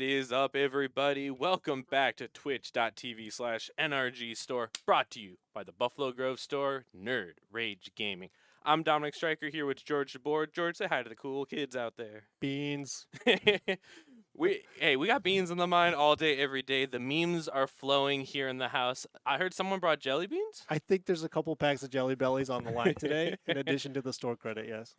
What is up, everybody? Welcome back to twitch.tv/NRG Store, brought to you by the Buffalo Grove Store, Nerd Rage Gaming. I'm Dominic Stryker here with George DeBoer. George, say hi to the cool kids out there. Beans. we got beans in the mind all day, every day. The memes are flowing here in the house. I heard someone brought jelly beans. I think there's a couple packs of Jelly Bellies on the line today, in addition to the store credit, yes.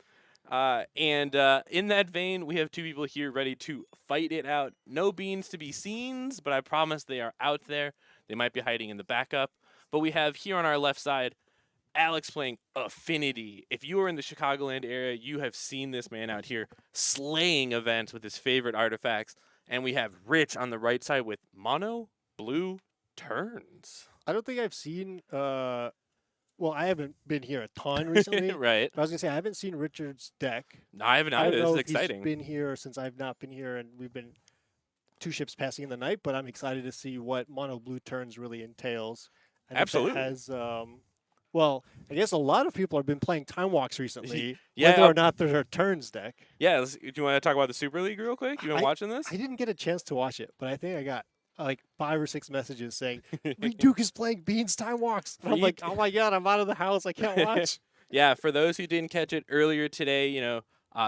And in that vein, we have two people here ready to fight it out. No beans to be seen, but I promise they are out there. They might be hiding in the backup. But we have here on our left side, Alex playing Affinity. If you are in the Chicagoland area, you have seen this man out here slaying events with his favorite artifacts. And we have Rich on the right side with mono blue turns. I don't think I've seen, well, I haven't been here a ton recently. Right. But I was going to say, I haven't seen Richard's deck. No, I haven't I either. don't know This is if he's exciting. been here since I've not been here, and we've been two ships passing in the night, but I'm excited to see what mono blue turns really entails. And if it Absolutely. has, well, I guess a lot of people have been playing Time Walks recently, Yeah, whether or not they're a turns deck. Yeah, do you want to talk about the Super League real quick? You been watching this? I didn't get a chance to watch it, but I think I got like 5 or 6 messages saying, Reed Duke is playing Beans Time Walks. And I'm like, oh my God, I'm out of the house. I can't watch. Yeah, for those who didn't catch it earlier today,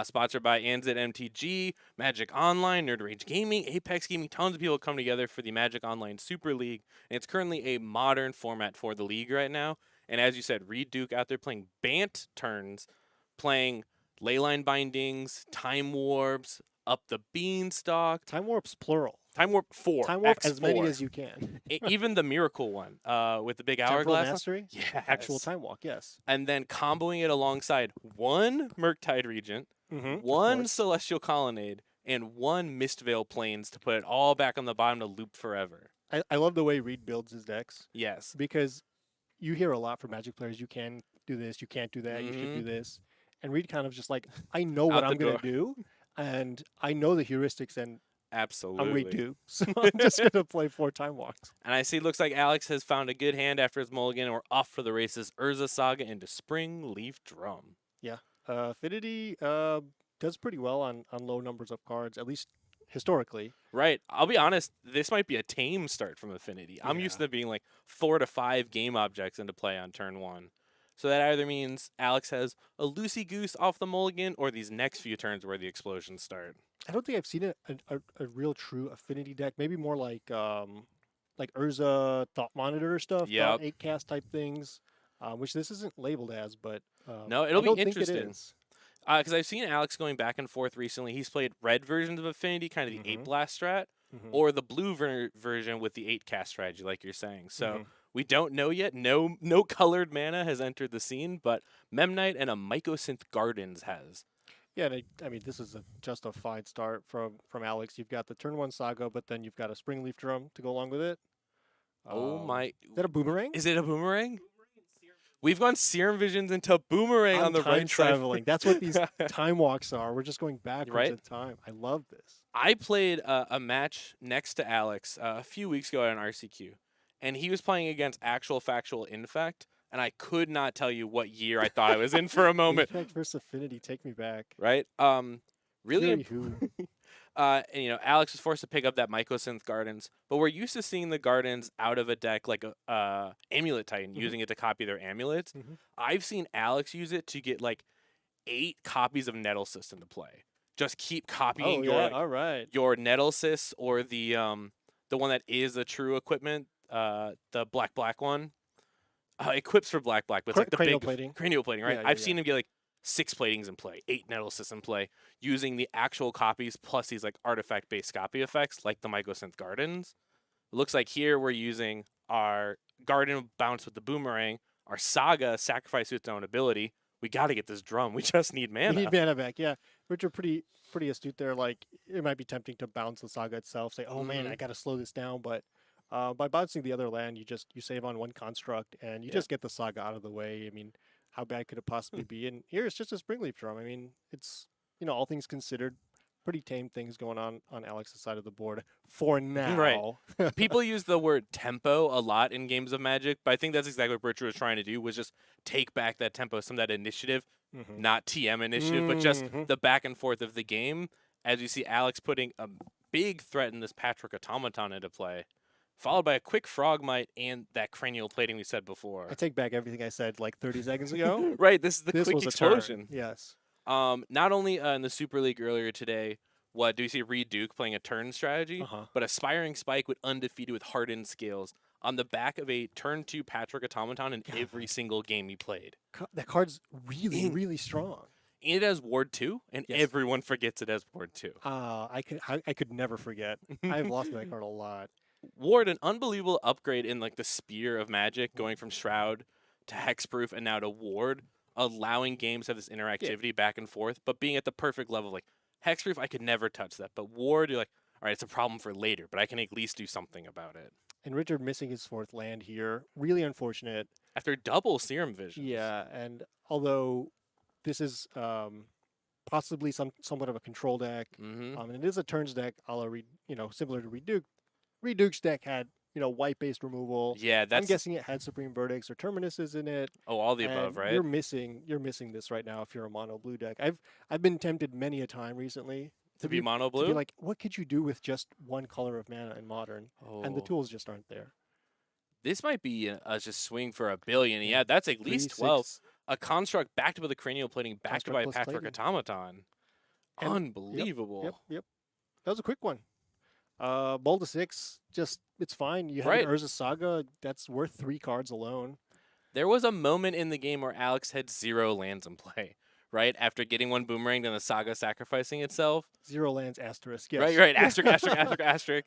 sponsored by ANZ MTG, Magic Online, Nerd Rage Gaming, Apex Gaming, tons of people come together for the Magic Online Super League. And it's currently a modern format for the league right now. And as you said, Reed Duke out there playing Bant turns, playing Leyline Bindings, Time Warps, Up the Beanstalk. Time Warp's plural. Time Warp 4. Time Warp X4. as many as you can. Even the Miracle one with the big Temporal hourglass. Mastery? Yeah. Actual Time Walk, yes. And then comboing it alongside one Murktide Regent, one Celestial Colonnade, and one Mistveil Plains to put it all back on the bottom to loop forever. I love the way Reed builds his decks Yes. because you hear a lot from Magic players. You can do this, you can't do that, you should do this. And Reed kind of just like, I know what I'm going to do, and I know the heuristics, and Absolutely. I'm Reed Duke, so I'm just going to play 4 Time Walks. And I see it looks like Alex has found a good hand after his mulligan, and we're off for the races. Urza Saga into Spring Leaf Drum. Yeah. Affinity does pretty well on low numbers of cards, at least historically. Right. I'll be honest, this might be a tame start from Affinity. I'm used to being like 4 to 5 game objects into play on turn 1. So that either means Alex has a loosey-goose off the mulligan or these next few turns where the explosions start. I don't think I've seen a real true Affinity deck. Maybe more like Urza Thought Monitor stuff, Yep. 8 cast type things, which this isn't labeled as, but No, it'll I don't be think interesting. it is. Because I've seen Alex going back and forth recently. He's played red versions of Affinity, kind of the 8 blast strat, or the blue version with the 8 cast strategy, like you're saying. So we don't know yet. No colored mana has entered the scene, but Memnite and a Mycosynth Gardens has. Yeah, I mean, this is just a fine start from Alex. You've got the turn 1 Saga, but then you've got a Spring Leaf Drum to go along with it. Oh my! Is that a boomerang? Is it a boomerang? We've gone Serum Visions into Boomerang I'm on the time right side. traveling. That's what these time walks are. We're just going backwards Right? in time. I love this. I played a match next to Alex a few weeks ago at an RCQ, and he was playing against actual factual infect, and I could not tell you what year I thought I was in for a moment. Infect versus Affinity, take me back. Right? Really. Fury who? And Alex was forced to pick up that Mycosynth Gardens, but we're used to seeing the Gardens out of a deck like a Amulet Titan, using it to copy their amulets. I've seen Alex use it to get like 8 copies of Nettlecyst into play. Just keep copying all right. your Nettlecyst or the one that is the true equipment, the black one. Equips for black, but it's like the Cranial big plating. cranial plating, right? Yeah, I've yeah, seen him get like 6 platings in play, 8 Nettlecysts in play, using the actual copies plus these like artifact-based copy effects, like the Mycosynth Gardens. It looks like here we're using our Garden Bounce with the Boomerang, our Saga Sacrifice its own ability. We got to get this drum. We just need mana. We need mana back, yeah. Richard, pretty astute there. Like, it might be tempting to bounce the Saga itself, say, oh man, I got to slow this down, but by bouncing the other land, you save on one construct, and you just get the Saga out of the way. I mean, how bad could it possibly be? And here it's just a Spring Leaf Drum. I mean, it's, all things considered, pretty tame things going on Alex's side of the board for now. Right. People use the word tempo a lot in games of Magic, but I think that's exactly what Richard was trying to do, was just take back that tempo, some of that initiative, not TM initiative, but just the back and forth of the game. As you see Alex putting a big threat in this Patrick Automaton into play, followed by a quick Frogmite and that cranial plating we said before. I take back everything I said like 30 seconds ago. Right, this is the This quick was a turn. explosion. Yes. Not only in the Super League earlier today, what do you see Reed Duke playing a turn strategy, but Aspiring Spike with Undefeated with Hardened Scales on the back of a turn 2 Patrick Automaton in every single game he played. That card's really, really strong. And it has Ward 2, and everyone forgets it has Ward 2. I could never forget. I've lost that card a lot. Ward, an unbelievable upgrade in like the Spear of Magic, going from Shroud to Hexproof and now to Ward, allowing games to have this interactivity back and forth, but being at the perfect level. Like Hexproof, I could never touch that, but Ward, you're like, all right, it's a problem for later, but I can at least do something about it. And Richard missing his 4th land here, really unfortunate. After double Serum Vision. Yeah, and although this is possibly somewhat of a control deck, and it is a turns deck, a la similar to Reduke. Reduke's deck had white-based removal. Yeah, I'm guessing it had Supreme Verdicts or Terminuses in it. Oh, all the above, right? You're missing this right now if you're a mono blue deck. I've been tempted many a time recently to be mono blue. To be like, what could you do with just one color of mana in Modern? And the tools just aren't there. This might be just swing for $1 billion. Yeah, that's at least 12. A construct backed with a cranial plating, backed by Patrick Automaton. Unbelievable. Yep. That was a quick one. Bold to 6, it's fine. You have an Urza Saga that's worth 3 cards alone. There was a moment in the game where Alex had 0 lands in play, right? After getting one boomeranged and the Saga sacrificing itself. 0 lands, asterisk, yes. Right, asterisk.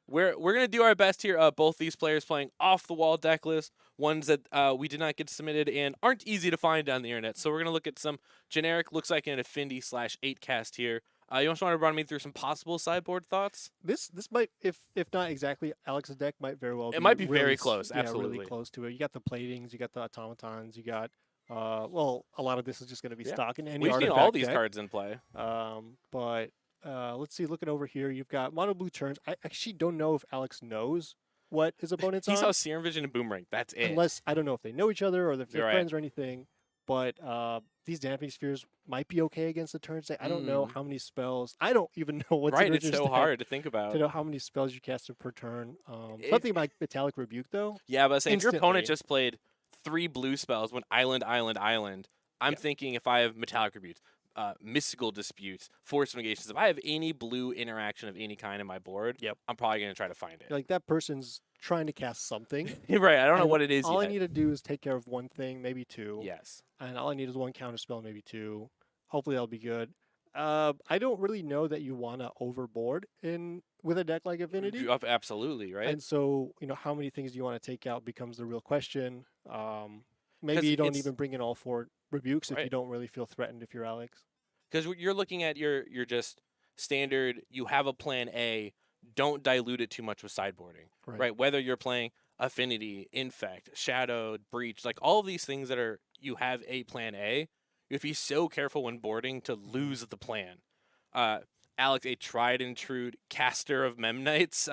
We're gonna do our best here. Both these players playing off the wall deck lists, ones that we did not get submitted and aren't easy to find on the internet. So we're gonna look at some generic, looks like an Affinity /8 cast here. You also want to run me through some possible sideboard thoughts? This might, if not exactly Alex's deck, might very well be. It might be really, very close, absolutely. Really close to it. You got the platings, you got the automatons, you got, well, a lot of this is just going to be stock in any We've artifact seen all these deck. cards in play. But let's see, looking over here, you've got mono blue turns. I actually don't know if Alex knows what his opponent's on. He saw Serum Vision and Boomerang. That's it. Unless, I don't know if they know each other or if they're friends or anything. But these Damping Spheres might be okay against the turn deck. I don't know how many spells. I don't even know what's in It's so hard to think about. To know how many spells you cast per turn. Something like Metallic Rebuke, though. Yeah, but if your opponent just played 3 blue spells, went island, I'm thinking if I have Metallic Rebukes, Mystical Disputes, Force Negations, if I have any blue interaction of any kind in my board, I'm probably going to try to find it. Like that person's trying to cast something. Right, I don't know what it is all yet. I need to do is take care of one thing, maybe 2. Yes. And all I need is 1 counterspell, maybe 2. Hopefully that'll be good. I don't really know that you want to overboard with a deck like Affinity. Absolutely, right? And so, how many things do you want to take out becomes the real question. Maybe you don't even bring in all 4 rebukes if you don't really feel threatened if you're Alex. Because you're looking at your just standard, you have a plan A, don't dilute it too much with sideboarding, right? Whether you're playing Affinity, Infect, Shadowed, Breach, like all of these things that you have a plan A, you have to be so careful when boarding to lose the plan. Alex, a tried and true caster of Memnites,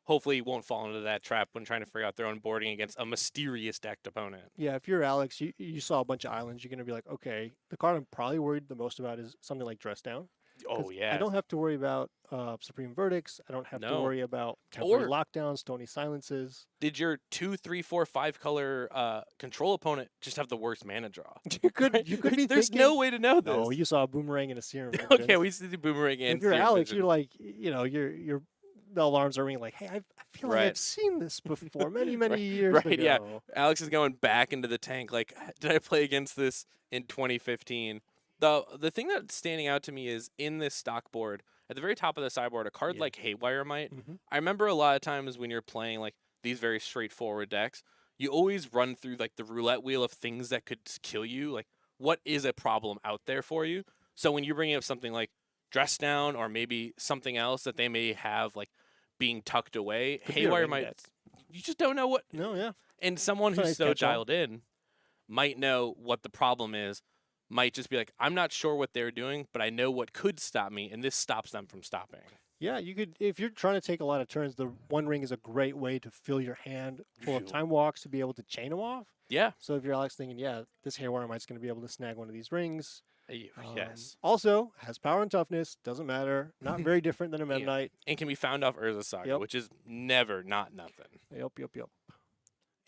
hopefully he won't fall into that trap when trying to figure out their own boarding against a mysterious decked opponent. Yeah, if you're Alex, you saw a bunch of islands, you're going to be like, okay, the card I'm probably worried the most about is something like Dress Down. Oh, yeah. I don't have to worry about Supreme Verdicts. I don't have to worry about temporary lockdowns, Stony Silences. Did your 2, 3, 4, 5 color control opponent just have the worst mana draw? You could be There's thinking, no way to know this. No, you saw a Boomerang and a Serum. Okay, we see the Boomerang and if you're Serum Alex, Vision. you're like, you're the alarms are ringing like, hey, I feel like I've seen this before many years ago. Yeah. Alex is going back into the tank. Like, did I play against this in 2015? The thing that's standing out to me is in this stock board, at the very top of the sideboard, a card like Haywire Might. I remember a lot of times when you're playing like these very straightforward decks, you always run through like the roulette wheel of things that could kill you. Like, what is a problem out there for you? So when you're bringing up something like Dress Down or maybe something else that they may have like being tucked away, Haywire Might, you just don't know what. No, yeah. And someone who's so dialed in might know what the problem is. Might just be like, I'm not sure what they're doing, but I know what could stop me, and this stops them from stopping. Yeah, you could, if you're trying to take a lot of turns, the One Ring is a great way to fill your hand full of Time Walks to be able to chain them off. Yeah. So if you're Alex thinking, yeah, this Haywire Might's going to be able to snag one of these rings, Yes. Also, has power and toughness. Doesn't matter. Not very different than a Mem Yeah. Knight. And can be found off Urza Saga, Yep. which is never not nothing. Yep.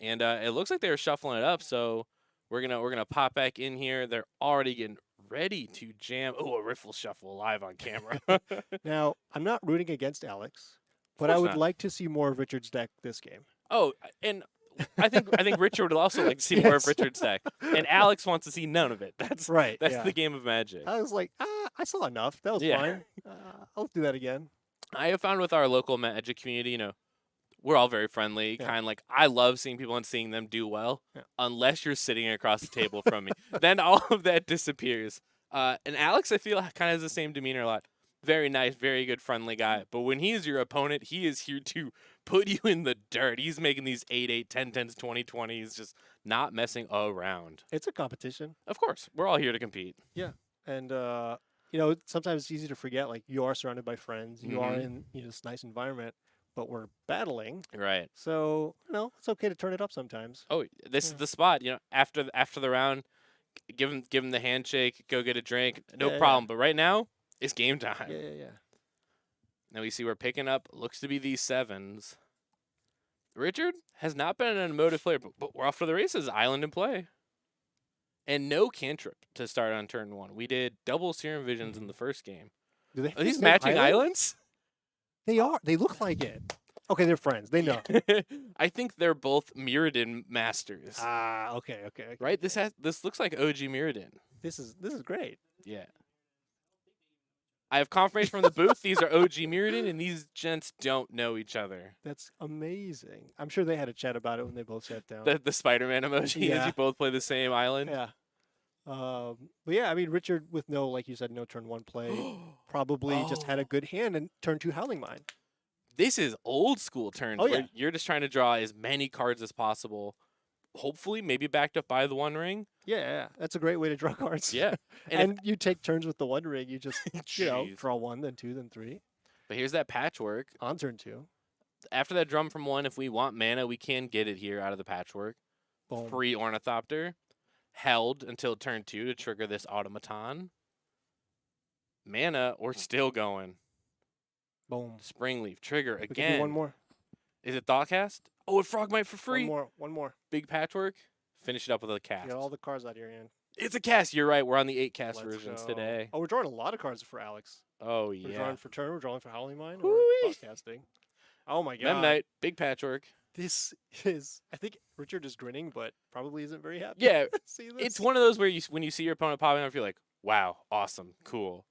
And it looks like they're shuffling it up, so we're gonna pop back in here. They're already getting ready to jam. Oh, a riffle shuffle live on camera. Of Now, I'm not rooting against Alex, but I course would not. like to see more of Richard's deck this game. Oh, and I think Richard would also like to see more of Yes. Richard's deck, and Alex wants to see none of it. That's Right. that's Yeah. the game of Magic. I was like, I saw enough. That was Yeah. fine. I'll do that again. I have found with our local Magic community, we're all very friendly. Yeah. Kind of like I love seeing people and seeing them do well. Yeah. Unless you're sitting across the table from me, then all of that disappears. And Alex, I feel kind of has the same demeanor a lot. Very nice, very good, friendly guy. But when he is your opponent, he is here to put you in the dirt. He's making these 8-8, 10-10s, 20-20s, just not messing around. It's a competition. Of course, we're all here to compete. And sometimes it's easy to forget, like, you are surrounded by friends, you are in this nice environment, but we're battling. Right. So, it's okay to turn it up sometimes. Oh, this is the spot. After the round, give him the handshake, go get a drink, no Yeah, problem. But right now, it's game time. Yeah. Now we see we're picking up, looks to be these 7s. Richard has not been an emotive player, but we're off for the races. Island in play. And no cantrip to start on turn 1. We did double Serum Visions in the first game. Do they Are these matching islands? They are. They look like it. Okay, they're friends. They know. I think they're both Mirrodin masters. Okay. Right? This looks like OG Mirrodin. This is great. Yeah. I have confirmation from the booth. These are OG Mirrodin, and these gents don't know each other. That's amazing. I'm sure they had a chat about it when they both sat down. The Spider-Man emoji as Yeah. you both play the same island. Yeah. But yeah, I mean, Richard with no, like you said, no turn 1 play, probably just had a good hand and turn 2 Howling Mine. This is old school turns. Oh, where yeah. You're just trying to draw as many cards as possible. Hopefully, maybe backed up by the One Ring. Yeah. That's a great way to draw cards. Yeah. And you take turns with the One Ring. You just, Jeez. draw 1, then 2, then 3. But here's that patchwork. On turn 2. After that drum from 1, if we want mana, we can get it here out of the patchwork. Boom. Free Ornithopter. Held until turn 2 to trigger this automaton. Mana, we're still going. Boom. Springleaf, trigger We can again. do one more. Is it Thoughtcast? Oh, a Frogmite for free. One more. Big patchwork. Finish it up with a cast. You got all the cards out of your hand. It's a cast. You're right. We're on the 8 cast Let's versions go. today. Oh, we're drawing a lot of cards for Alex. Oh, We're yeah. drawing for turn. We're drawing for Howling Mine. Whoo-wee. Or casting. Oh my god. Mem Knight, big patchwork. This is. I think Richard is grinning, but probably isn't very happy. Yeah, See this? it's one of those where when you see your opponent popping up, you're like, wow, awesome, cool.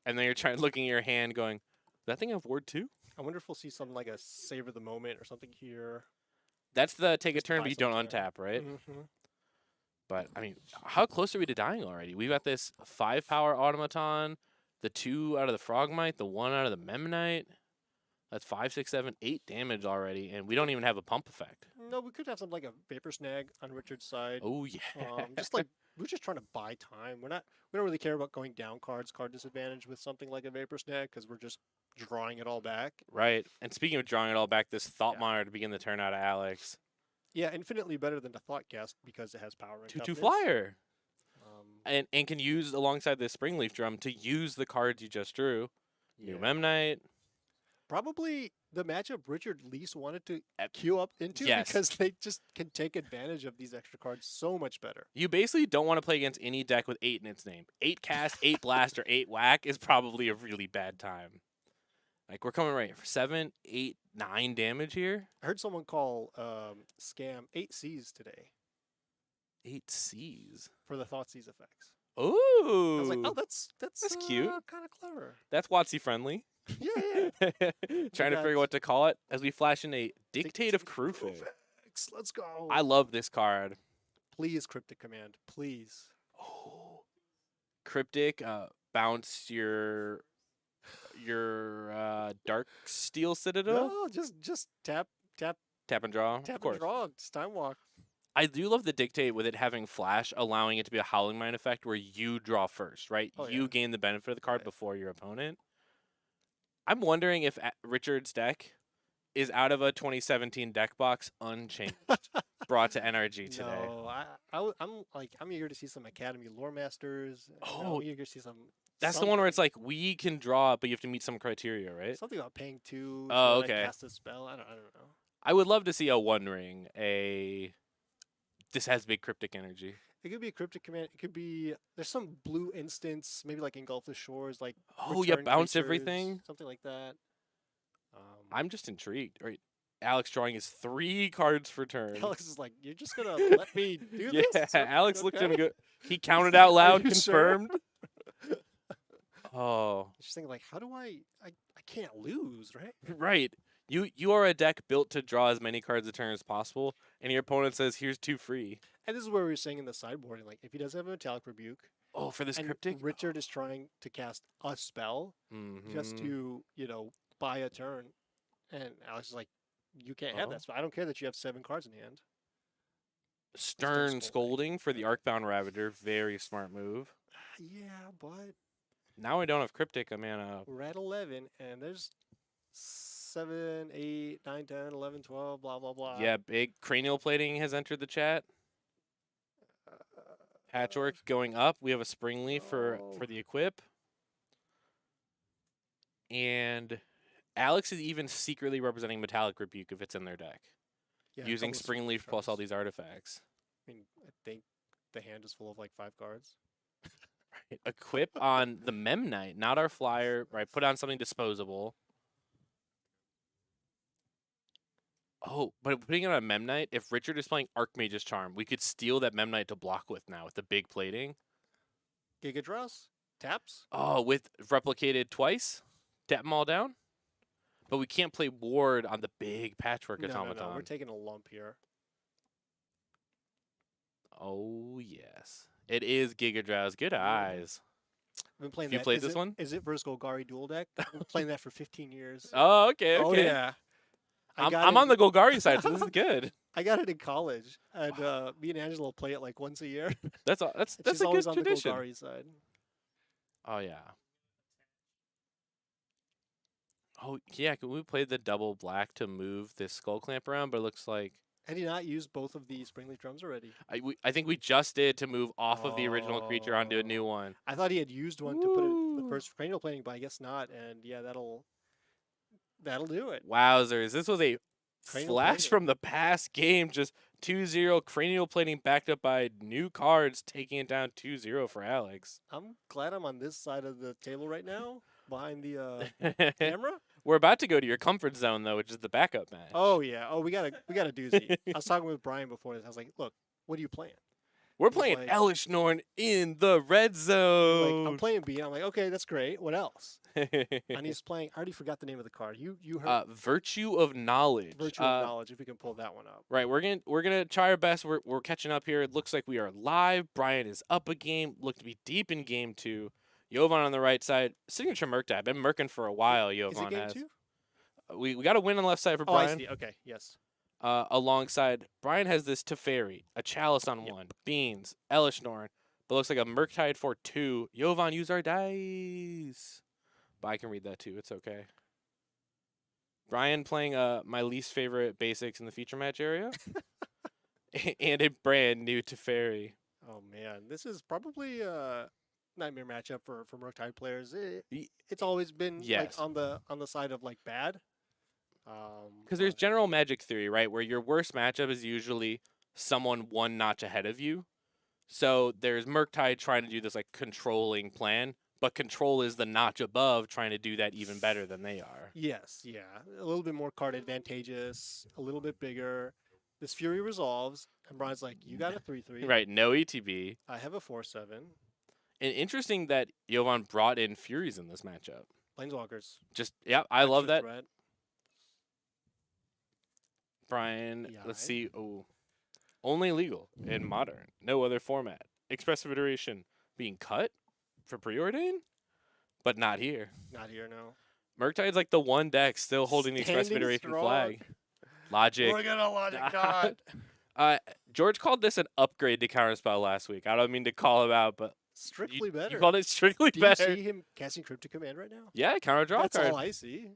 And then you're looking at your hand going, does that thing have ward 2? I wonder if we'll see something like a savor the moment or something here. That's the take a Just turn, buy but you don't some turn. untap, right? Mm-hmm. But, I mean, how close are we to dying already? We've got this 5-power automaton, the 2 out of the Frogmite, the 1 out of the Memnite. That's 5, 6, 7, 8 damage already, and we don't even have a pump effect. No, we could have something like a Vapor Snag on Richard's side. Oh, yeah. Just like we're just trying to buy time. We don't really care about going down cards, card disadvantage with something like a Vapor Snag because we're just drawing it all back. Right. And speaking of drawing it all back, this Thought Yeah. Monitor to begin the turn out of Alex. Yeah, infinitely better than the Thoughtcast because it has power and 2/2 toughness. flyer. Um, And can use alongside this Springleaf Drum to use the cards you just drew. New yeah. Memnite. Probably the matchup Richard least wanted to Ep- queue up into Yes. because they just can take advantage of these extra cards so much better. You basically don't want to play against any deck with 8 in its name. 8 cast, 8 blast, or 8 whack is probably a really bad time. Like, we're coming right for 7, 8, 9 damage here. I heard someone call scam 8 C's today 8 Cs. for the Thoughtseize effects. Ooh. I was like, oh, that's cute. kind of clever. That's WotC friendly. Yeah. Trying to figure what to call it as we flash in a Dictate of Crewfix. Let's go. I love this card. Please, Cryptic Command. Please. Oh. Cryptic, bounce your Dark Steel Citadel. No, just tap, Tap and draw. tap of course. and draw. It's time walk. I do love the Dictate with it having flash, allowing it to be a Howling Mine effect where you draw first, right? Oh, You yeah. gain the benefit of the card Right. before your opponent. I'm wondering if Richard's deck is out of a 2017 deck box unchanged, brought to NRG today. No, I'm eager to see some Academy Lore Masters. Oh, I'm eager to see some. that's the one where it's like we can draw it, but you have to meet some criteria, right? Something about paying 2 Oh, to okay. cast a spell. I don't know. I would love to see a One Ring. This has big cryptic energy. It could be a cryptic command. It could be there's some blue instance, maybe like Engulf the Shores, like Oh, yeah, return bounce creatures, everything. something like that. I'm just intrigued. Right, Alex drawing his 3 cards for turn. Alex is like, you're just gonna let me do Yeah, this? Alex looked at him and Okay. go. He counted out loud, you sure? confirmed. Oh, Just thinking like, how do I can't lose, right? right. You are a deck built to draw as many cards a turn as possible, and your opponent says, "Here's 2 free." And this is where we were saying in the sideboarding, like if he does have a Metallic Rebuke, Oh, for this and cryptic. Richard is trying to cast a spell just to buy a turn, and Alex is like, you can't have that spell. I don't care that you have 7 cards in hand. Stern Scolding for the Arcbound Ravager. Very smart move. Yeah, but Now I don't have cryptic. A mana. we're at 11, and there's 7, 8, 9, 10, 11, 12, blah, blah, blah. Yeah, big cranial plating has entered the chat. Patchwork going up. We have a spring leaf for the equip. And Alex is even secretly representing Metallic Rebuke if it's in their deck. Yeah, Using spring leaf plus all these artifacts. I mean, I think the hand is full of like 5 cards. Right. Equip on the Memnite, not our flyer. Right, put on something disposable. Oh, but putting it on a Memnite, if Richard is playing Archmage's Charm, we could steal that Memnite to block with now with the big plating. Giga Draws? Taps? Oh, with replicated twice? Tap them all down? But we can't play Ward on the big Patchwork Automaton. No, we're taking a lump here. Oh, yes. It is Giga Drowse. Good eyes. I've been playing You that. played this one? Is it versus Golgari dual deck? I've been playing that for 15 years. Oh, okay, okay. Oh, yeah. I'm on the Golgari side, so this is good. I got it in college, and me and Angela play it like once a year. That's a She's good always on tradition. the Golgari side. Oh yeah. Oh yeah, can we play the double black to move this skull clamp around? But it looks like Had he not used both of the Springleaf Drums already? I think we just did to move off of the original creature onto a new one. I thought he had used one to put it the first cranial plating, but I guess not. And yeah, that'll do it. Wowzers! This was a Cranial flash plating. from the past game. Just 2-0 cranial plating backed up by new cards, taking it down 2-0 for Alex. I'm glad I'm on this side of the table right now, behind the camera. We're about to go to your comfort zone though, which is the backup match. Oh yeah. Oh, we got a doozy. I was talking with Brian before this. I was like, look, what are you playing? We're He's playing like- Elish Norn in the red zone. Like, I'm playing B. I'm like, okay, that's great. What else? And he's playing. I already forgot the name of the card. You heard Virtue of Knowledge. Virtue of Knowledge. If we can pull that one up. Right, we're gonna try our best. We're catching up here. It looks like we are live. Brian is up a game. Look to be deep in game 2. Jovan on the right side. Signature Murktide. I've been Merkin for a while. Is it Jovan game has. 2? We got a win on the left side for Oh, I Brian. see. Okay. Yes. Alongside Brian has this Teferi, a Chalice on 1, Beans, Elish Norn, but looks like a Murktide for 2. Jovan, use our dice. But I can read that too. It's okay. Brian playing my least favorite basics in the feature match area. And a brand new Teferi. Oh man, this is probably a nightmare matchup for Murktide players. It's always been Yes. like on the side of like bad. Because there's general Magic theory, right, where your worst matchup is usually someone one notch ahead of you. So there's Murktide trying to do this like controlling plan, but control is the notch above trying to do that even better than they are. Yes, yeah, a little bit more card advantageous, a little bit bigger. This Fury resolves, and Brian's like, "You got a 3/3. Right, no ETB. I have a 4/7. And interesting that Jovan brought in Furies in this matchup. Planeswalkers. Just, yeah, I love Extra that. threat. Brian, let's Yeah. see. Oh, only legal in Modern. No other format. Expressive Iteration being cut for Preordain, but not here. Not here, no. Murktide's like the one deck still holding the Expressive Standing Iteration strong. flag. Logic. We're gonna logic God. George called this an upgrade to Counterspell last week. I don't mean to call him out, but Strictly better. you called it strictly Do better. you see him casting Cryptic Command right now? Yeah, counter draw That's card. all I see.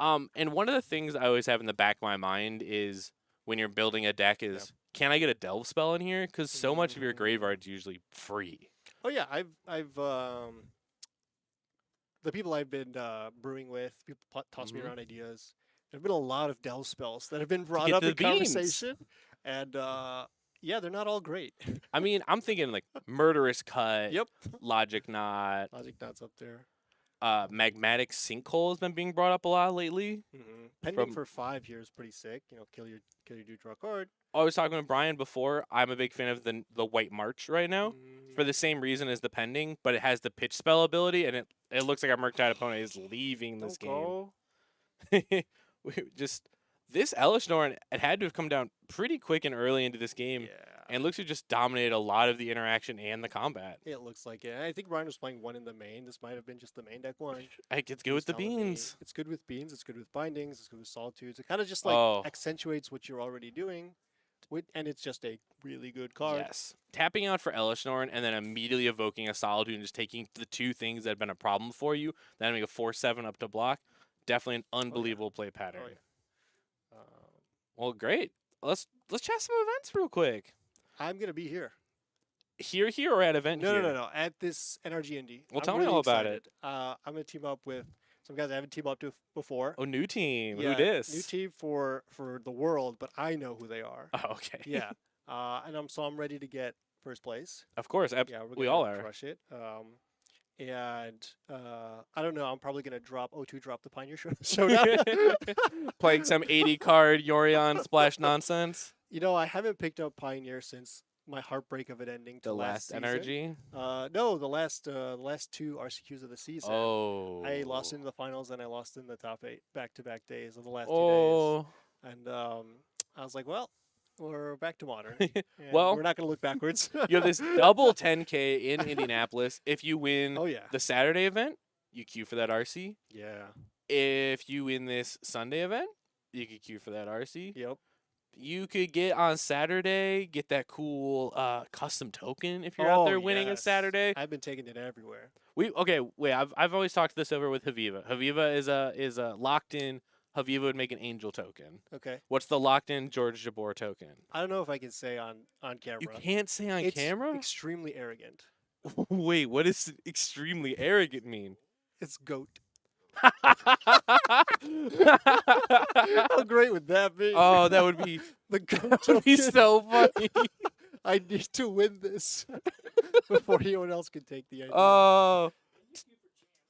And one of the things I always have in the back of my mind is when you're building a deck Yeah. is, can I get a delve spell in here? Because so much of your Mm. graveyard's usually free. Oh yeah, I've the people I've been brewing with, people toss me Hmm. around ideas. There've been a lot of Dell spells that have been To brought get up to the in beans. conversation, and yeah, they're not all great. I mean, I'm thinking like Murderous Cut, Yep, Logic Knot, Logic Knot's up there. Magmatic Sinkhole has been being brought up a lot lately. Pending From for 5 here is pretty sick. You know, kill your dude, draw a card. I was talking with Brian before. I'm a big fan of the White March right now, for Mm, the same reason as the Pending, but it has the pitch spell ability, and it looks like our Murktide opponent is leaving this don't game. go. Just this Elishnorn, it had to have come down pretty quick and early into this game, Yeah, and looks to just dominate a lot of the interaction and the combat. it looks like it. I think Ryan was playing one in the main. This might have been just the main deck one. It's He good was with the telling me beans. it's good with beans, it's good with bindings, it's good with solitudes. It kind of just like Oh, accentuates what you're already doing, and it's just a really good card. yes. Tapping out for Elishnorn and then immediately evoking a Solitude and just taking the two things that have been a problem for you, then make a 4/7 up to block. Definitely an Oh yeah, unbelievable play oh pattern. yeah. Well, great. Let's chat some events real quick. I'm gonna be here. Here or at event No, no, here? no, no. At this NRG Indie. Well, I'm tell me really all about excited. it. I'm gonna team up with some guys I haven't teamed up to before. Oh, new team. Who Yeah, new dis? team for the world, but I know who they are. Oh, okay. Yeah. And I'm ready to get first place. Of course. Yeah, we're We gonna all are. crush it. And I don't know. I'm probably gonna drop O2 drop the Pioneer Showdown. Playing some 80 card Yorion splash nonsense. You know, I haven't picked up Pioneer since my heartbreak of it ending to The last last season. NRG. No, the last two RCQs of the season. Oh. I lost in the finals and I lost in the top 8 back-to-back days of the last 2 days. Oh. And I was like, well, we're back to modern. And Well, we're not going to look backwards. you have this double 10K in Indianapolis. If you win Oh, yeah. the Saturday event, you queue for that RC. Yeah. If you win this Sunday event, you could queue for that RC. Yep. You could get on Saturday, get that cool custom token if you're out Oh, there winning a yes. Saturday. I've been taking it everywhere. I've always talked this over with Haviva. Haviva is a locked in. Haviva would make an angel token. Okay. What's the locked in George Jabor token? I don't know if I can say on camera. You can't say on It's camera? extremely arrogant. Wait, what does extremely arrogant mean? It's goat. How great would that be? Oh, that would be The goat that would be token. so funny. I need to win this before anyone else can take the idea. Oh,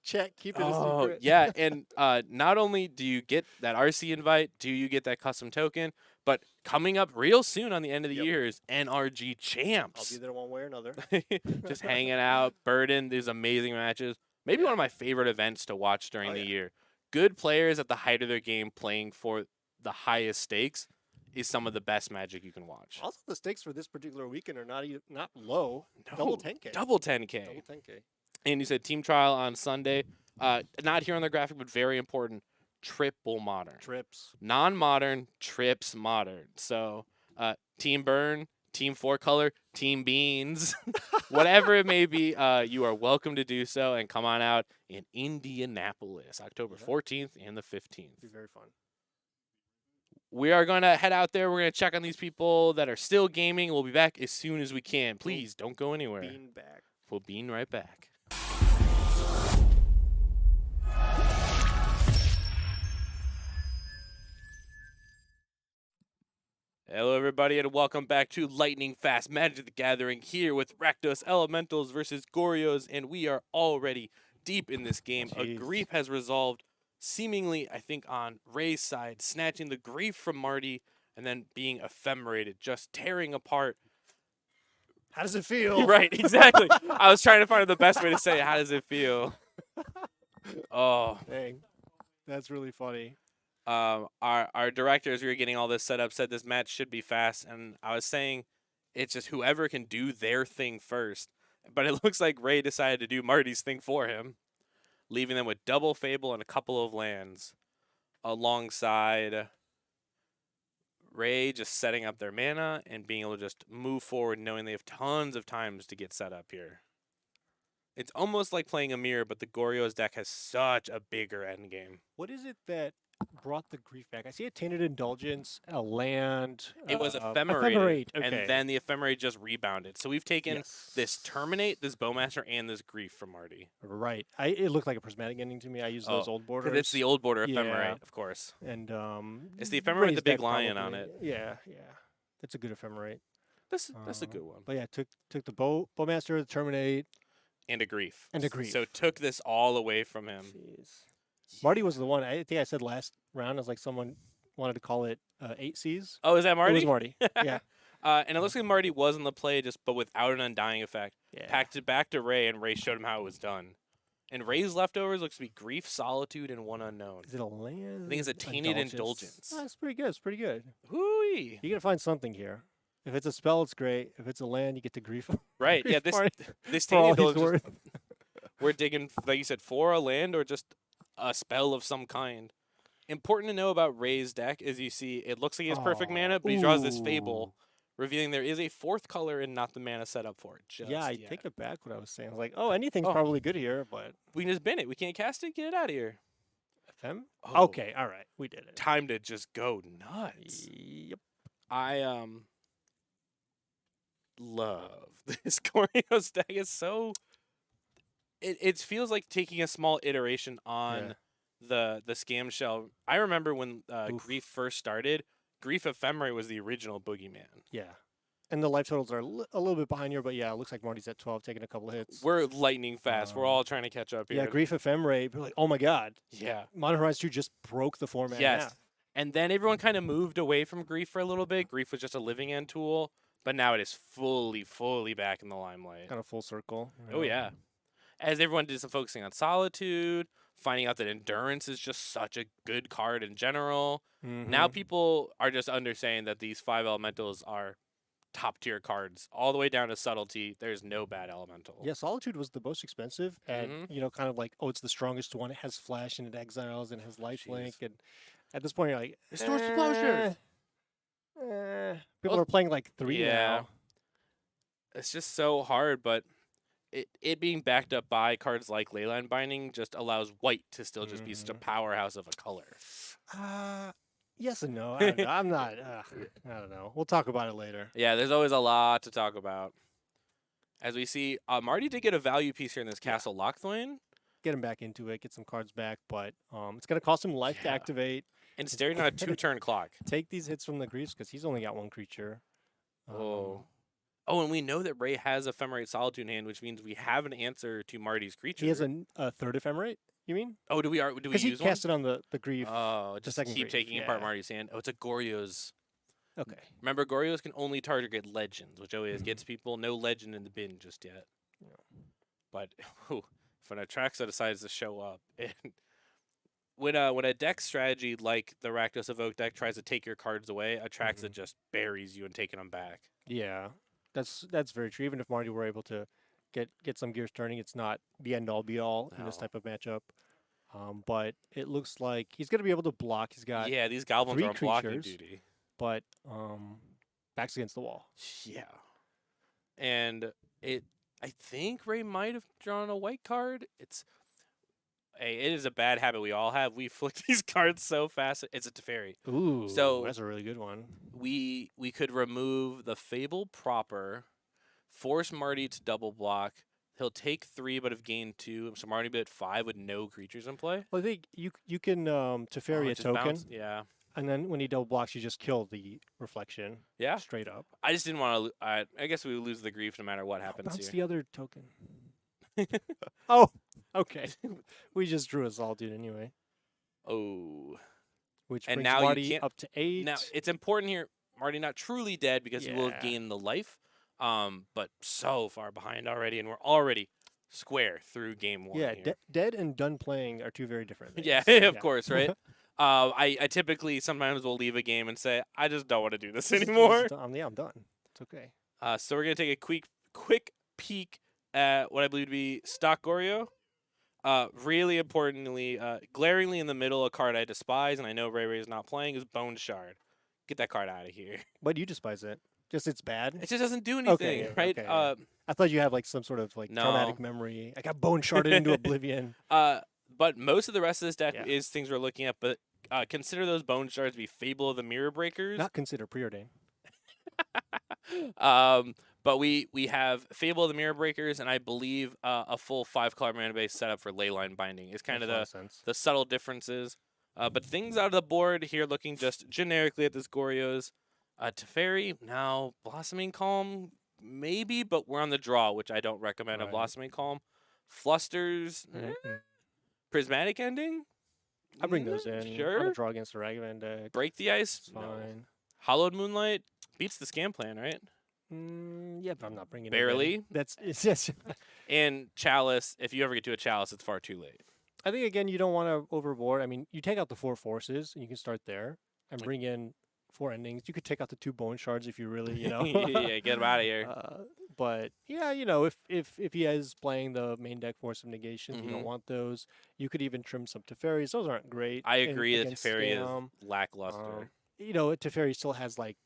Check, keep it a oh, secret. yeah, and not only do you get that RC invite, do you get that custom token, but coming up real soon on the end of the Yep. year is NRG I'll Champs. be there one way or another. Just hanging out, Burden, these amazing matches. Maybe Yeah. one of my favorite events to watch during Oh, the yeah. year. Good players at the height of their game playing for the highest stakes is some of the best Magic you can watch. Also, the stakes for this particular weekend are not low. Double 10K. Double 10K. Double 10K. And you said team trial on Sunday. Not here on the graphic, but very important. Triple modern. Trips. Non-modern, trips modern. So team burn, team 4-color, team beans, whatever it may be, you are welcome to do so and come on out in Indianapolis, October Yeah. 14th and the 15th. Be very fun. We are going to head out there. We're going to check on these people that are still gaming. We'll be back as soon as we can. Please don't go anywhere. Bean back. We'll bean right back. Hello, everybody, and welcome back to Lightning Fast Magic the Gathering here with Rakdos Elementals versus Gorios, and we are already deep in this game. A Jeez. grief has resolved, seemingly, I think, on Ray's side, snatching the grief from Marty and then being ephemerated, just tearing apart. How does it feel? Right, exactly. I was trying to find the best way to say it. How does it feel? Oh. Dang. That's really funny. Our directors, we were getting all this set up, said this match should be fast, and I was saying it's just whoever can do their thing first. But it looks like Ray decided to do Marty's thing for him, leaving them with double Fable and a couple of lands, alongside Ray just setting up their mana and being able to just move forward, knowing they have tons of times to get set up here. It's almost like playing a mirror, but the Gorio's deck has such a bigger endgame. What is it that brought the grief back? I see a Tainted Indulgence, a land. It was ephemerate, Ephemerate. and Okay. then the ephemerate just rebounded. So we've taken this Yes. terminate, this bowmaster, and this grief from Marty. Right. It looked like a prismatic ending to me. I used those Oh, old because it's borders. the old border Yeah. ephemerate, of course. And It's the ephemerate with the raised big deck lion on probably. it. Yeah, yeah. That's a good ephemerate. That's a good one. But yeah, took the bowmaster, the terminate, And a grief. and a grief. So took this all away from him. Jeez. Marty was the one. I think I said last round. I was like, someone wanted to call it 8Cs. Oh, is that Marty? It was Marty. Yeah. And it looks like Marty was on the play, but without an undying effect. Yeah. Packed it back to Ray, and Ray showed him how it was done. And Ray's leftovers looks to be grief, solitude, and one unknown. Is it a land? I think it's a tainted indulgence. Oh, that's pretty good. It's pretty good. Hooey. You gotta find something here. If it's a spell, it's great. If it's a land, you get to grief. Right. Yeah. grief Marty This for all tainted he's indulgence. worth. We're digging, like you said, for a land or just a spell of some kind. Important to know about Ray's deck is you see it looks like he has perfect mana, but he draws this Fable, revealing there is a fourth color and not the mana set up for it. Yeah, I yet. take it back what I was saying. I was like, oh, anything's Oh. probably good here, but We can just bin it. We can't cast it. Get it out of here. FM? Oh, Okay, all right, we did it. Time to just go nuts. Yep. I love this Gorio's deck. It's so it feels like taking a small iteration on the scam shell. I remember when Grief first started, Grief Ephemerate was the original boogeyman. Yeah. And the life totals are a little bit behind here, but yeah, it looks like Marty's at 12, taking a couple hits. We're lightning fast. We're all trying to catch up here. Yeah, Grief Ephemerate. We're like, oh my god. Yeah. Modern Horizons 2 just broke the format in Yes. half. And then everyone kind of moved away from Grief for a little bit. Grief was just a living end tool, but now it is fully back in the limelight. Kind of full circle. Oh yeah. As everyone did some focusing on solitude, finding out that endurance is just such a good card in general. Now people are just understanding that these 5 elementals are top tier cards, all the way down to subtlety. There's no bad elemental. Yeah, Solitude was the most expensive, and you know, kind of like, oh, it's the strongest one. It has flash and it exiles and has lifelink, and at this point you're like, Restores to closure. People are playing like 3 Yeah. now. It's just so hard, but it being backed up by cards like Leyline Binding just allows white to still just be such a powerhouse of a color. Yes and no. I don't know. I'm not. I don't know. We'll talk about it later. Yeah, there's always a lot to talk about. As we see, Marty did get a value piece here in this Castle Lochthwain. Get him back into it. Get some cards back, but it's gonna cost him life to activate. And staring on a 2-turn clock. Take these hits from the Griefs because he's only got 1 creature. Oh, and we know that Ray has Ephemerate Solitude in hand, which means we have an answer to Marty's creature. He has a third Ephemerate. You mean? Oh, do we use Because he cast it on the Grief. Oh, just second keep Grief, taking apart yeah. Marty's hand. Oh, it's a Goryo's. Okay. Remember, Goryo's can only target legends, which always gets people. No legend in the bin just yet. Yeah. But if an Atraxa decides to show up, and when a deck strategy like the Rakdos Evoke deck tries to take your cards away, Atraxa just buries you and taking them back. Yeah, that's very true. Even if Marty were able to get some gears turning, it's not the end all be all in this No. type of matchup. But it looks like he's going to be able to block. He's got Yeah, these goblins 3 are on blocking creatures. duty. but backs against the wall. Yeah. And I think Ray might have drawn a white card. It is a bad habit we all have. We flick these cards so fast. It's a Teferi. Ooh, So- that's a really good one. We could remove the Fable proper, force Marty to double block. He'll take 3 but have gained 2. So Marty be at 5 with no creatures in play. Well, I think you can Teferi a Just token, bounce- Yeah. and then when he double blocks, you just kill the reflection Yeah. straight up. I just didn't want to. I guess we would lose the grief no matter what happens Bounce here. the other token. Oh, okay. We just drew a Solitude anyway, Oh. which And brings now you Marty can't- up to 8. Now it's important here. Marty not truly dead because he will have Yeah. gained the life, but so far behind already, and we're already square through game 1. Yeah, here. dead and done playing are 2 very different things. Yeah, of course, right? I typically sometimes will leave a game and say I just don't want to do this anymore. I'm done. It's okay. So we're gonna take a quick peek at what I believe to be stock Gorio. Really importantly, glaringly in the middle, a card I despise, and I know Ray is not playing, is Bone Shard. Get that card out of here. But you despise it. Just it's bad. It just doesn't do anything, Okay, right? okay, yeah. I thought you had like some sort of like No. traumatic memory. I got bone sharded into oblivion. But most of the rest of this deck Yeah. is things we're looking at. But consider those bone shards to be Fable of the Mirror Breakers. Not consider preordain. But we have Fable of the Mirror Breakers, and I believe a full 5-color mana base setup for Leyline Binding is kind Makes of a lot of sense. the subtle differences. But things out of the board here, looking just generically at this Gorio's. Teferi, now Blossoming Calm, maybe, but we're on the draw, which I don't recommend a Right. Blossoming Calm. Flusters, Prismatic Ending? I bring those in. On a Sure. draw against the Ragavan deck. Break the Ice? It's fine. Hollowed Moonlight beats the Scam Plan, right? Yeah, but I'm not bringing it Barely. in. It's just. And Chalice, if you ever get to a Chalice, it's far too late. I think, again, you don't want to overboard. I mean, you take out the 4 forces, and you can start there and bring in 4 endings. You could take out the 2 bone shards if you really, Yeah, get him out of here. But yeah, if he is playing the main deck Force of Negation, you don't want those. You could even trim some Teferis. Those aren't great. I agree that against Teferi Scam. is lackluster. Teferi still has like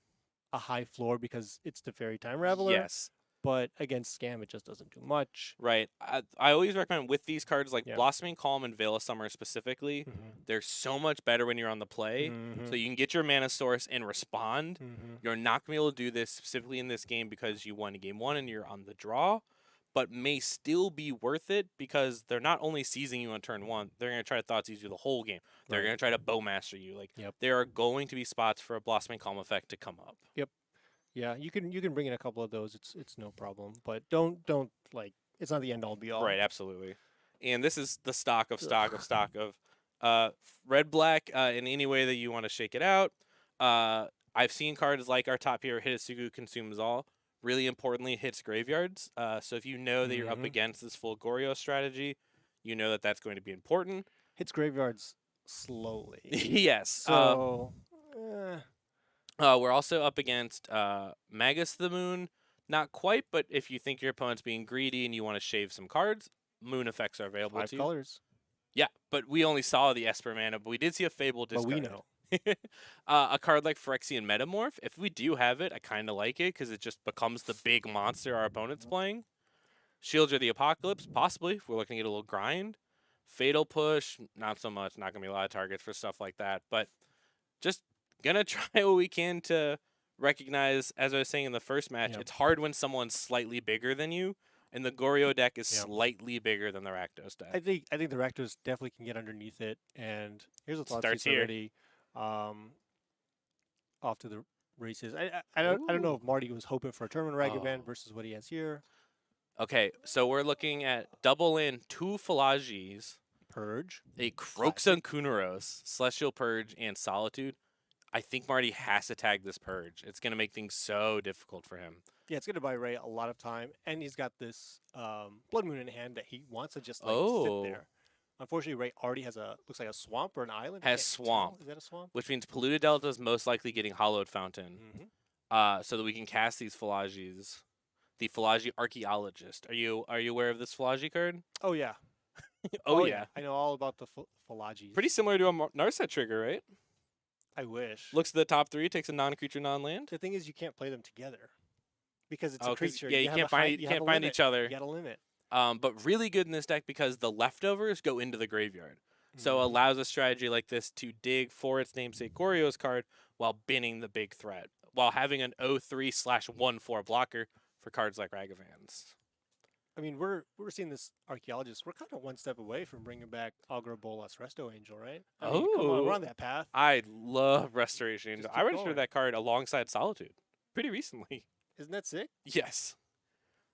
a high floor because it's Teferi Time Raveler. Yes. But against Scam, it just doesn't do much. Right. I always recommend with these cards, like Yeah. Blossoming Calm and Veil of Summer specifically, they're so much better when you're on the play. So you can get your mana source and respond. You're not going to be able to do this specifically in this game because you won game 1 and you're on the draw, but may still be worth it because they're not only seizing you on turn 1, they're going to try to thought seize you the whole game. They're going to try to Bowmaster you. Like, there are going to be spots for a Blossoming Calm effect to come up. Yeah, you can bring in a couple of those. It's no problem, but don't like it's not the end all be all. Right, absolutely. And this is the stock of red black in any way that you want to shake it out. I've seen cards like our top here, Hitotsugu Consumes All. Really importantly, it hits graveyards. So if you know that you're up against this full Gorio strategy, you know that that's going to be important. Hits graveyards slowly. Yes. So. We're also up against Magus the Moon. Not quite, but if you think your opponent's being greedy and you want to shave some cards, moon effects are available 5 to you. colors. Yeah, but we only saw the Esper mana, but we did see a Fable discard. But we know. A card like Phyrexian Metamorph, if we do have it, I kind of like it because it just becomes the big monster our opponent's playing. Shields of the Apocalypse, possibly, if we're looking at a little grind. Fatal Push, not so much. Not going to be a lot of targets for stuff like that, but just gonna try what we can to recognize, as I was saying in the first match, it's hard when someone's slightly bigger than you, and the Gorio deck is slightly bigger than the Rakdos deck. I think the Rakdos definitely can get underneath it, and here's a thought Starts here. already. Off to the races. I don't know if Marty was hoping for a tournament Ragavan versus what he has here. Okay, so we're looking at double in 2 Philagis, Purge, a Croxon Kunaros, Celestial Purge, and Solitude. I think Marty has to tag this Purge. It's going to make things so difficult for him. Yeah, it's going to buy Ray a lot of time, and he's got this Blood Moon in hand that he wants to just sit there. Unfortunately, Ray already has looks like a swamp or an island. Has swamp. Is that a swamp? Which means Polluted Delta is most likely getting Hollowed Fountain. So that we can cast these Philagis. The Philagi Archaeologist. Are you aware of this Philagi card? Oh, yeah. Oh, yeah. I know all about the Philagis. Pretty similar to a Narset trigger, right? I wish. Looks at the top 3, takes a non-creature, non-land. The thing is, you can't play them together because it's a creature. Yeah, you can't find each other. You got a limit. But really good in this deck because the leftovers go into the graveyard. So allows a strategy like this to dig for its namesake Gorio's card while binning the big threat, while having an 0/3/1/4 blocker for cards like Ragavans. I mean, we're seeing this Archaeologist. We're kind of one step away from bringing back Augur Bolas Resto Angel, right? I mean, come on, we're on that path. I love Restoration Angel. I registered going. that card alongside Solitude pretty recently. Isn't that sick? Yes.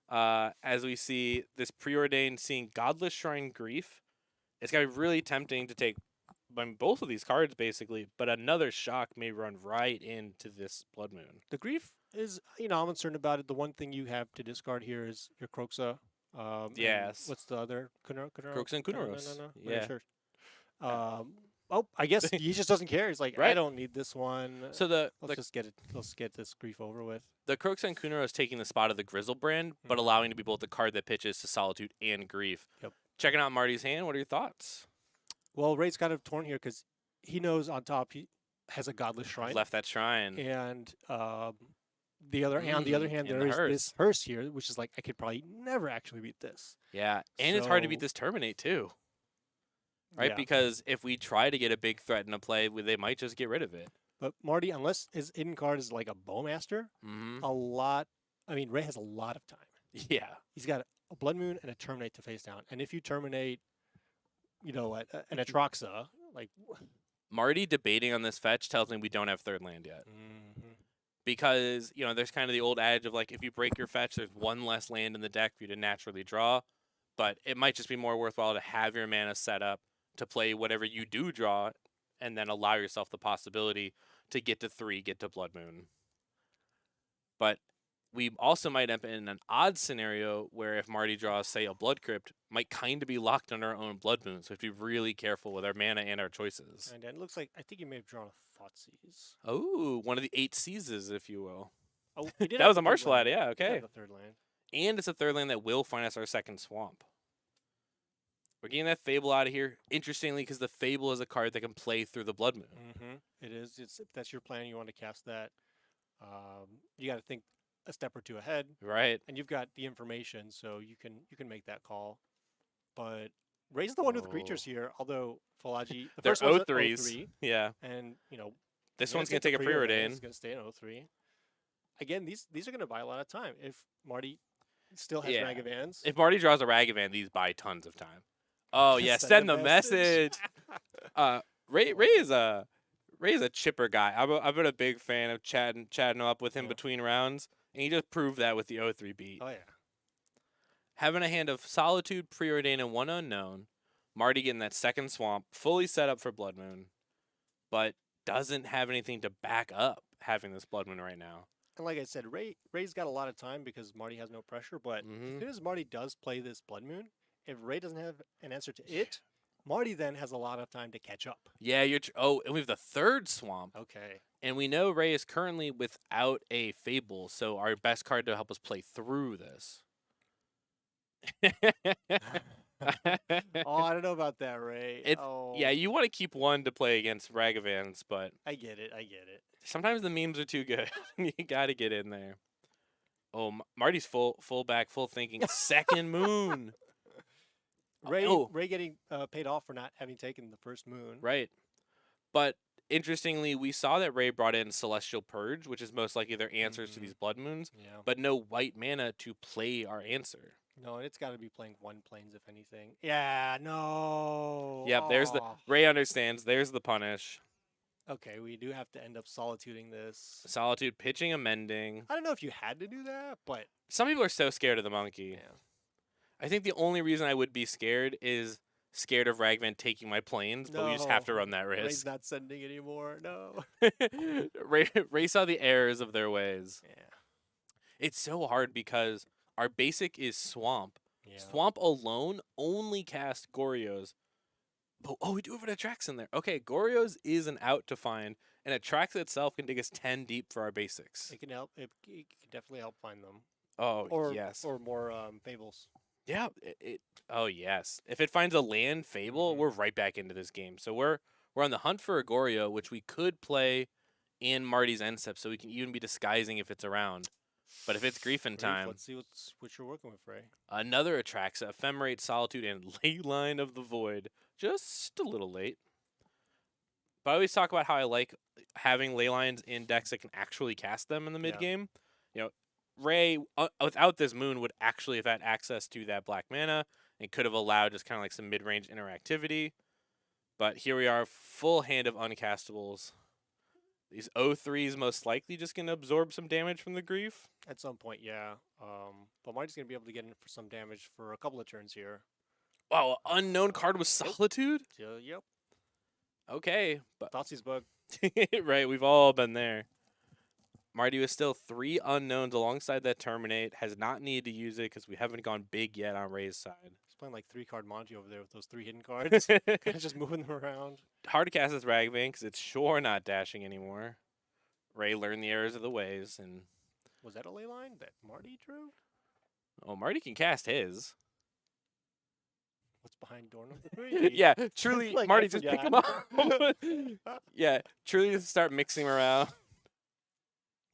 As we see this preordained seeing Godless Shrine Grief, it's going to be really tempting to take both of these cards, basically, but another shock may run right into this Blood Moon. The Grief is, I'm concerned about it. The one thing you have to discard here is your Croxa. Yes. What's the other? Croxon Kunaros. No. Yeah. Sure. I guess he just doesn't care. He's like, Right. I don't need this one. So let's just get it. Let's get this Grief over with. The Croxon Kunaros taking the spot of the Grizzlebrand, but allowing to be both the card that pitches to Solitude and Grief. Yep. Checking out Marty's hand, what are your thoughts? Well, Ray's kind of torn here because he knows on top he has a Godless Shrine. Left that shrine. And on the other hand, there is this Hearse here, which is like, I could probably never actually beat this. Yeah, and it's hard to beat this Terminate, too. right? Yeah. Because if we try to get a big threat into play, they might just get rid of it. But Marty, unless his hidden card is like a Bowmaster, Mm-hmm. a lot. I mean, Ray has a lot of time. Yeah. He's got a Blood Moon and a Terminate to face down. And if you terminate, an Atraxa, like. Marty debating on this fetch tells me we don't have third land yet. Mm-hmm. Because, there's kind of the old adage of like, if you break your fetch, there's one less land in the deck for you to naturally draw. But it might just be more worthwhile to have your mana set up to play whatever you do draw and then allow yourself the possibility to get to 3, get to Blood Moon. But we also might end up in an odd scenario where if Marty draws, say, a Blood Crypt, might kind of be locked on our own Blood Moon. So we have to be really careful with our mana and our choices. And it looks like, I think he may have drawn a Thoughtseize. Oh, one of the 8 seizes, if you will. Oh, he did That have was the a third martial land. lad, yeah, He did okay. have the third land. And it's a third land that will find us our second swamp. We're getting that Fable out of here. Interestingly, because the Fable is a card that can play through the Blood Moon. Mm-hmm. It is. If that's your plan, you want to cast that. You got to think a step or two ahead, Right. and you've got the information, so you can make that call. But Ray's the one with creatures here. Although Falaji, the They're first one's at 0-3s. 0-3, Yeah. and This you're one's gonna going to take a get the preordain. It's gonna stay in 0-3. Again, these are gonna buy a lot of time if Marty still has Yeah. Ragavans. If Marty draws a Ragavan, these buy tons of time. Oh, yeah, Send send a the message. Ray is a chipper guy. I've been a big fan of chatting up with him Yeah. between rounds, and he just proved that with the 0-3 beat. Oh yeah. Having a hand of Solitude, Preordain, and one unknown, Marty getting that second swamp, fully set up for Blood Moon, but doesn't have anything to back up having this Blood Moon right now. And like I said, Ray's got a lot of time because Marty has no pressure. But as soon as Marty does play this Blood Moon, if Ray doesn't have an answer to it, Marty then has a lot of time to catch up. Yeah, and we have the third swamp. Okay. And we know Ray is currently without a Fable, so our best card to help us play through this. Oh, I don't know about that, Ray. Yeah, you want to keep one to play against Ragavans, but I get it. sometimes the memes are too good. You got to get in there. Oh, Marty's full back, full thinking. Second moon. Ray getting paid off for not having taken the first moon. Right. But interestingly, we saw that Ray brought in Celestial Purge, which is most likely their answers to these Blood Moons, Yeah. but no white mana to play our answer. No, and it's got to be playing one planes if anything. Yeah, no. Yep, there's the Ray understands. There's the punish. Okay, we do have to end up solituding this. Solitude pitching, amending. I don't know if you had to do that, but Some people are so scared of the monkey. yeah. I think the only reason I would be scared is scared of Ragvan taking my planes, but we just have to run that Ray's risk. not sending anymore. No. Ray saw the errors of their ways. Yeah. It's so hard because our basic is Swamp. Yeah. Swamp alone only cast Gorios. But, we do have an Atrax in there. Okay, Gorios is an out to find, and Atrax itself can dig us 10 deep for our basics. It can help. It can definitely help find them. Oh, Or yes. Or more fables. Yeah. Oh, yes. If it finds a land Fable, we're right back into this game. So we're on the hunt for a Gorio, which we could play in Marty's end step, so we can even be disguising if it's around. But if it's Griefin time, Let's see what you're working with, Ray. another Atraxa, Ephemerate, Solitude, and Leyline of the Void. Just a little late. But I always talk about how I like having Leylines in decks that can actually cast them in the mid game. Ray, without this moon, would actually have had access to that black mana and could have allowed just kind of like some mid-range interactivity. But here we are, full hand of uncastables. These 0-3s most likely just going to absorb some damage from the grief. At some point, yeah. But Marty's going to be able to get in for some damage for a couple of turns here. Wow, unknown card with Solitude? Yep. Okay. But Thoughtseize bug. right, we've all been there. Marty was still 3 unknowns alongside that Terminate. Has not needed to use it because we haven't gone big yet on Ray's side. He's playing like 3-card Monty over there with those 3 hidden cards. Kind of just moving them around. Hard to cast this Ragvan because it's sure not dashing anymore. Ray learned the errors of the ways, and Was that a ley line that Marty drew? Marty can cast his. What's behind door number 3? Yeah, truly, Like, Marty, I just pick forgot. him up. Yeah, truly just start mixing them around.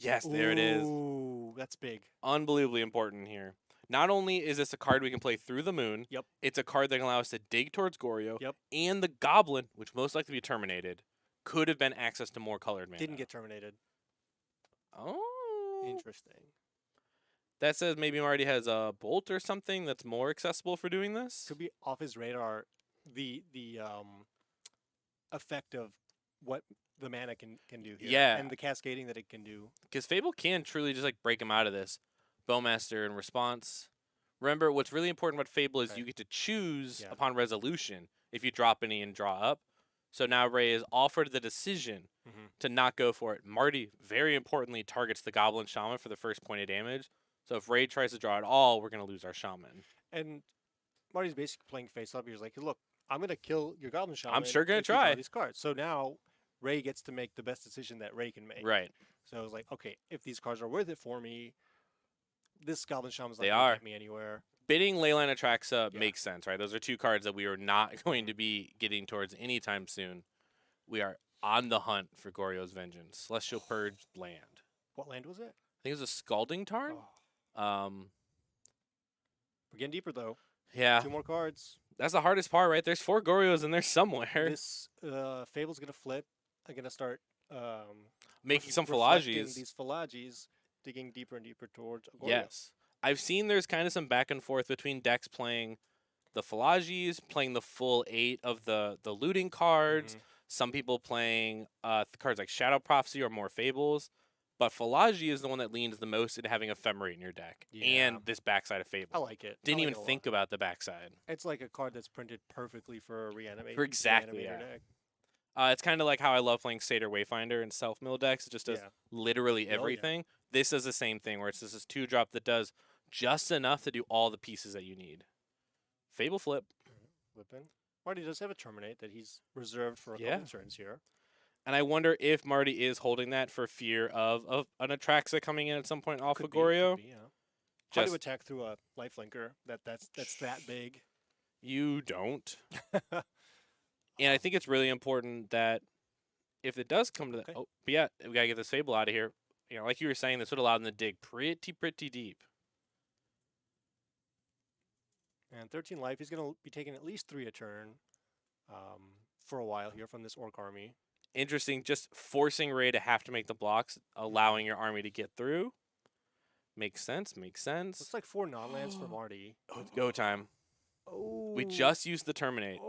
Yes, there it is. Ooh, that's big. Unbelievably important here. Not only is this a card we can play through the moon, Yep. it's a card that can allow us to dig towards Gorio, Yep. and the Goblin, which most likely be terminated, could have been access to more colored mana. Didn't get terminated. Oh. Interesting. That says maybe Marty has a Bolt or something that's more accessible for doing this? Could be off his radar. The effect of what the mana can do here. Yeah. And the cascading that it can do. Because Fable can truly just like break him out of this. Bowmaster in response. Remember, what's really important about Fable is you get to choose upon resolution if you drop any and draw up. So now Ray is offered the decision to not go for it. Marty, very importantly, targets the Goblin Shaman for the first point of damage. So if Ray tries to draw at all, we're going to lose our Shaman. And Marty's basically playing face up. He's like, look, I'm going to kill your Goblin Shaman. I'm sure going to if you draw try. these cards. So now Ray gets to make the best decision that Ray can make. Right. So I was like, okay, if these cards are worth it for me, this Goblin Shaman's not They going to are. get me anywhere. Bidding Leyline Atraxa makes sense, right? Those are two cards that we are not going to be getting towards anytime soon. We are on the hunt for Goryo's Vengeance. Celestial Purge land. What land was it? I think it was a Scalding Tarn. Oh. We're getting deeper, though. Yeah. 2 more cards. That's the hardest part, right? There's 4 Gorios in there somewhere. This Fable's going to flip. I'm going to start making some reflecting Philagis. these Philagis, digging deeper and deeper towards Gorio. Yes. I've seen there's kind of some back and forth between decks playing the Philagis, playing the full 8 of the looting cards. Some people playing cards like Shadow Prophecy or more Fables. But Philagi is the one that leans the most into having Ephemerate in your deck. And this backside of Fable. I like it. Didn't I like even it a lot. think about the backside. It's like a card that's printed perfectly for a reanimate. For exactly, reanimator yeah. deck. It's kind of like how I love playing Satyr Wayfinder and self-mill decks. It just does literally everything. This does the same thing, where it's just this 2-drop that does just enough to do all the pieces that you need. Fable flip. Flipping. Marty does have a Terminate that he's reserved for a couple turns here. And I wonder if Marty is holding that for fear of an Atraxa coming in at some point off of Gorio. Could be, yeah. Try to attack through a lifelinker. That's that big. You don't. And I think it's really important that if it does come to that, but yeah, we gotta get this Fable out of here. You know, like you were saying, this would allow them to dig pretty deep. And 13 life, he's gonna be taking at least 3 a turn, for a while here from this Orc army. Interesting, just forcing Ray to have to make the blocks, allowing your army to get through. Makes sense. Looks like 4 non-lands for Marty. Oh, it's go time. Oh. We just used the Terminate.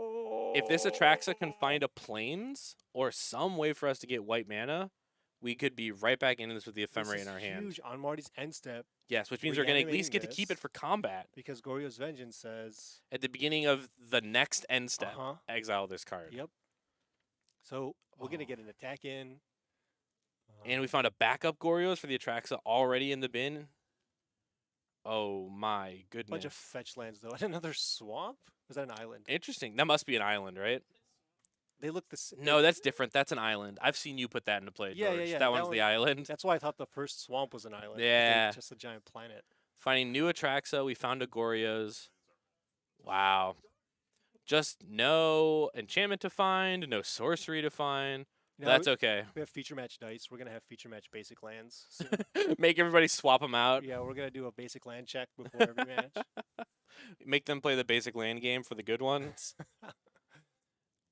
If this Atraxa can find a Plains or some way for us to get white mana, we could be right back into this with the Ephemerate in our hand. Huge on Marty's end step. Yes, which means we're going to at least get to keep it for combat. Because Goryo's Vengeance says... At the beginning of the next end step, exile this card. Yep. So we're going to get an attack in. And we found a backup Goryo's for the Atraxa already in the bin. Oh my goodness. Bunch of fetch lands, though. And another swamp? Was that an island? Interesting. That must be an island, right? They look the same. No, that's different. That's an island. I've seen you put that into play, George. Yeah. That one's the island. That's why I thought the first swamp was an island. Yeah. Just a giant planet. Finding new Atraxa. We found a Goryo's. Wow. Just no enchantment to find, no sorcery to find. You know, That's okay. We have feature match dice. We're going to have feature match basic lands soon. Make everybody swap them out. Yeah, we're going to do a basic land check before every match. Make them play the basic land game for the good ones.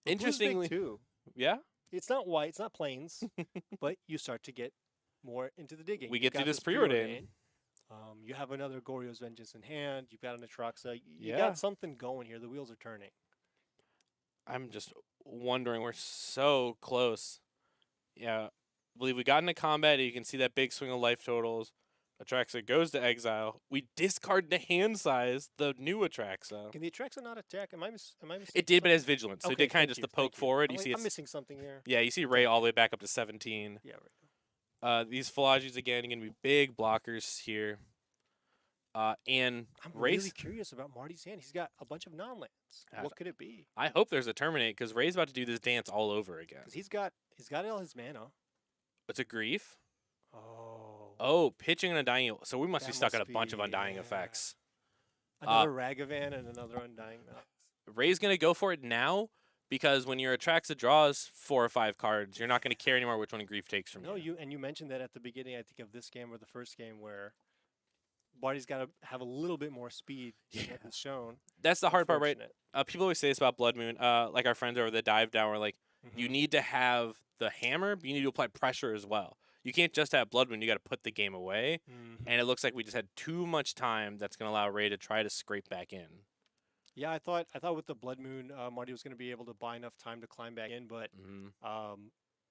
Interestingly, too. Yeah? It's not white, it's not plains, but you start to get more into the digging. We You've get to got this this preordain. You have another Goryo's Vengeance in hand. You've got an Atraxa. You Yeah. got something going here. The wheels are turning. I'm just wondering. We're so close. Yeah. I believe we got into combat. You can see that big swing of life totals. Atraxa goes to exile. We discard the hand size, the new Atraxa. Can the Atraxa not attack? Am I missing It did, but as vigilance. So okay, it did kind thank of just you, the poke thank forward. You You see, I'm missing something here. Yeah, you see Ray all the way back up to 17. Yeah, right. These Philagis again are going to be big blockers here. And I'm Ray's, really curious about Marty's hand. He's got a bunch of non-lands. What could it be? I hope there's a Terminate because Ray's about to do this dance all over again. Because he's got all his mana. It's a grief. Oh. Oh, pitching an Undying. So we must That be stuck at a must bunch of be, Undying yeah. effects. Another Ragavan and another Undying. Ray's going to go for it now because when your Atraxa draws 4 or 5 cards, you're not going to care anymore which one Grief takes from No, you. you mentioned that at the beginning, I think, of this game or the first game where Marty's got to have a little bit more speed than Yeah. it's shown. That's the hard part, right? Unfortunate. People always say this about Blood Moon. Like our friends over the dive down were like, you Mhm. need to have the hammer, but you need to apply pressure as well. You can't just have Blood Moon. You got to put the game away. Mhm. And it looks like we just had too much time. That's going to allow Ray to try to scrape back in. Yeah, I thought with the Blood Moon, Marty was going to be able to buy enough time to climb back in, but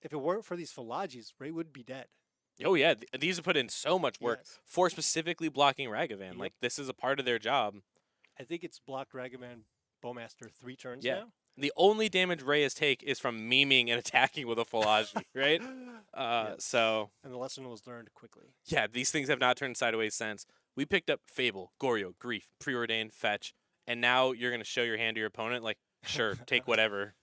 if it weren't for these Philogis, Ray would be dead. Oh yeah, these have put in so much work Yes. for specifically blocking Ragavan. Yep. Like this is a part of their job. I think it's blocked Ragavan Bowmaster 3 turns Yeah. now. The only damage Ray has take is from memeing and attacking with a Philology, right? Yes. So And the lesson was learned quickly. yeah, these things have not turned sideways since. We picked up Fable, Gorio, Grief, Preordained, Fetch, and now you're gonna show your hand to your opponent. Like, sure, take whatever.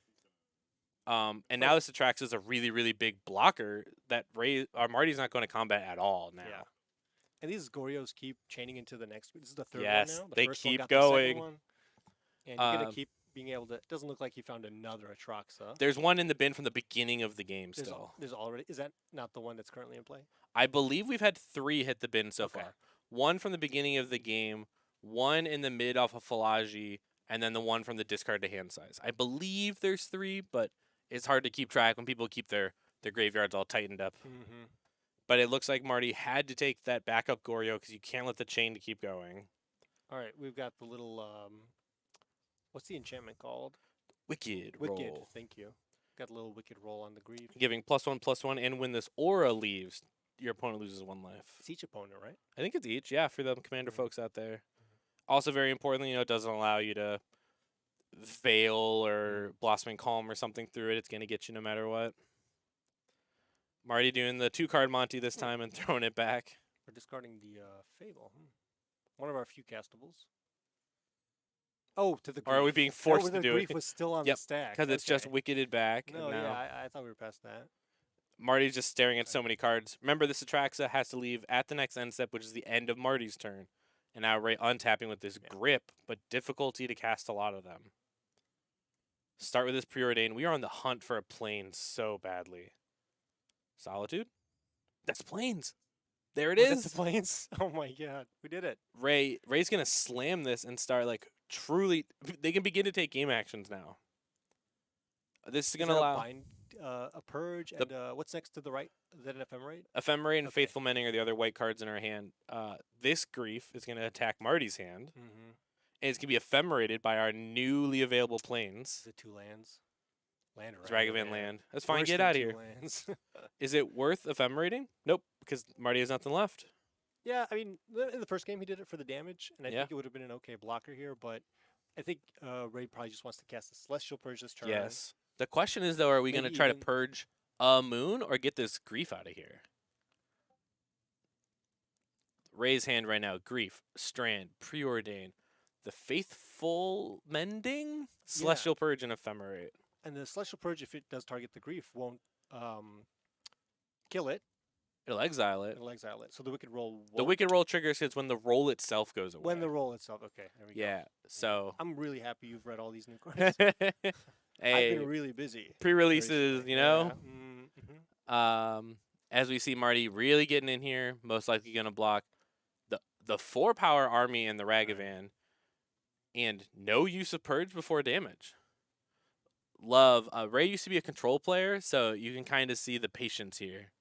And now this attracts as a really, really big blocker that Ray or Marty's not going to combat at all now. Yeah. And these Gorios keep chaining into the next. This is the third Yes, one now. The they first one keep got the second going. one. And you're gonna Um, keep being able to. It doesn't look like you found another Atraxa. There's one in the bin from the beginning of the game still. There's already. Is that not the one that's currently in play? I believe we've had 3 hit the bin so Okay. far. One from the beginning of the game, one in the mid off of Philology, and then the one from the discard to hand size. I believe there's 3, but it's hard to keep track when people keep their graveyards all tightened up. Mm-hmm. But it looks like Marty had to take that backup Gorio because you can't let the chain to keep going. All right, we've got the little. What's the enchantment called? Wicked Wicked. roll. Thank you. Got a little wicked roll on the grief. Giving +1/+1, and when this aura leaves, your opponent loses 1 life. It's each opponent, right? I think it's each, yeah, for the commander Mhm. folks out there. Also, very importantly, it doesn't allow you to veil or blossoming calm or something through it. It's going to get you no matter what. Marty doing the 2-card Monty this time and throwing it back. We're discarding the Fable. One of our few castables. Oh, to the grief. Or are we being forced to the do grief it? was still on Yep, the stack. because it's just Okay. wicketed back. No, and now yeah, I thought we were past that. Marty's just staring at so many cards. Remember, this Atraxa has to leave at the next end step, which is the end of Marty's turn. And now Ray untapping with this grip, but difficulty to cast a lot of them. Start with this Preordain. We are on the hunt for a plane so badly. Solitude? That's planes. There it Was is. that the planes? Oh my god, we did it. Ray's gonna slam this and start like truly. They can begin to take game actions now. This is Is gonna that allow a purge, and what's next to the right? Is that an ephemerate? Ephemerate and Okay. Faithful Mending are the other white cards in our hand. This grief is gonna attack Marty's hand, Mm-hmm. and it's gonna be ephemerated by our newly available planes. Is it 2 lands? Land or It's Ragavan land. That's fine. Worse Get than out of 2 here. lands. Is it worth ephemerating? Nope, because Marty has nothing left. Yeah, I mean, in the first game he did it for the damage, and I Yeah. think it would have been an okay blocker here, but I think Ray probably just wants to cast the Celestial Purge this turn. Yes. The question is though, are we gonna Maybe try to even- purge a moon or get this grief out of here? Ray's hand right now: Grief, Strand, Preordain, the Faithful Mending, Celestial Purge, and Ephemerate. And the Celestial Purge, if it does target the grief, won't kill it. It'll exile it. It'll exile it. So the Wicked Roll won't. The Wicked Roll triggers hits when the roll itself goes away. When the roll itself. Okay, there we go. Yeah. So. I'm really happy you've read all these new cards. I've Hey, been really busy. pre-releases, you know. Yeah. As we see Marty really getting in here, most likely gonna block the 4-power army and the Ragavan, and no use of purge before damage. Love. Ray used to be a control player, so you can kind of see the patience here.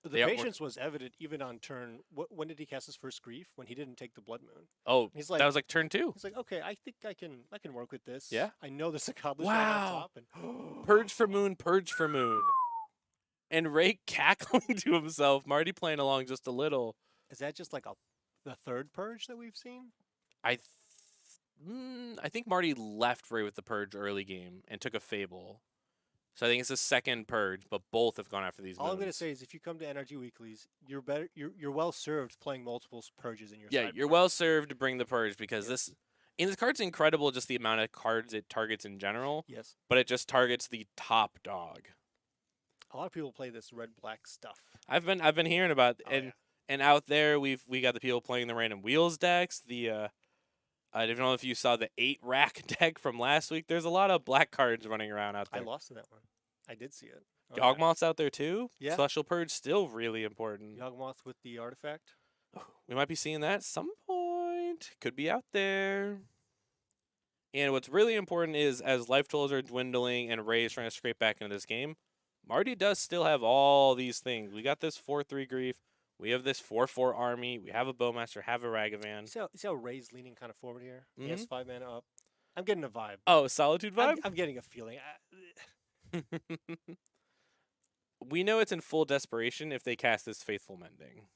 The They are- patience was evident even on turn. When did he cast his first grief? When he didn't take the Blood Moon. Oh, He's that like- was like turn 2. He's like, okay, I think I can work with this. Yeah. I know there's a Godless right Wow. on top. And Purge for moon, purge for moon. And Ray cackling to himself, Marty playing along just a little. Is that just like the third purge that we've seen? I think Marty left Ray with the purge early game and took a Fable. So I think it's the second purge, but both have gone after these All I'm gonna moons. say is, if you come to NRG Weeklies, you're better. You're well served playing multiple purges in your. Yeah, you're sideboard. well served to bring the purge because Yes. this card's incredible, just the amount of cards it targets in general, Yes. but it just targets the top dog. A lot of people play this red-black stuff. I've been hearing about Oh, and yeah. and out there we got the people playing the random wheels decks. I don't know if you saw the 8-rack deck from last week. There's a lot of black cards running around out I there. lost to that one. I did see it. Okay. Yogmoth's out there too. Yeah. Celestial Purge still really important. Yogmoth with the artifact. We might be seeing that at some Instinct could be out there. And what's really important is as life totals are dwindling and Ray is trying to scrape back into this game, Marty does still have all these things. We got this 4-3 Grief. We have this 4-4 Army. We have a Bowmaster, have a Ragavan. See how Ray's leaning kind of forward here? He Mhm. has 5 mana up. I'm getting a vibe. Oh, Solitude vibe? I'm getting a feeling. We know it's in full desperation if they cast this Faithful Mending.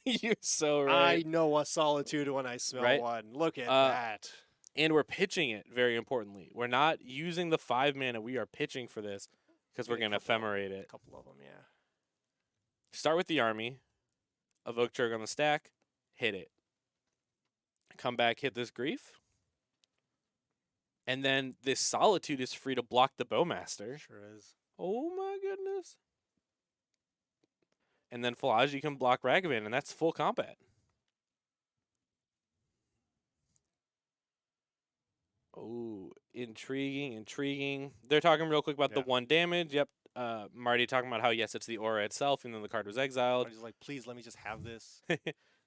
You're so right. I know a Solitude when I smell Right? one. Look at that. And we're pitching it, very importantly. We're not using the 5 mana. We are pitching for this because we're going to ephemerate it. A couple of them, yeah. Start with the Army. Evoke Trigger on the stack. Hit it. Come back, hit this Grief. And then this Solitude is free to block the Bowmaster. Sure is. Oh my goodness. And then Falaji can block Ragavan, and that's full combat. Oh, intriguing. They're talking real quick about the 1 damage. Yep. Marty talking about how, yes, it's the aura itself, even though the card was exiled. Marty's like, please let me just have this.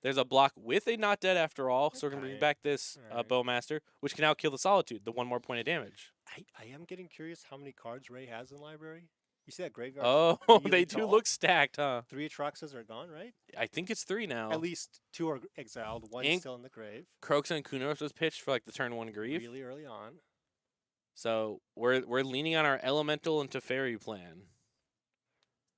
There's a block with a not dead after all, so we're going to bring back this Bowmaster, which can outkill the Solitude, the 1 more point of damage. I am getting curious how many cards Ray has in library. You see that graveyard? Oh, really they do tall? look stacked, huh? 3 Atraxas are gone, right? I think it's 3 now. At least 2 are exiled. One's Ink- still in the grave. Croaks and Kunos was pitched for like the turn 1 Grief. Really early on. So we're leaning on our Elemental and Teferi plan.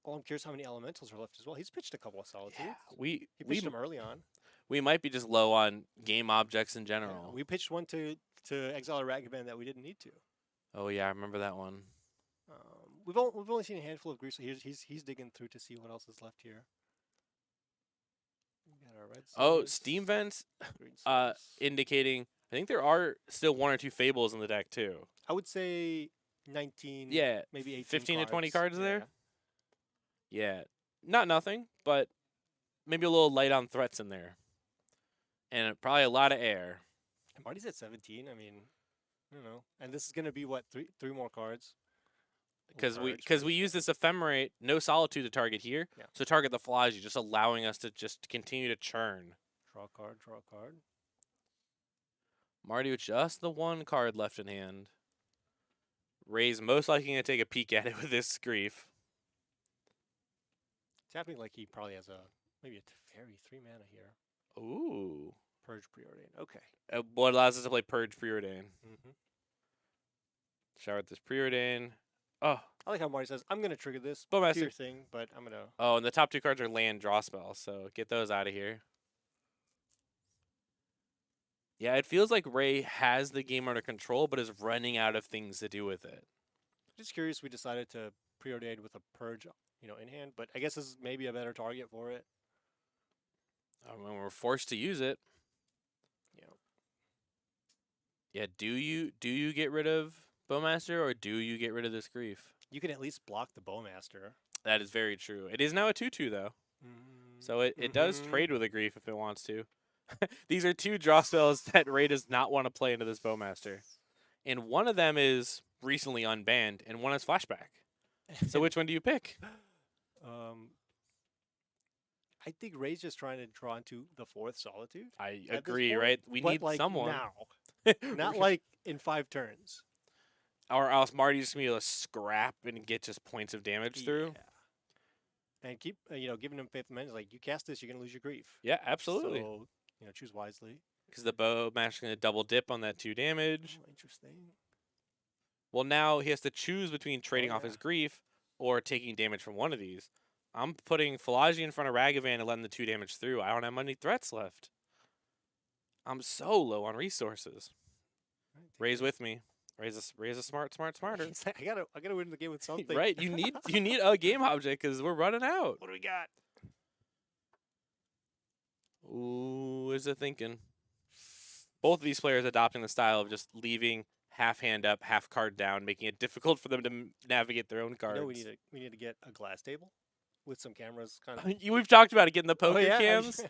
Well, I'm curious how many elementals are left as well. He's pitched a couple of Solitudes. Yeah, He pitched them early on. we might be just low on game objects in general. Yeah, we pitched one to exile a Ragavan that we didn't need to. Oh yeah, I remember that one. We've only seen a handful of Griefs, so he's digging through to see what else is left here. We got our red Oh, Suns, Steam Vents green Suns. indicating I think there are still 1 or 2 Fables in the deck too. I would say 19, Yeah, maybe 18 15 to 20 cards cards there. Yeah, not nothing, but maybe a little light on threats in there. And probably a lot of air. And Marty's at 17. I mean, I don't know. And this is going to be, what, three more cards? Because we use this Ephemerate, no Solitude to target here. Yeah. So target the Falaji, just allowing us to just continue to churn. Draw a card, draw a card. Marty with just the 1 card left in hand. Ray's most likely going to take a peek at it with this Grief. It's happening like he probably has maybe a Teferi 3 mana here. Ooh. Purge Preordain. Okay. What allows us to play Purge Preordain. Mm-hmm. Shower with this Preordain. Oh. I like how Marty says, I'm going to trigger this. Bowmaster. Do your thing, but I'm going to... Oh, and the top 2 cards are land draw spells, so get those out of here. Yeah, it feels like Ray has the game under control, but is running out of things to do with it. Just curious, we decided to Preordain with a Purge, in hand, but I guess this is maybe a better target for it. When we're forced to use it. Yeah. Yeah, do you get rid of Bowmaster, or do you get rid of this Grief? You can at least block the Bowmaster. That is very true. It is now a 2/2 though. So it does trade with a Grief if it wants to. These are 2 draw spells that Ray does not want to play into this Bowmaster. And one of them is recently unbanned, and one is Flashback. So which one do you pick? I think Ray's just trying to draw into the 4th Solitude. I at this agree, point, right? We but, need like, someone. now. Not like in 5 turns. Or else Marty's just going to be able to scrap and get just points of damage through. Yeah. And keep, giving him Faith Amends. Like, you cast this, you're going to lose your Grief. Yeah, absolutely. So, choose wisely. Because the Bowmaster's going to double dip on that 2 damage. Oh, interesting. Well, now he has to choose between trading off yeah. his Grief or taking damage from one of these. I'm putting Falaji in front of Ragavan and letting the 2 damage through. I don't have many threats left. I'm so low on resources. Ray's with me. Ray's a smarter. He's like, I gotta win the game with something. Right? You need a game object because we're running out. What do we got? Ooh, is it thinking? Both of these players adopting the style of just leaving half hand up, half card down, making it difficult for them to navigate their own cards. We need to get a glass table with some cameras, kind of. We've talked about it, getting the poker yeah, cams.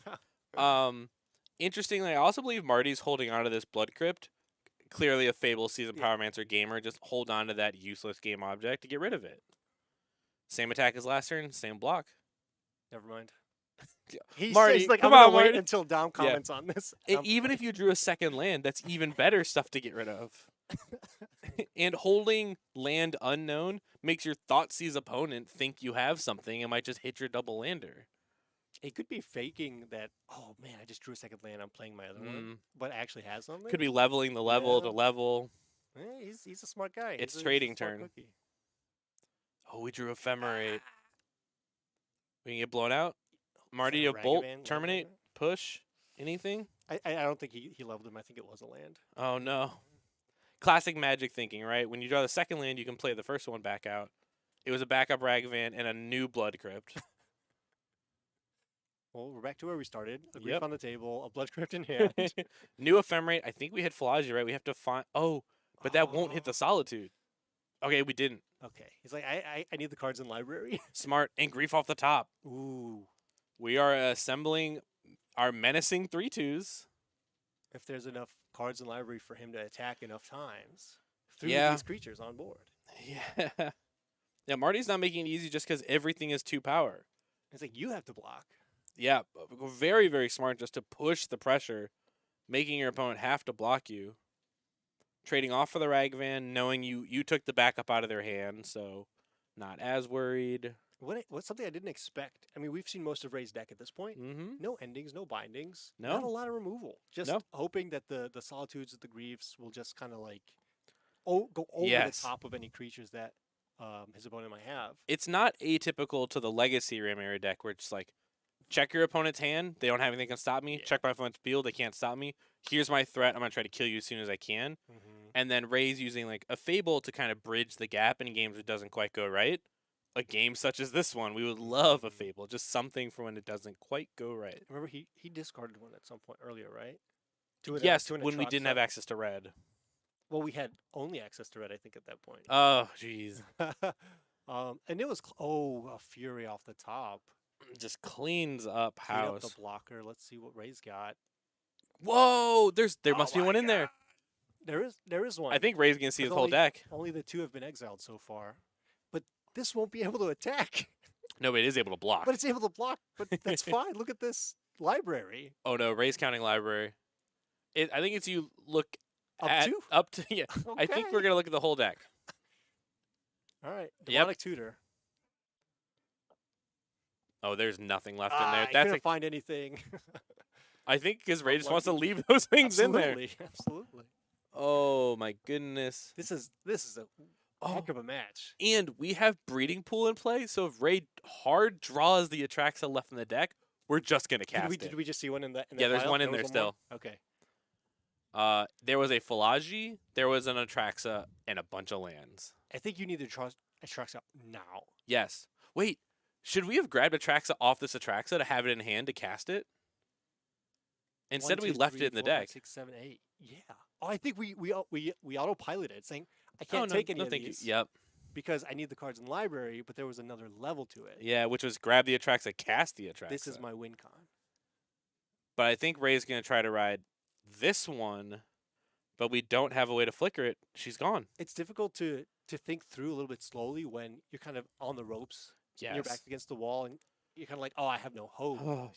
Interestingly, I also believe Marty's holding on to this Blood Crypt. Clearly a Fable Season Pyromancer gamer. Just hold on to that useless game object to get rid of it. Same attack as last turn, same block. Never mind. He's Marty, like, come I'm gonna on, wait Marty. until Dom Yeah. comments on this. Even if you drew a second land, that's even better stuff to get rid of. And holding land unknown makes your Thoughtseize opponent think you have something and might just hit your double lander. It could be faking that. Oh man, I just drew a second land. I'm playing my other one, but actually has something. Could be leveling the level to level. He's a smart guy. It's he's trading a smart turn. cookie. Oh, we drew Ephemerate. We can get blown out. Marty, a a bolt, Ragavan? terminate, push, anything? I don't think he leveled him. I think it was a land. Oh no. Classic Magic thinking, right? When you draw the second land, you can play the first one back out. It was a backup Ragavan and a new Blood Crypt. Well, we're back to where we started. A grief Yep. on the table, a blood crypt in hand. New Ephemerate. I think we hit Philology, right? We have to find. Oh, but that won't hit the Solitude. Okay, we didn't. Okay. He's like, I need the cards in library. Smart. And Grief off the top. Ooh. We are assembling our menacing 3/2s. If there's enough cards in library for him to attack enough times through Yeah. these creatures on board. Yeah. Yeah, Marty's not making it easy just because everything is 2 power. It's like, you have to block. Yeah, very, very smart just to push the pressure, making your opponent have to block you. Trading off for the Ragavan, knowing you took the backup out of their hand, so not as worried. What's something I didn't expect? I mean, we've seen most of Ray's deck at this point. Mm-hmm. No endings, no bindings. No. Not a lot of removal. Just hoping that the Solitudes of the Griefs will just kind of like go over the top of any creatures that his opponent might have. It's not atypical to the Legacy Ramera deck where it's like, check your opponent's hand. They don't have anything that can stop me. Yeah. Check my opponent's field. They can't stop me. Here's my threat. I'm going to try to kill you as soon as I can. And then Ray's using like a Fable to kind of bridge the gap in games where it doesn't quite go right. A game such as this one, we would love a Fable. Just something for when it doesn't quite go right. Remember, he discarded one at some point earlier, right? Yes, when we didn't have access to red. Well, we had only access to red, I think, at that point. Oh, jeez. And it was a Fury off the top. Just cleans up Clean house. up the blocker. Let's see what Ray's got. Whoa! There must be one in there. There is one. I think Ray's gonna see his whole deck. Only the 2 have been exiled so far, but this won't be able to attack. No, it is able to block. But it's able to block. But that's fine. Look at this library. Oh no, Ray's counting library. I think it's you look up to yeah. Okay. I think we're gonna look at the whole deck. All right, Demonic Tutor. Oh, there's nothing left in there. I couldn't find anything. I think because Ray just wants to leave those things in there. Absolutely. Oh my goodness. This is a heck of a match. And we have Breeding Pool in play, so if Ray hard draws the Atraxa left in the deck, we're just gonna cast it. Did we just see one in that? Yeah, there's one in there still. Okay. There was a Philology, there was an Atraxa, and a bunch of lands. I think you need to trust Atraxa now. Yes. Wait, should we have grabbed Atraxa off this Atraxa to have it in hand to cast it? Instead, 1, we 2, left 3, it in the 4, 5, deck. 6, 7, 8. Yeah. Oh, I think we autopiloted it, saying I can't take any of these. Yep. Because I need the cards in the library, but there was another level to it. Yeah, which was grab the Atraxa, cast the Atraxa. This is my win con. But I think Ray's gonna try to ride this one, but we don't have a way to flicker it. She's gone. It's difficult to think through a little bit slowly when you're kind of on the ropes. Yes. You're back against the wall, and you're kind of like, oh, I have no hope.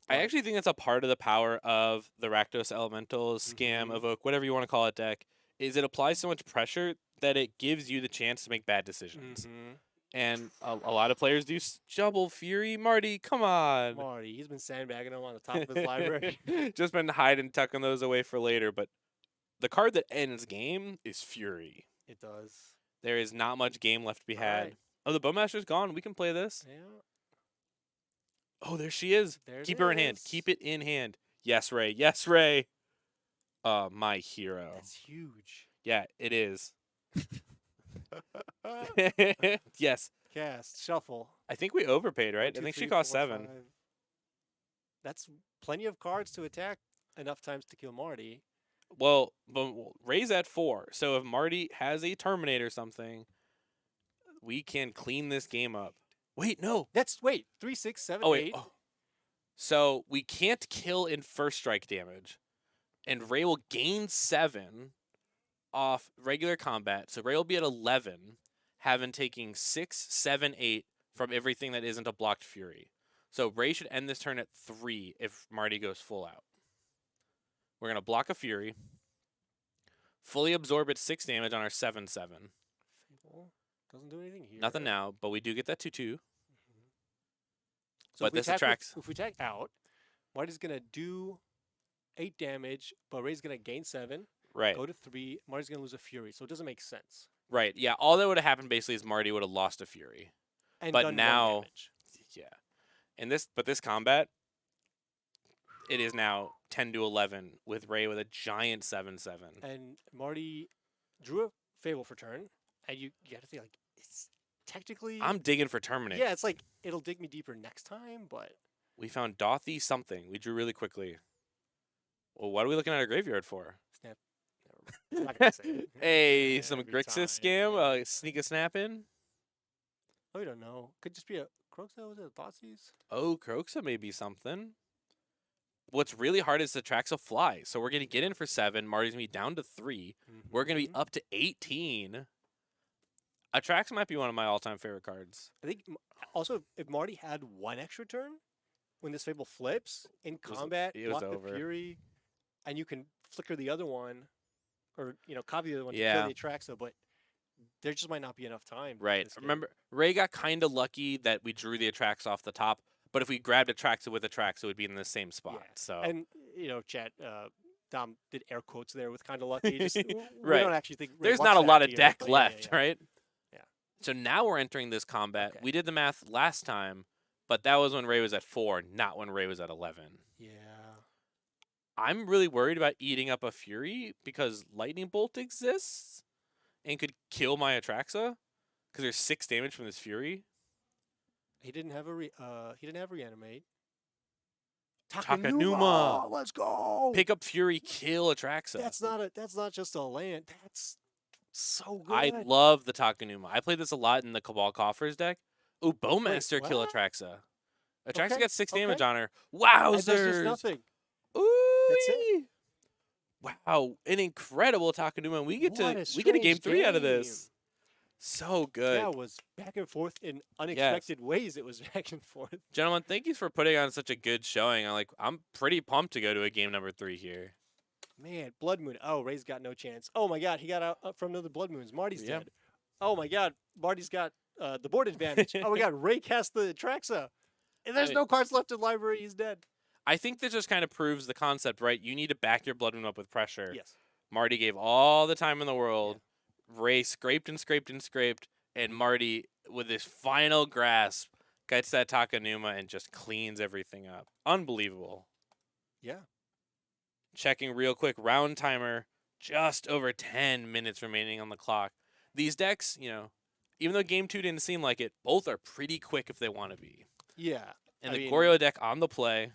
I actually think that's a part of the power of the Rakdos Elementals, Scam, Evoke, whatever you want to call it deck, is it applies so much pressure that it gives you the chance to make bad decisions. And a lot of players do Double Fury. Marty, come on. Marty, he's been sandbagging them on the top of his library. Just been hiding, tucking those away for later. But the card that ends game is Fury. It does. There is not much game left to be had. Right. Oh, the Bowmaster's gone. We can play this. Yeah. Oh, there she is. Keep her in hand. Keep it in hand. Yes, Ray. Yes, Ray. My hero. That's huge. Yeah, it is. Yes. Cast, shuffle. I think we overpaid, right? 1, 2, I think 3, she cost 4, 7. 5. That's plenty of cards to attack enough times to kill Marty. Well, Ray's at 4. So if Marty has a Terminator or something, we can clean this game up. Wait, no. Wait, 3, 6, 7, Oh, wait. 8. Oh. So we can't kill in first strike damage. And Ray will gain 7 off regular combat. So Ray will be at 11, having taking 6, 7, 8 from everything that isn't a blocked Fury. So Ray should end this turn at 3 if Marty goes full out. We're going to block a Fury. Fully absorb at 6 damage on our 7/7. Fable doesn't do anything here. Nothing now, but we do get that 2/2. So But this attracts. If we attack out, Marty's gonna do 8 damage, but Ray's gonna gain 7. Right. Go to 3. Marty's gonna lose a Fury, so it doesn't make sense. Right. Yeah. All that would have happened basically is Marty would have lost a Fury. And But done 1 now- damage. Yeah. And this combat, it is now 10-11 with Ray with a giant 7/7. And Marty drew a Fable for turn, and you got to think like it's technically. I'm digging for Terminate. Yeah, it's like it'll dig me deeper next time, but We found Dothy something. We drew really quickly. Well, what are we looking at our graveyard for? snap. Never mind. I'm not gonna say it. Hey, some Every Grixis time, scam. yeah. Sneak a snap in. Oh, we don't know. Could just be a Croxa. Was it a Thoughtseize? Oh, Croxa may be something. What's really hard is the Traxa fly. So we're going to get in for 7. Marty's going to be down to 3. We're going to be Mhm. up to 18. Atraxa might be one of my all-time favorite cards. I think also if Marty had 1 extra turn when this Fable flips in was- combat, it was block over. the Fury, and you can flicker the other one, or copy the other one to Yeah. kill the Atraxa, but there just might not be enough time. in Right. this game. Remember, Ray got kind of lucky that we drew the Atraxa off the top. But if we grabbed Atraxa with Atraxa, it would be in the same spot. Yeah. So And chat. Dom did air quotes there with kind of lucky. Just, we Right. don't actually think Ray there's wants not a that lot of here, deck but yeah, left, yeah. right? Yeah. So now we're entering this combat. Okay. We did the math last time, but that was when Ray was at 4, not when Ray was at 11. Yeah. I'm really worried about eating up a Fury because Lightning Bolt exists and could kill my Atraxa because there's 6 damage from this Fury. He didn't have reanimate. Takenuma. Let's go. Pick up Fury, kill Atraxa. That's not just a land. That's so good. I love the Takenuma. I played this a lot in the Cabal Coffers deck. Ooh, Bowmaster kill what? Atraxa. Atraxa Okay, got 6 damage okay. on her. And there's just Wowzers! nothing. Ooh, That's it. Wow, an incredible Takenuma. We get What to a we get a game strange 3 out of game. this. So good. Yeah, it was back and forth in unexpected ways. It was back and forth. Gentlemen, thank you for putting on such a good showing. I'm pretty pumped to go to a game number 3 here. Man, Blood Moon. Oh, Ray's got no chance. Oh my God, he got out from another Blood Moons. Marty's Yeah. dead. Oh my God, Marty's got the board advantage. Oh my God, Ray cast the Traxa. And there's Hey. no cards left in library. He's dead. I think this just kind of proves the concept, right? You need to back your Blood Moon up with pressure. Yes. Marty gave all the time in the world. Ray scraped and scraped and scraped, and Marty, with his final grasp, gets that Takenuma and just cleans everything up. Unbelievable. Yeah. Checking real quick, round timer, just over 10 minutes remaining on the clock. These decks, even though game 2 didn't seem like it, both are pretty quick if they want to be. Yeah. And I the mean- Gorio deck on the play.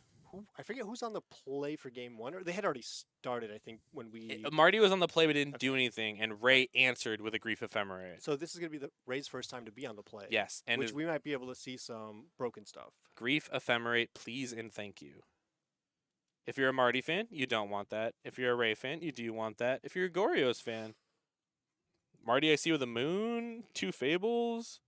I forget who's on the play for game 1, or they had already started. I think when we. Marty was on the play but didn't do anything, and Ray answered with a Grief Ephemerate. So this is gonna be the Ray's first time to be on the play. Yes, and which his we might be able to see some broken stuff. Grief Ephemerate, please and thank you. If you're a Marty fan, you don't want that. If you're a Ray fan, you do want that. If you're a Gorio's fan, Marty I see with a moon, 2 Fables,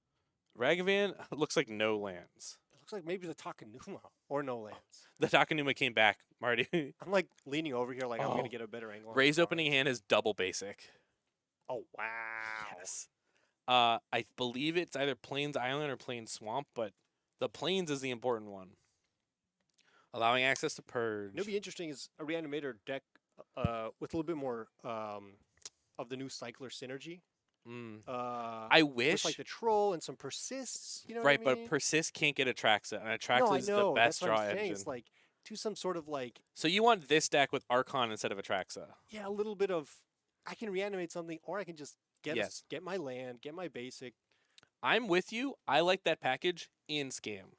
Ragavan, looks like no lands. It looks like maybe the Takenuma or no lands. The Takenuma came back, Marty. I'm like leaning over here, like I'm Oh. gonna get a better angle. on Ray's the opening hand is double basic. card. Oh wow. Yes. I believe it's either Plains Island or Plains Swamp, but the Plains is the important one. Allowing access to Purge. It'll be interesting is a reanimator deck with a little bit more of the new cycler synergy. Mm. I I wish, like the troll and some persists. You know right, what I mean? but Persist can't get Atraxa, and no, Atraxa I is the know. best That's what draw I'm saying. engine. It's like do some sort of like So you want this deck with Archon instead of Atraxa. a little bit of I can reanimate something, or I can just get Yes. get my land, get my basic. I'm with you. I like that package in Scam.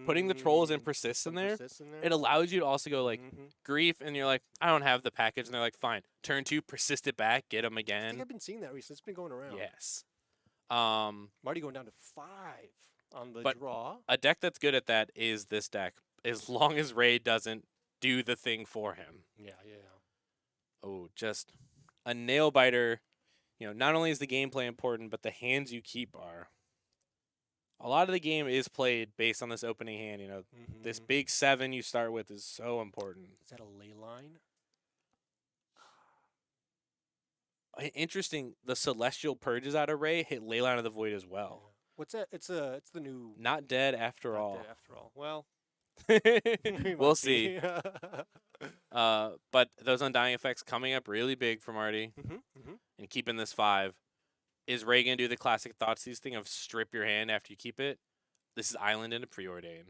Putting the trolls and persists some in there, persists in there. it allows you to also go like Mhm. Grief, and you're like, I don't have the package, and they're like, fine. Turn 2, persist it back, get them I think again. I've been seeing that recently. It's been going around. Yes. Marty going down to 5 on the But- draw. A deck that's good at that is this deck, as long as Ray doesn't do the thing for him. Yeah. Oh, just a nail biter. Not only is the gameplay important, but the hands you keep are. A lot of the game is played based on this opening hand. You know, this big 7 you start with is so important. Is that a ley line? Interesting. The Celestial Purges out array hit Leyline of the Void as well. Yeah. What's that? It's the new. Not dead after Not all. dead after all. Well, We'll see. But those Undying effects coming up really big for Marty and keeping this 5. Is Ray going to do the classic Thoughtseize thing of strip your hand after you keep it? This is Island and a Preordain.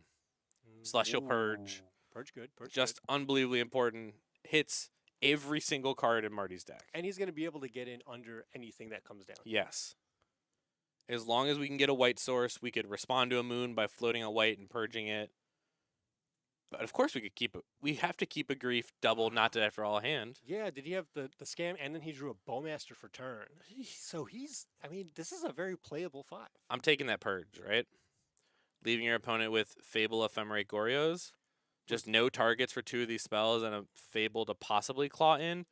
Celestial Purge. Purge good. Purge Just unbelievably important. Hits every single card in Marty's deck. And he's going to be able to get in under anything that comes down. Yes. As long as we can get a white source, we could respond to a moon by floating a white and purging it. But of course we could keep it. We have to keep a grief double, not dead after all hand. Yeah, did he have the scam and then he drew a Bowmaster for turn? So I mean, this is a very playable 5. I'm taking that purge, right? Leaving your opponent with Fable, Ephemerate, Gorios. Just no targets for 2 of these spells and a Fable to possibly claw in.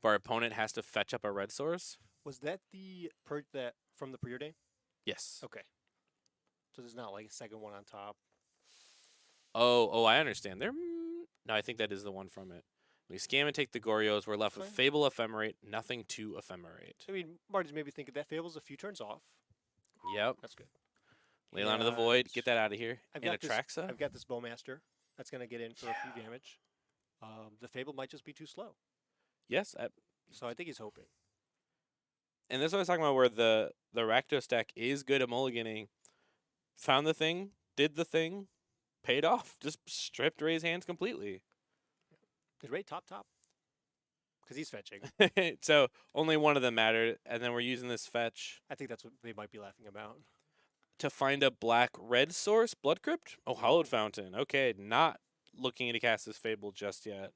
But our opponent has to fetch up a red source. Was that the purge that from the Preordain? Yes. Okay. So there's not like a second one on top. Oh, I understand. No, I think that is the one from it. We scam and take the Gorios. We're left with Fable, Ephemerate, nothing to Ephemerate. I mean, Marty's maybe thinking that Fable's a few turns off. Yep. That's good. Leyline of the Void, get that out of here. I've and Atraxa. I've got this Bowmaster. That's going to get in for a few damage. The Fable might just be too slow. Yes. So I think he's hoping. And this is what I was talking about, where the Rakdos deck is good at mulliganing. Found the thing, did the thing, paid off. Just stripped Ray's hands completely. Did Ray top? Because he's fetching. So only one of them mattered, and then we're using this fetch. I think that's what they might be laughing about. To find a black-red source, Blood Crypt? Oh, Hallowed Fountain. Okay, not looking to cast this Fable just yet.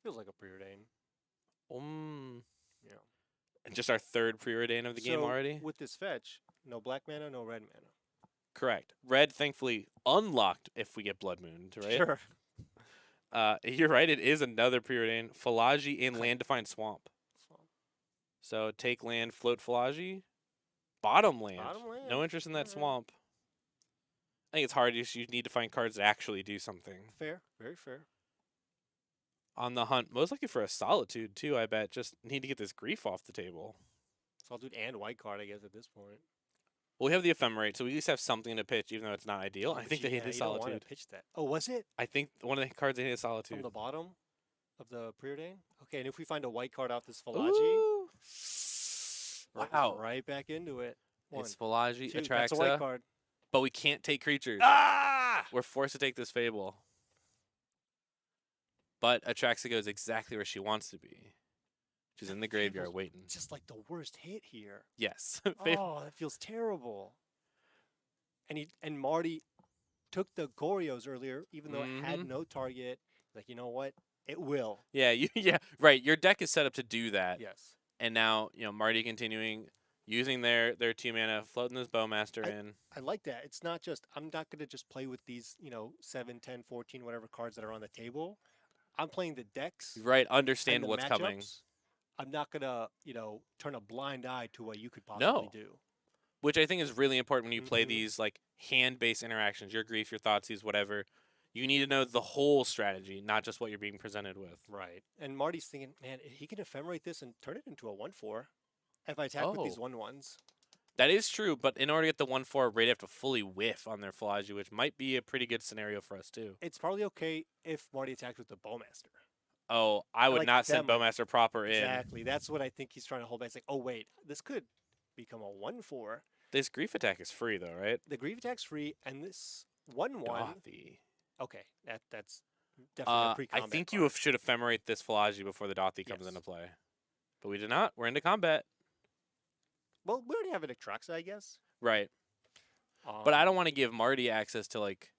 Feels like a Preordain. Yeah. And just our 3rd Preordain of the game already? With this fetch, no black mana, no red mana. Correct. Red, thankfully, unlocked if we get Blood Moon, right? Sure. You're right, it is another Preordain. Philagi in Land-Defined Swamp. So take land, float Philagi. Bottom land. No interest in that swamp. I think it's hard. You need to find cards that actually do something. Fair. Very fair. On the hunt, most likely for a Solitude, too, I bet. Just need to get this grief off the table. Solitude and white card, I guess, at this point. Well, we have the Ephemerate, so we at least have something to pitch, even though it's not ideal. I think they hit Solitude. Solitude. Don't want to pitch that. Oh, was it? I think one of the cards they hit is Solitude. From the bottom of the Preordain? Okay, and if we find a white card off this Philagi... Wow. Right back into it. It's Philagi, Atraxa. That's a white card. But we can't take creatures. Ah! We're forced to take this Fable. But Atraxa goes exactly where she wants to be. She's in the graveyard waiting. Just like the worst hit here. Yes. Oh, that feels terrible. And Marty took the Gorios earlier, even though it had no target. Like, you know what? It will. Yeah, right. Your deck is set up to do that. Yes. And now, Marty continuing using their 2 mana, floating this Bowmaster in. I like that. It's not just, I'm not going to just play with these, 7, 10, 14, whatever cards that are on the table. I'm playing the decks. Right, understand what's coming. I'm not going to, turn a blind eye to what you could possibly do. Which I think is really important when you play these, like, hand-based interactions, your grief, your Thoughtseize, whatever. You need to know the whole strategy, not just what you're being presented with. Right. And Marty's thinking, man, he can ephemerate this and turn it into a 1/4 if I attack with these 1/1s. That is true, but in order to get the 1/4, Raid have to fully whiff on their Philagi, which might be a pretty good scenario for us, too. It's probably okay if Marty attacks with the Bowmaster. Oh, I would not send Bowmaster proper in. Exactly. That's what I think he's trying to hold back. It's like, oh, wait, this could become a 1/4. This grief attack is free, though, right? The grief attack's free, and this 1/1... Dothy. Okay, that's definitely a pre-combat I think card. you should ephemerate this Philagi before the Dothy comes into play. But we did not. We're into combat. Well, we already have an Atraxa, I guess. Right. But I don't want to give Marty access to, like,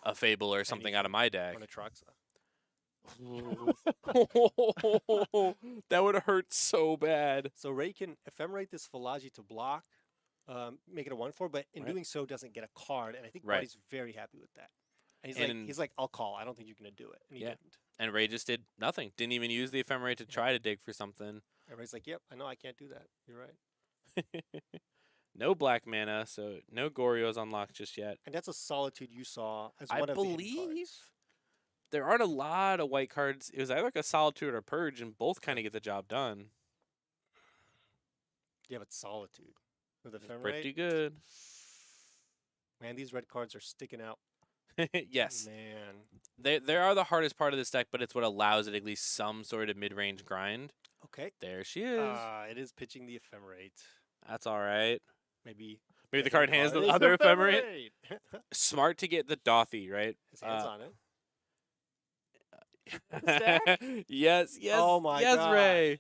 a Fable or something out of my deck. An Atraxa. That would hurt so bad. So Ray can ephemerate this Philagi to block, make it a 1/4, but in doing so doesn't get a card, and I think Marty's very happy with that. And he's like, I'll call. I don't think you're going to do it. And he didn't. And Ray just did nothing. Didn't even use the Ephemerate to try to dig for something. And Ray's like, yep, I know I can't do that. You're right. No black mana, so no Gorio's unlocked just yet. And that's a Solitude you saw as I one of the hidden believe cards. there aren't a lot of white cards. It was either like a Solitude or Purge, and both kind of get the job done. Yeah, but Solitude with It's Ephemerate. pretty good. Man, these red cards are sticking out. Yes. Man. They are the hardest part of this deck, but it's what allows it at least some sort of mid-range grind. Okay. There she is. It is pitching the Ephemerate. That's all right. Maybe Maybe the card hands the is other Ephemerate. Ephemerate. Smart to get the Dothy, right? His hands on it. Yes, yes, Oh my yes, God. Ray.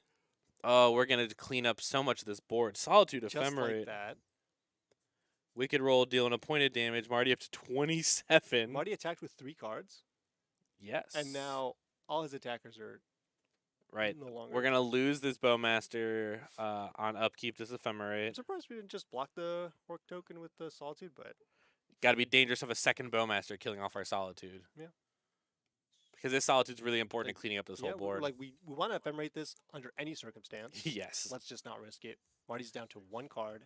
Oh, we're gonna clean up so much of this board. Solitude Just Ephemerate. like that. Wicked Roll dealing appointed damage. Marty up to 27. Marty attacked with 3 cards, Yes. and now all his attackers are right. no longer. We're gonna lose this Bowmaster on upkeep. This I'm Ephemerate. surprised we didn't just block the Orc token with the Solitude, but Got to be dangerous of a second Bowmaster killing off our Solitude. Yeah. Because this Solitude's really important in Like, cleaning up this yeah, whole board. we want to Ephemerate this under any circumstance. Yes. Let's just not risk it. Marty's down to 1 card.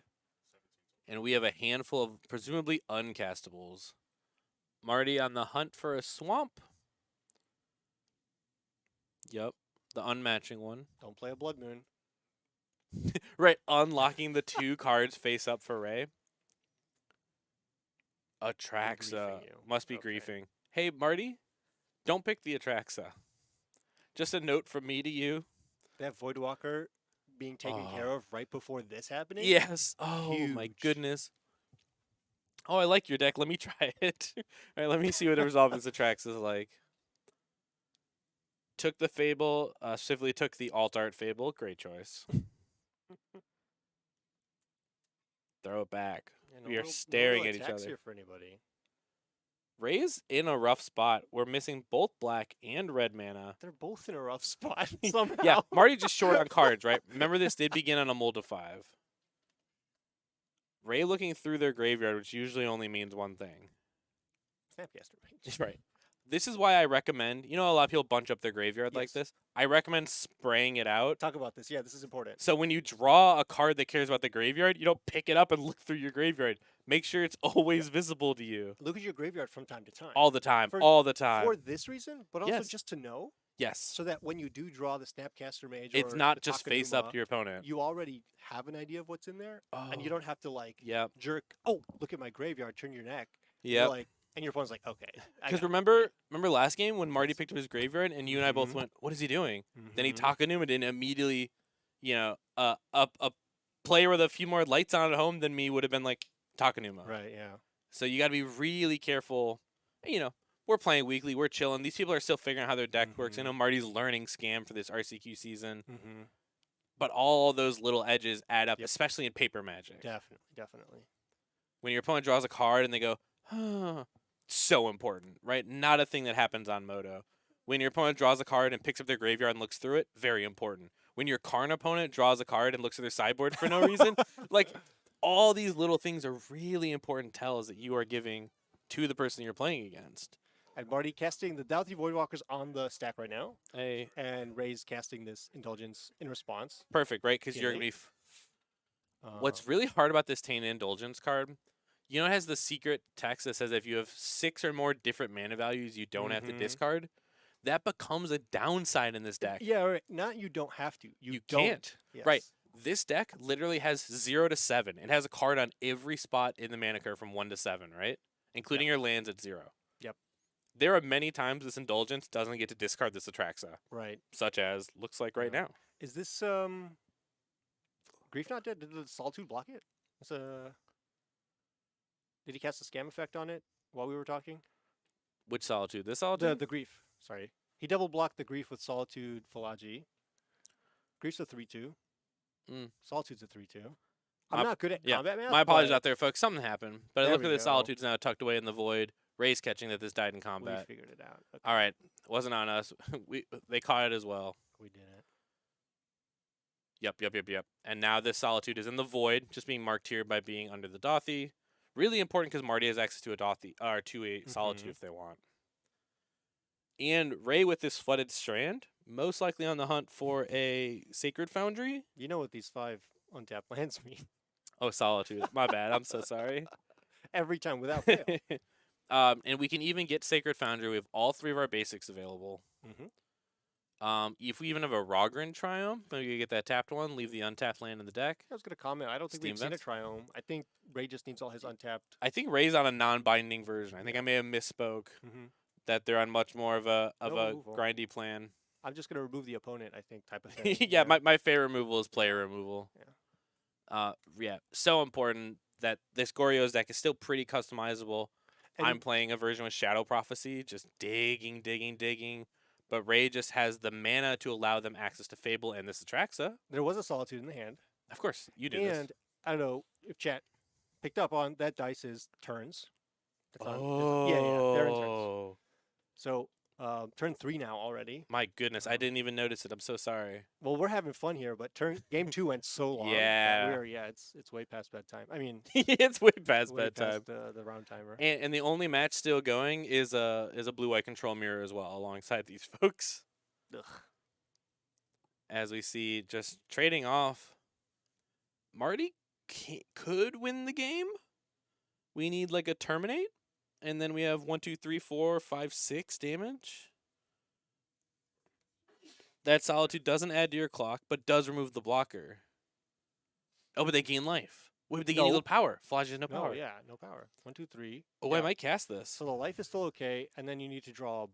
And we have a handful of presumably uncastables. Marty on the hunt for a swamp. Yep. The unmatching one. Don't play a Blood Moon. Right. Unlocking the 2 cards face up for Ray. Atraxa. griefing you. Must be Okay. griefing. Hey, Marty. Don't pick the Atraxa. Just a note from me to you. That Voidwalker being taken care of right before this happening. Yes. Oh, my Huge. goodness. Oh, I like your deck. Let me try it. All right, let me see what the resolve of this Atraxa is like. Took the Fable. Specifically took the Alt Art Fable. Great choice. Throw it back. Yeah, We are no staring real at each attacks other. here for anybody. Ray's in a rough spot. We're missing both black and red mana. They're both in a rough spot somehow. Yeah, Marty just short on cards, right? Remember, this did begin on a mold of 5. Ray looking through their graveyard, which usually only means one thing. Snapcaster Mage. Right. This is why I recommend, a lot of people bunch up their graveyard like Yes. this. I recommend spraying it out. Talk about this. Yeah, this is important. So when you draw a card that cares about the graveyard, you don't pick it up and look through your graveyard. Make sure it's always visible to you. Look at your graveyard from time to time. All the time. For- all the time. For this reason, but also Yes. just to know, Yes. so that when you do draw the Snapcaster Mage, It's or not the just face up Takenuma, to your opponent. you already have an idea of what's in there, and you Oh, don't have to like Yep. jerk. Oh, look at my graveyard. Turn your neck. You're Yep. like, and your opponent's like, okay. Because remember last game when Marty picked up his graveyard and you and I both Mhm. went, "What is he doing?" Then he Mhm. Takenuma and immediately, a player with a few more lights on at home than me would have been like Takenuma. Right. Yeah. So you got to be really careful. We're playing weekly. We're chilling. These people are still figuring out how their deck works. I Mhm. know Marty's learning Scam for this RCQ season, Mm-hmm. but all those little edges add up, Yep. especially in paper Magic. Definitely. When your opponent draws a card and they go, so important, right? Not a thing that happens on Moto. When your opponent draws a card and picks up their graveyard and looks through it, very important. When your Karn opponent draws a card and looks at their sideboard for no reason, like all these little things are really important tells that you are giving to the person you're playing against. And Marty casting the Doughty Voidwalkers on the stack right now, Hey, and Ray's casting this Indulgence in response. perfect, right? Because you're Yeah. going to be. What's really hard about this Tainted Indulgence card, it has the secret text that says if you have 6 or more different mana values, you don't have to Mhm. discard. That becomes a downside in this deck. Yeah, right. Not you don't have to. You don't. can't. Yes. Right. This deck literally has 0 to 7. It has a card on every spot in the mana curve from 1 to 7, right? Including your lands at 0. Yep. There are many times this Indulgence doesn't get to discard this Atraxa, Right. such as looks like right Yeah. now. Is this Grief Not Dead? Did the Solitude block it? It's Did he cast a scam effect on it while we were talking? Which Solitude? This Solitude? The Grief. Sorry. He double blocked the Grief with Solitude Philagi. Grief's a 3/2. Mm. Solitude's a 3/2. My- I'm not good at yeah, combat math. My apologies but out there, folks. Something happened. But I There look at we the go. Solitude's now tucked away in the void. Ray's catching that this died in We combat. figured it out. Okay. All right. It wasn't on us. They caught it as well. We did it. Yep. And now this Solitude is in the void, just being marked here by being under the Dothy. Really important because Marty has access to a Dothy or to a Solitude if they want. And Ray with this flooded strand, most likely on the hunt for a Sacred Foundry. You know what these 5 untapped lands mean. Oh, Solitude. My bad. I'm so sorry. Every time without fail. And we can even get Sacred Foundry. We have all 3 of our basics available. Mm-hmm. If we even have a Rogren Triumph, maybe we get that tapped one, leave the untapped land in the deck. I was gonna comment. I don't think Steam we've seen a Vents. Triome. I think Ray just needs all his untapped. I think Ray's on a non-binding version. I think Yeah. I may have misspoke Mm-hmm. that they're on much more of a No removal. grindy plan. I'm just gonna remove the opponent. I think type of thing. Yeah, my favorite removal is player removal. Yeah. Yeah, so important that this Gorio's deck is still pretty customizable. And I'm playing a version with Shadow Prophecy, just digging, digging, digging. But Ray just has the mana to allow them access to Fable and this Atraxa. there was a Solitude in the hand. Of course, you do this. And I don't know if chat picked up on that dice is turns. It's on, they're in turns. Oh, So turn 3 now already. my goodness, I didn't even notice it. I'm so sorry. Well, we're having fun here, but game 2 went so long. Yeah. That it's way past bedtime. I mean, It's way past way bedtime. past the round timer. And the only match still going is a blue-white control mirror as well, alongside these folks. Ugh. As we see, just trading off. Marty could win the game. We need like a terminate, and then we have 1, 2, 3, 4, 5, 6 damage. That Solitude doesn't add to your clock, but does remove the blocker. Oh, but they gain life. Wait, but they gain No. eagle power. Flash has no No, power. yeah, no power. 1, 2, 3. Oh, I Yeah. might cast this. So the life is still okay, and then you need to draw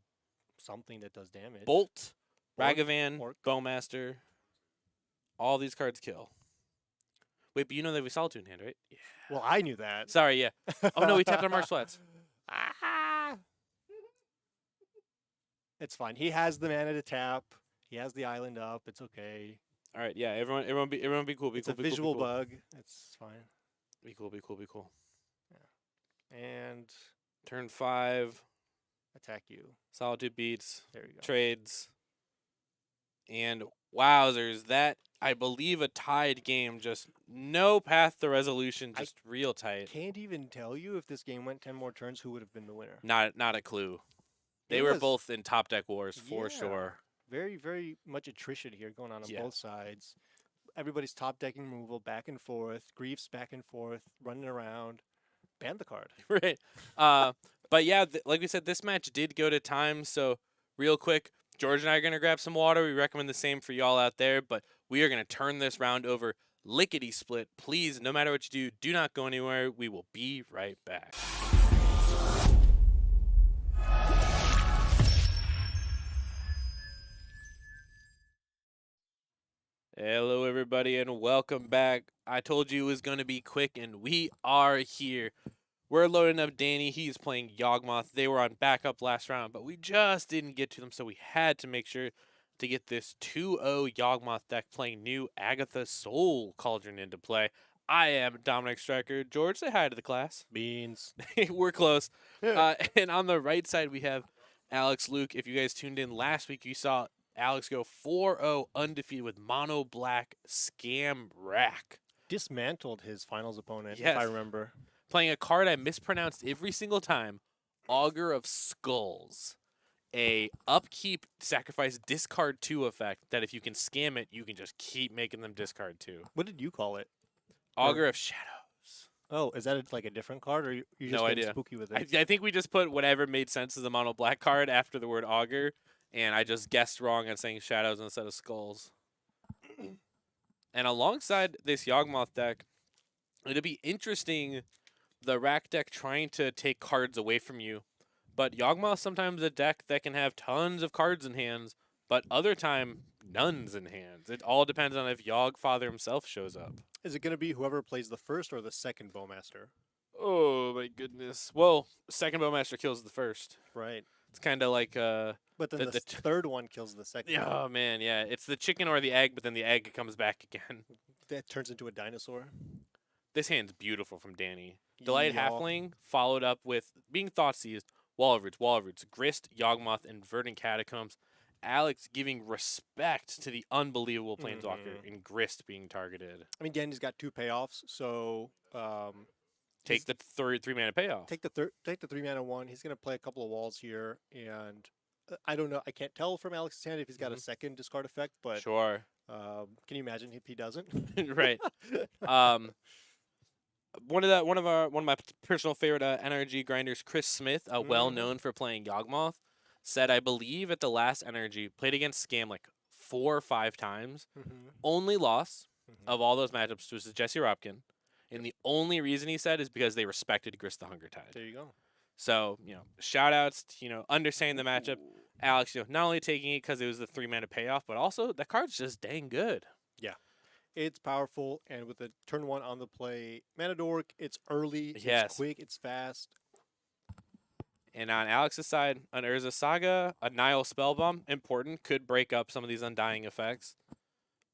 something that does damage. Bolt, Orc, Ragavan, Orc. Bowmaster. All these cards kill. Wait, but you know they have a Solitude in hand, right? Yeah. Well, I knew that. Sorry, yeah. Oh, no, we tapped on Mark Sweats. Ah! It's fine. He has the mana to tap. He has the island up. It's okay. All right, yeah. Everyone, be cool. Be It's cool. a Be cool, visual be cool. bug. It's fine. Be cool. Be cool. Be cool. And Turn 5. attack you. Solitude beats. There you go. Trades. And wowzers, that I believe a tied game. Just no path to resolution. Just real tight. Can't even tell you if this game went 10 more turns, who would have been the winner. Not a clue. They It were was- both in top deck wars for Yeah. sure. Very, very much attrition here going on Yeah. both sides. Everybody's top decking removal back and forth. Griefs back and forth, running around. Ban the card. Right. But yeah, like we said, this match did go to time. So real quick, George and I are gonna grab some water. We recommend the same for y'all out there. But we are gonna turn this round over lickety split. Please, no matter what you do not go anywhere. We will be right back. Hello, everybody, and welcome back. I told you it was going to be quick, and we are here. We're loading up Danny. He's playing Yogmoth. They were on backup last round, but we just didn't get to them, so we had to make sure to get this 2-0 Yogmoth deck playing new Agatha Soul Cauldron into play. I am Dominic Stryker. George, say hi to the class. Beans. We're close. And on the right side, we have Alex Luke. If you guys tuned in last week, you saw Alex go 4-0 undefeated with Mono Black Scam Rack. Dismantled his finals opponent, Yes. if I remember. Playing a card I mispronounced every single time, Augur of Skulls. A upkeep, sacrifice, discard 2 effect that if you can scam it, you can just keep making them discard 2. What did you call it? Augur of Shadows. Oh, is that like a different card, or you just No getting idea. spooky with it? I think we just put whatever made sense as a mono black card after the word Augur, and I just guessed wrong on saying Shadows instead of Skulls. And alongside this Yawgmoth deck, it'd be interesting the rack deck trying to take cards away from you. But Yawgmoth sometimes a deck that can have tons of cards in hands, but other time none's in hands. It all depends on if Yogfather himself shows up. Is it going to be whoever plays the first or the second Bowmaster? Oh my goodness. Well, second Bowmaster kills the first. Right. It's kind of like But then the third one kills the second. yeah, oh man, yeah. It's the chicken or the egg, but then the egg comes back again. That turns into a dinosaur. This hand's beautiful from Danny. Delight Y'all. Halfling followed up with being Thoughtseized, Wall of Roots, Grist, Yawgmoth, and Verdant Catacombs. Alex giving respect to the unbelievable Planeswalker in Grist being targeted. I mean, Danny's got 2 payoffs, so Take the 3-mana payoff. take the 3 mana one. He's going to play a couple of walls here, and I don't know. I can't tell from Alex's hand if he's got a second discard effect, but Sure. can you imagine if he doesn't? Right. one of my personal favorite NRG grinders, Chris Smith, well Mm-hmm. known for playing Yogmoth, said I believe at the last NRG played against Scam like 4 or 5 times. Mm-hmm. Only loss Mm-hmm. of all those matchups was to Jesse Robkin, and the only reason he said is because they respected Grist the Hunger Tide. There you go. So shout outs to understanding the matchup. Ooh. Alex, not only taking it because it was the 3 mana payoff, but also that card's just dang good. Yeah. It's powerful, and with the turn one on the play, Mana Dork, it's early, it's Yes. quick, it's fast. And on Alex's side, an Urza Saga, a Nile Spellbomb, important, could break up some of these Undying effects.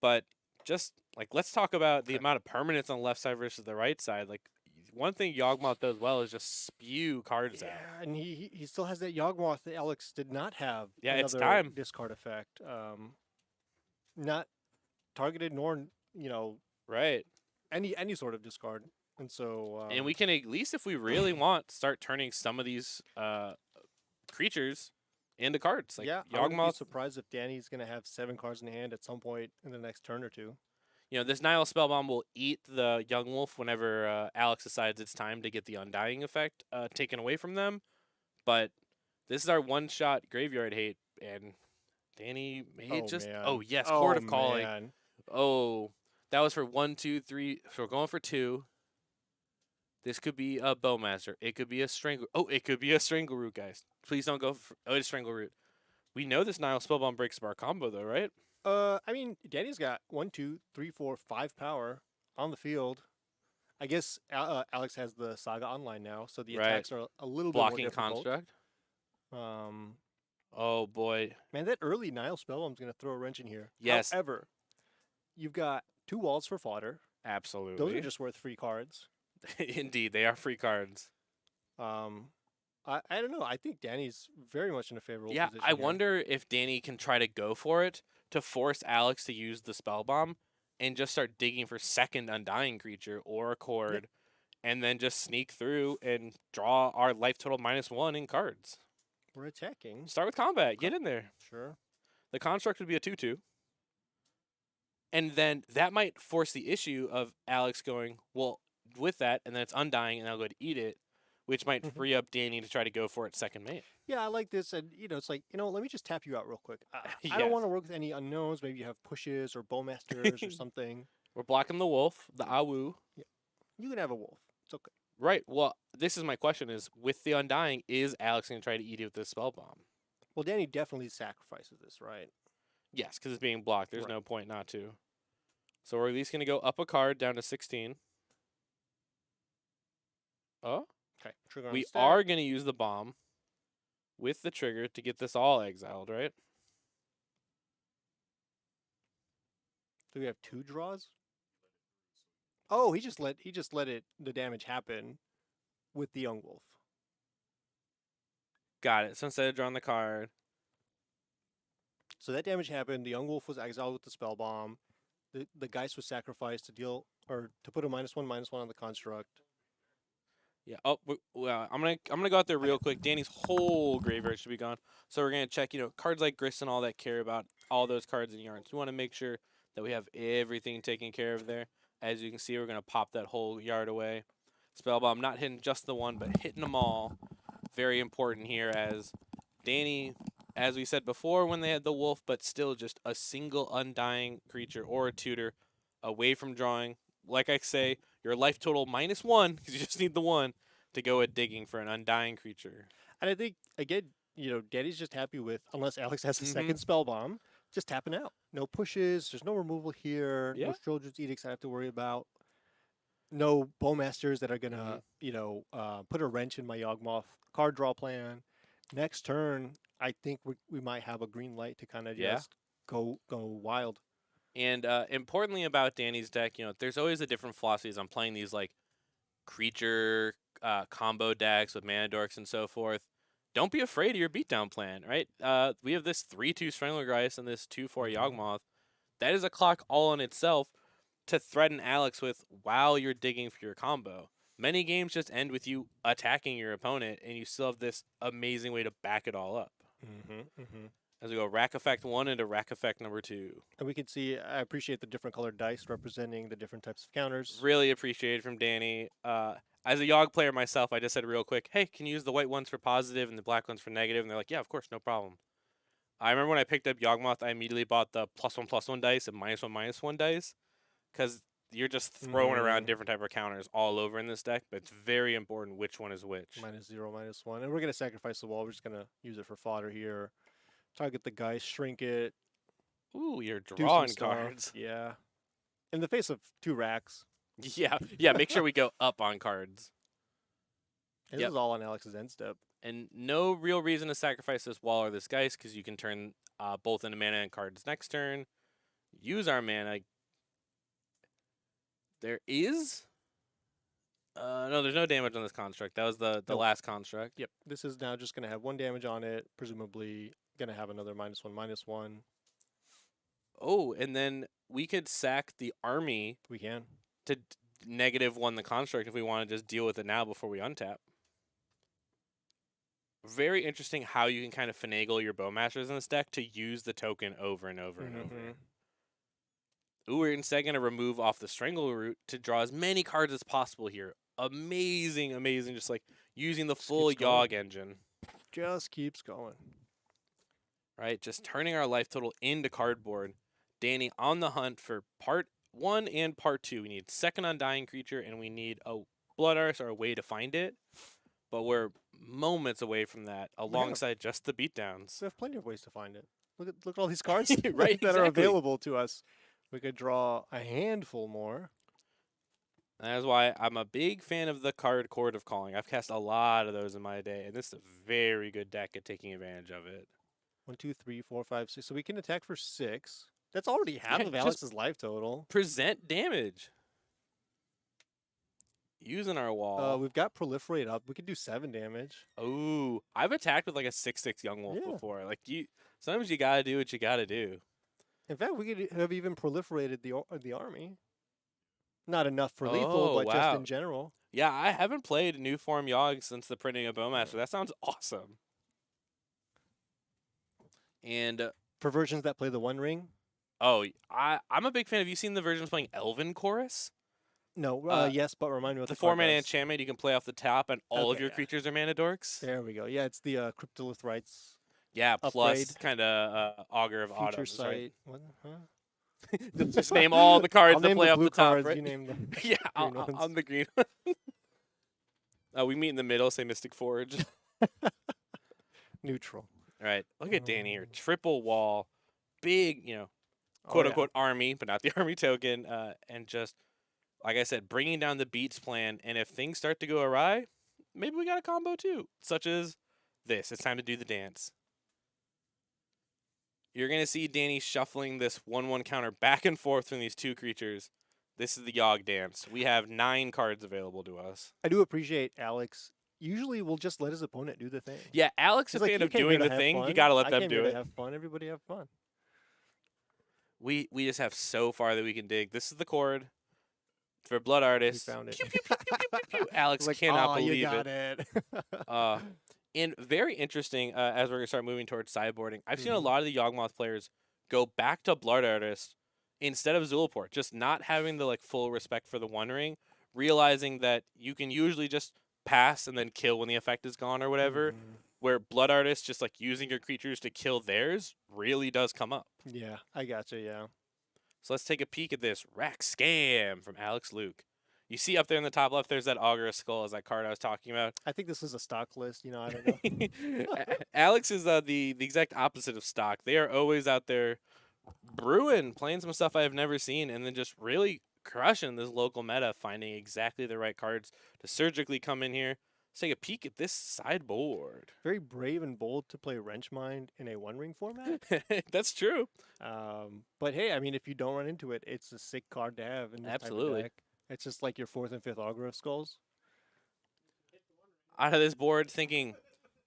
But just, let's talk about the Okay. amount of permanence on the left side versus the right side. One thing Yawgmoth does well is just spew cards Yeah, out. and he still has that Yogmoth that Alex did not have. Yeah, it's Another time. discard effect. Not targeted nor Right. any sort of discard. And so And we can, at least if we really want, start turning some of these creatures into cards. Like yeah, I wouldn't be Yawgmoth, surprised if Danny's gonna have 7 cards in hand at some point in the next turn or two. this Nile Spellbomb will eat the Young Wolf whenever Alex decides it's time to get the Undying effect taken away from them. But this is our one-shot graveyard hate, and Danny may Oh just... man. Oh, yes, Court Oh of Calling. man. Oh, that was for 1, 2, 3. So we're going for 2. This could be a Bowmaster. It could be a Strangle... Oh, it could be a Strangleroot, guys. Please don't go for... Oh, it's Strangleroot. We know this Nile Spellbomb breaks up our combo, though, right? I mean, Danny's got 1, 2, 3, 4, 5 power on the field. I guess Alex has the Saga online now, so the Right. attacks are a little bit more Blocking difficult. Construct. Um, Oh, boy. man, that early Nile Spellbomb's gonna throw a wrench in here. Yes. However, you've got 2 walls for fodder. Absolutely. Those are just worth free cards. Indeed, they are free cards. I don't know. I think Danny's very much in a favorable Yeah, position I here. wonder if Danny can try to go for it to force Alex to use the spell bomb and just start digging for second Undying creature or a cord, and then just sneak through and draw our life total -1 in cards. We're attacking. Start with combat. Get in there. Sure. The construct would be a 2/2. And then that might force the issue of Alex going, well, with that, and then it's Undying, and I'll go to eat it, which might Mhm. free up Danny to try to go for it second mate. Yeah, I like this, and it's like let me just tap you out real quick. I Yes. don't want to work with any unknowns. Maybe you have pushes or bowmasters or something. We're blocking the wolf, the Awu. You can have a wolf. It's okay. Right. Well, this is my question: is with the Undying, is Alex going to try to eat it with this spell bomb? Well, Danny definitely sacrifices this, right? Yes, because it's being blocked. There's Right. no point not to. So we're at least going to go up a card down to 16. Oh, Okay. Trigger on we the stack. are going to use the bomb with the trigger to get this all exiled, right? Do we have 2 draws? Oh, he just let the damage happen with the young wolf. Got it. So instead of drawing the card, So that damage happened. The young wolf was exiled with the spell bomb. The Geist was sacrificed to deal or to put a -1/-1 on the construct. yeah. Oh, well, I'm gonna go out there real quick. Danny's whole graveyard should be gone. So we're gonna check, cards like Grist and all that care about all those cards in yards. We want to make sure that we have everything taken care of there. As you can see, we're gonna pop that whole yard away. Spellbomb not hitting just the one, but hitting them all. Very important here, as Danny, as we said before, when they had the wolf, but still just a single Undying creature or a tutor away from drawing. Like I say, your life total -1 because you just need the one to go at digging for an Undying creature. And I think again, Danny's just happy with unless Alex has a Mhm. second spell bomb, just tapping out. No pushes. There's no removal here. Yeah. No Children's Edicts I have to worry about. No Bowmasters that are gonna, put a wrench in my Yawgmoth card draw plan. Next turn, I think we might have a green light to kind of Yeah. just go wild. And importantly about Danny's deck, there's always a different philosophies on playing these creature combo decks with mana dorks and so forth. Don't be afraid of your beatdown plan, right? We have this 3/2 Stranglergeist and this 2/4 Mhm. Yawgmoth. That is a clock all in itself to threaten Alex with while you're digging for your combo. Many games just end with you attacking your opponent, and you still have this amazing way to back it all up. Mm-hmm. Mm-hmm. As we go Rack Effect 1 into Rack Effect number 2. And we can see, I appreciate the different colored dice representing the different types of counters. Really appreciated from Danny. As a Yogg player myself, I just said real quick, hey, can you use the white ones for positive and the black ones for negative? And they're like, yeah, of course, no problem. I remember when I picked up Yogmoth, I immediately bought the +1/+1 dice and -1/-1 dice, because you're just throwing around different type of counters all over in this deck, but it's very important which one is which. -0, -1. And we're going to sacrifice the wall. We're just going to use it for fodder here. Target the guy, shrink it. Ooh, you're do some drawing stuff. cards. Yeah. In the face of 2 racks. Yeah, make sure we go up on cards. This is all on Alex's end step. And no real reason to sacrifice this wall or this Geist, because you can turn both into mana and cards next turn. Use our mana. There is... no, there's no damage on this construct. That was the last construct. Yep. This is now just going to have 1 damage on it. Presumably going to have another -1/-1. Oh, and then we could sack the army. We can. To -1 the construct if we want to just deal with it now before we untap. Very interesting how you can kind of finagle your Bowmasters in this deck to use the token over and over and over. Ooh, we're instead going to remove off the Strangle Root to draw as many cards as possible here. Amazing, amazing. Just like using the full Yogg engine. Just keeps going. Right, just turning our life total into cardboard. Danny on the hunt for part 1 and part 2. We need second undying creature, and we need a Blood Artist or a way to find it. But we're moments away from that, alongside just the beatdowns. We have plenty of ways to find it. Look at all these cards right, that are available to us. We could draw a handful more. That is why I'm a big fan of the card Chord of Calling. I've cast a lot of those in my day, and this is a very good deck at taking advantage of it. 1, 2, 3, 4, 5, 6. So we can attack for 6. That's already half of Alex's life total. Present damage. Using our wall. We've got Proliferate up. We could do 7 damage. Oh, I've attacked with like a 6/6 Yogmoth before. Like sometimes you gotta do what you gotta do. In fact, we could have even proliferated the army. Not enough for lethal, but just in general. Yeah, I haven't played New Form Yogg since the printing of Bowmaster. That sounds awesome. And for versions that play the One Ring. Oh, I'm a big fan. Have you seen the versions playing Elven Chorus? No, yes, but remind me what the 4-mana enchantment you can play off the top, and all of your creatures are mana dorks. There we go. Yeah, it's the Cryptolith Rites. Yeah, plus kind of Augur of Autumn. Sight. Right? What? Huh? Just name all the cards that play off the top. Cards, right? You name them. Yeah, on the green. We meet in the middle. Say Mystic Forge. Neutral. All right, look at Danny here. Triple wall, big, quote unquote army, but not the army token, and just. Like I said, bringing down the beats plan, and if things start to go awry, maybe we got a combo too, such as this. It's time to do the dance. You're going to see Danny shuffling this 1/1 counter back and forth from these 2 creatures. This is the Yogg dance. We have 9 cards available to us. I do appreciate Alex. Usually we'll just let his opponent do the thing. Yeah, Alex is a fan of doing the thing. You got to let them do it. Have fun. Everybody have fun. We just have so far that we can dig. This is the chord. For Blood Artist. We found it. Pew, pew, pew, pew, pew, pew. Alex cannot believe you got it. And very interesting, as we're going to start moving towards sideboarding, I've seen a lot of the Yogmoth players go back to Blood Artist instead of Zulaport, just not having the full respect for the One Ring, realizing that you can usually just pass and then kill when the effect is gone or whatever, where Blood Artist, just using your creatures to kill theirs, really does come up. Yeah, I gotcha, yeah. So let's take a peek at this Rack Scam from Alex Luke. You see up there in the top left, there's that Augur Skull as that card I was talking about. I think this is a stock list, I don't know. Alex is the exact opposite of stock. They are always out there brewing, playing some stuff I have never seen, and then just really crushing this local meta, finding exactly the right cards to surgically come in here. Let's take a peek at this sideboard. Very brave and bold to play Wrenchmind in a One Ring format. That's true. But hey, I mean, if you don't run into it, it's a sick card to have in this type of deck. It's just like your 4th and 5th Augur of Skulls. Out of this board, thinking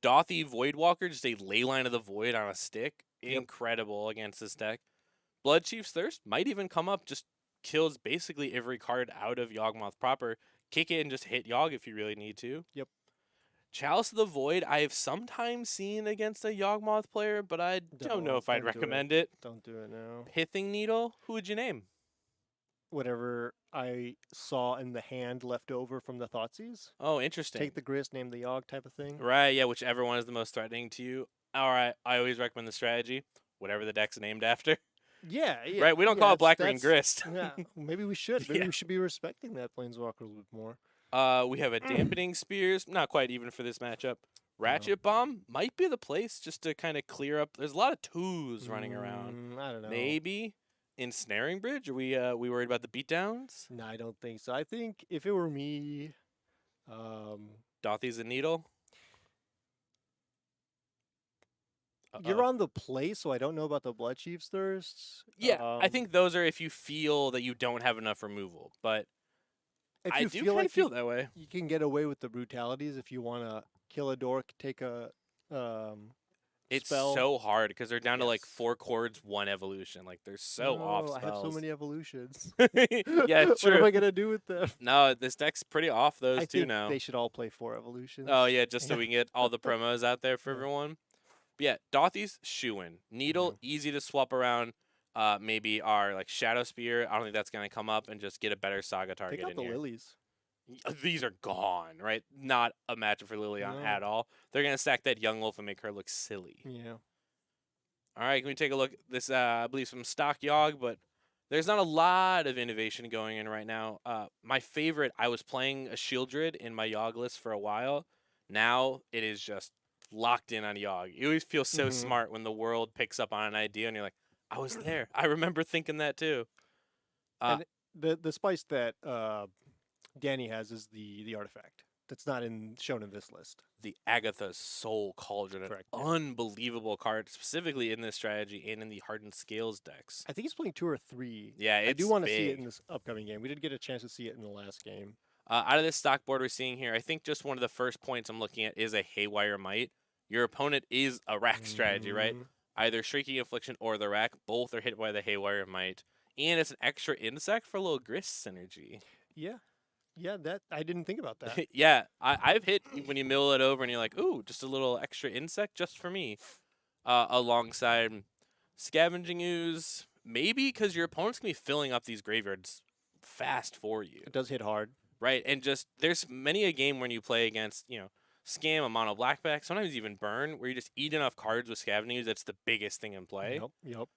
Dothy Voidwalker, just a Leyline of the Void on a stick. Incredible against this deck. Blood Chief's Thirst might even come up, just kills basically every card out of Yawgmoth proper. Kick it and just hit Yogg if you really need to. Yep. Chalice of the Void, I have sometimes seen against a Yogmoth player, but I don't know if I'd Don't do it. recommend it. Don't do it now. Pithing Needle, who would you name? Whatever I saw in the hand left over from the Thoughtseize. Oh, interesting. Take the grist, name the Yogg type of thing. Right, yeah, whichever one is the most threatening to you. All right, I always recommend the strategy, whatever the deck's named after. Yeah, yeah. Right, we don't yeah, call it that's- Black Green that's- Grist. Yeah, maybe we should. Maybe Yeah. we should be respecting that Planeswalker a little bit more. We have a Dampening Spears, not quite even for this matchup. Ratchet Bomb might be the place just to kind of clear up. There's a lot of twos running around. I don't know. Maybe Ensnaring Bridge. Are we worried about the beatdowns? No, I don't think so. I think if it were me, Dothy's a Needle. you're on the play, so I don't know about the Blood Chief's Thirsts. Yeah, I think those are if you feel that you don't have enough removal, but if I you do feel kind like of feel that way. you can get away with the brutalities if you want to kill a dork, take a It's spell. so hard because they're down to like Yes. 4 chords, 1 evolution. Like they're so off No, I have so spells. many evolutions. Yeah, What true. am I gonna do with them? No, this deck's pretty off those I two think now. they should all play 4 evolutions. Oh yeah, just so we can get all the promos out there for Yeah. everyone. But yeah, Dothy's shoo-in. Needle, easy to swap around. Maybe our like Shadow Spear. I don't think that's gonna come up and just get a better Saga target Take out in the here. lilies. These are gone, right? Not a matchup for Liliana No. at all. They're gonna stack that Young Wolf and make her look silly. Yeah. All right, can we take a look? This I believe some stock Yogg, but there's not a lot of innovation going in right now. My favorite, I was playing a Shieldred in my Yogg list for a while. Now it is just locked in on Yogg. You always feel so Mhm. smart when the world picks up on an idea and you're like, I was there. I remember thinking that too. And the spice that Danny has is the artifact. That's not shown in this list. The Agatha's Soul Cauldron, an Correct, yeah. unbelievable card, specifically in this strategy and in the Hardened Scales decks. I think he's playing 2 or 3. Yeah, I do it's want to see it big. in this upcoming game. We did get a chance to see it in the last game. Out of this stock board we're seeing here, I think just one of the first points I'm looking at is a Haywire Might. Your opponent is a rack strategy, right? Mhm. Either Shrieking Affliction or the rack. Both are hit by the Haywire Might. And it's an extra insect for a little grist synergy. Yeah. Yeah, that I didn't think about that. Yeah, I've hit when you mill it over and you're like, ooh, just a little extra insect just for me. Alongside Scavenging Ooze, maybe because your opponent's going to be filling up these graveyards fast for you. It does hit hard. Right, and just there's many a game when you play against, Scam, a mono blackback, sometimes even Burn, where you just eat enough cards with Scavenging Ooze, that's the biggest thing in play. Yep.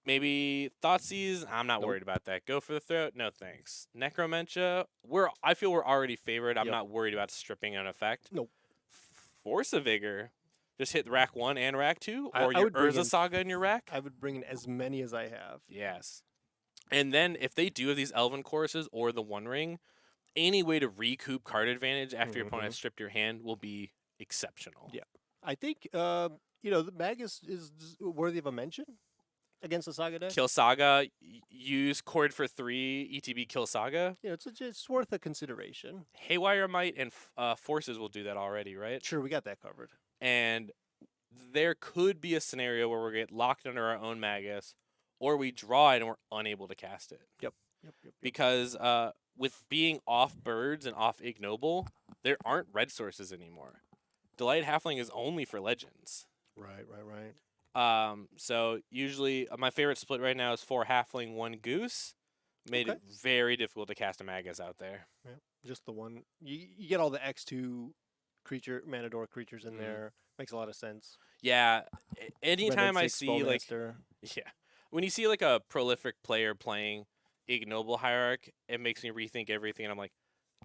Maybe Thoughtseize, I'm not Nope. worried about that. Go for the throat, no thanks. Necromentia, I feel we're already favored. I'm Yep. not worried about stripping an effect. Nope. Force of Vigor, just hit rack 1 and rack 2, I or your would bring Urza in- Saga in your rack. I would bring in as many as I have. Yes. And then if they do have these Elven Choruses or the One Ring, any way to recoup card advantage after your opponent has stripped your hand will be exceptional. Yeah. I think the Magus is worthy of a mention against the Saga deck. Kill Saga, use Chord for 3, ETB Kill Saga. Yeah, it's worth a consideration. Haywire Might and Forces will do that already, right? Sure, we got that covered. And there could be a scenario where we get locked under our own Magus, or we draw it and we're unable to cast it. Yep. Because with being off Birds and off Ignoble, there aren't red sources anymore. Delight Halfling is only for Legends. Right. So usually my favorite split right now is 4 Halfling, 1 Goose. Made it very difficult to cast a Magus out there. Yeah. Just the one. You get all the X2 Manador creatures in there. Makes a lot of sense. Yeah. Anytime I Red 6 see like Spellmaster. yeah, when you see like a prolific player playing Ignoble Hierarch, it makes me rethink everything. And I'm like,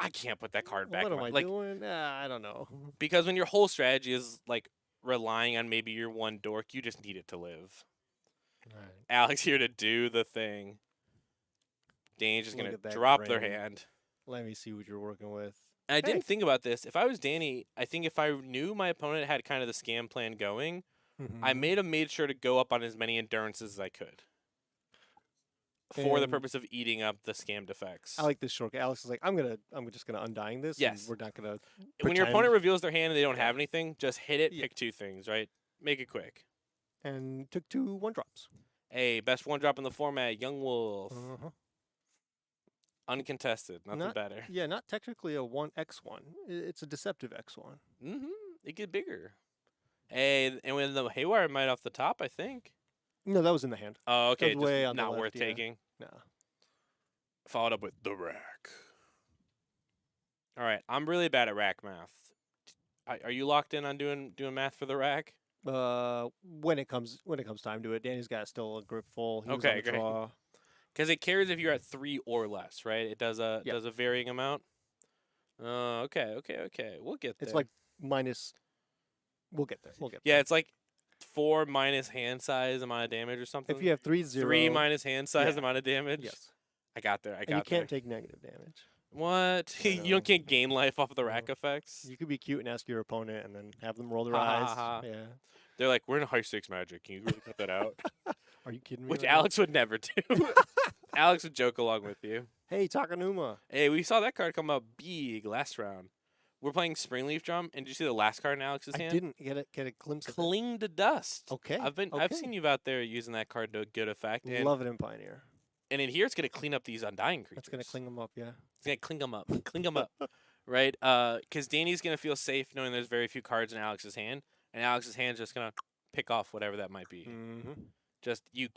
I can't put that card back. What in am my, I like, doing? I don't know. because when your whole strategy is like relying on maybe your one dork, you just need it to live. Right. Alex here to do the thing. Dane's just Look gonna at that drop their brain. hand. Let me see what you're working with. And I Hey. didn't think about this. If I was Danny, I think if I knew my opponent had kind of the scam plan going, I made sure to go up on as many endurances as I could. For the And- purpose of eating up the scammed effects. I like this shortcut. Alex is like, I'm just gonna Undying this. Yes. And we're not gonna. When your pretend. opponent reveals their hand and they don't Yeah. have anything, just hit it, Yeah. pick 2 things, right? Make it quick. And took 2 1-drops. Hey, best 1-drop in the format, Young Wolf. Uh-huh. Uncontested. Nothing Not better. yeah, not technically a 1x1. It's a deceptive x1. Mm-hmm. It get bigger. Hey, and with the Haywire Might off the top, I think. No, that was in the hand. Oh, That okay. was Just way on the not left, worth yeah. taking. Nah. Followed up with the rack. All right. I'm really bad at rack math. Are you locked in on doing math for the rack? When it comes time to it, Danny's got still a grip full. He was on Okay, the great. draw. Because it cares if you're at 3 or less, right? It does a Yep. varying amount. Okay. We'll get there. It's like minus. We'll get there. Yeah, it's like 4 minus hand size amount of damage or something. If you have 3, 0. 3 minus hand size Yeah. amount of damage. Yes. I got there. And you can't take negative damage. What? I You know. can't gain life off of the rack No. effects? You could be cute and ask your opponent, and then have them roll their Ha, ha, eyes. ha, ha. Yeah. They're like, we're in high stakes magic. Can you really cut that out? Are you kidding me? Which right now? Alex would never do. Alex would joke along with you. Hey, Takanuma. Hey, we saw that card come up big last round. We're playing Springleaf Drum, and did you see the last card in Alex's I hand? didn't get a glimpse of it. Cling to Dust. Okay. I've okay. seen you out there using that card to good effect. And, Love it in Pioneer. and in here, it's gonna clean up these Undying creatures. That's gonna cling them up, yeah. It's gonna cling them up. Cling them up. Right? Because Danny's gonna feel safe knowing there's very few cards in Alex's hand, and Alex's hand's just gonna pick off whatever that might be. Mm-hmm. Just you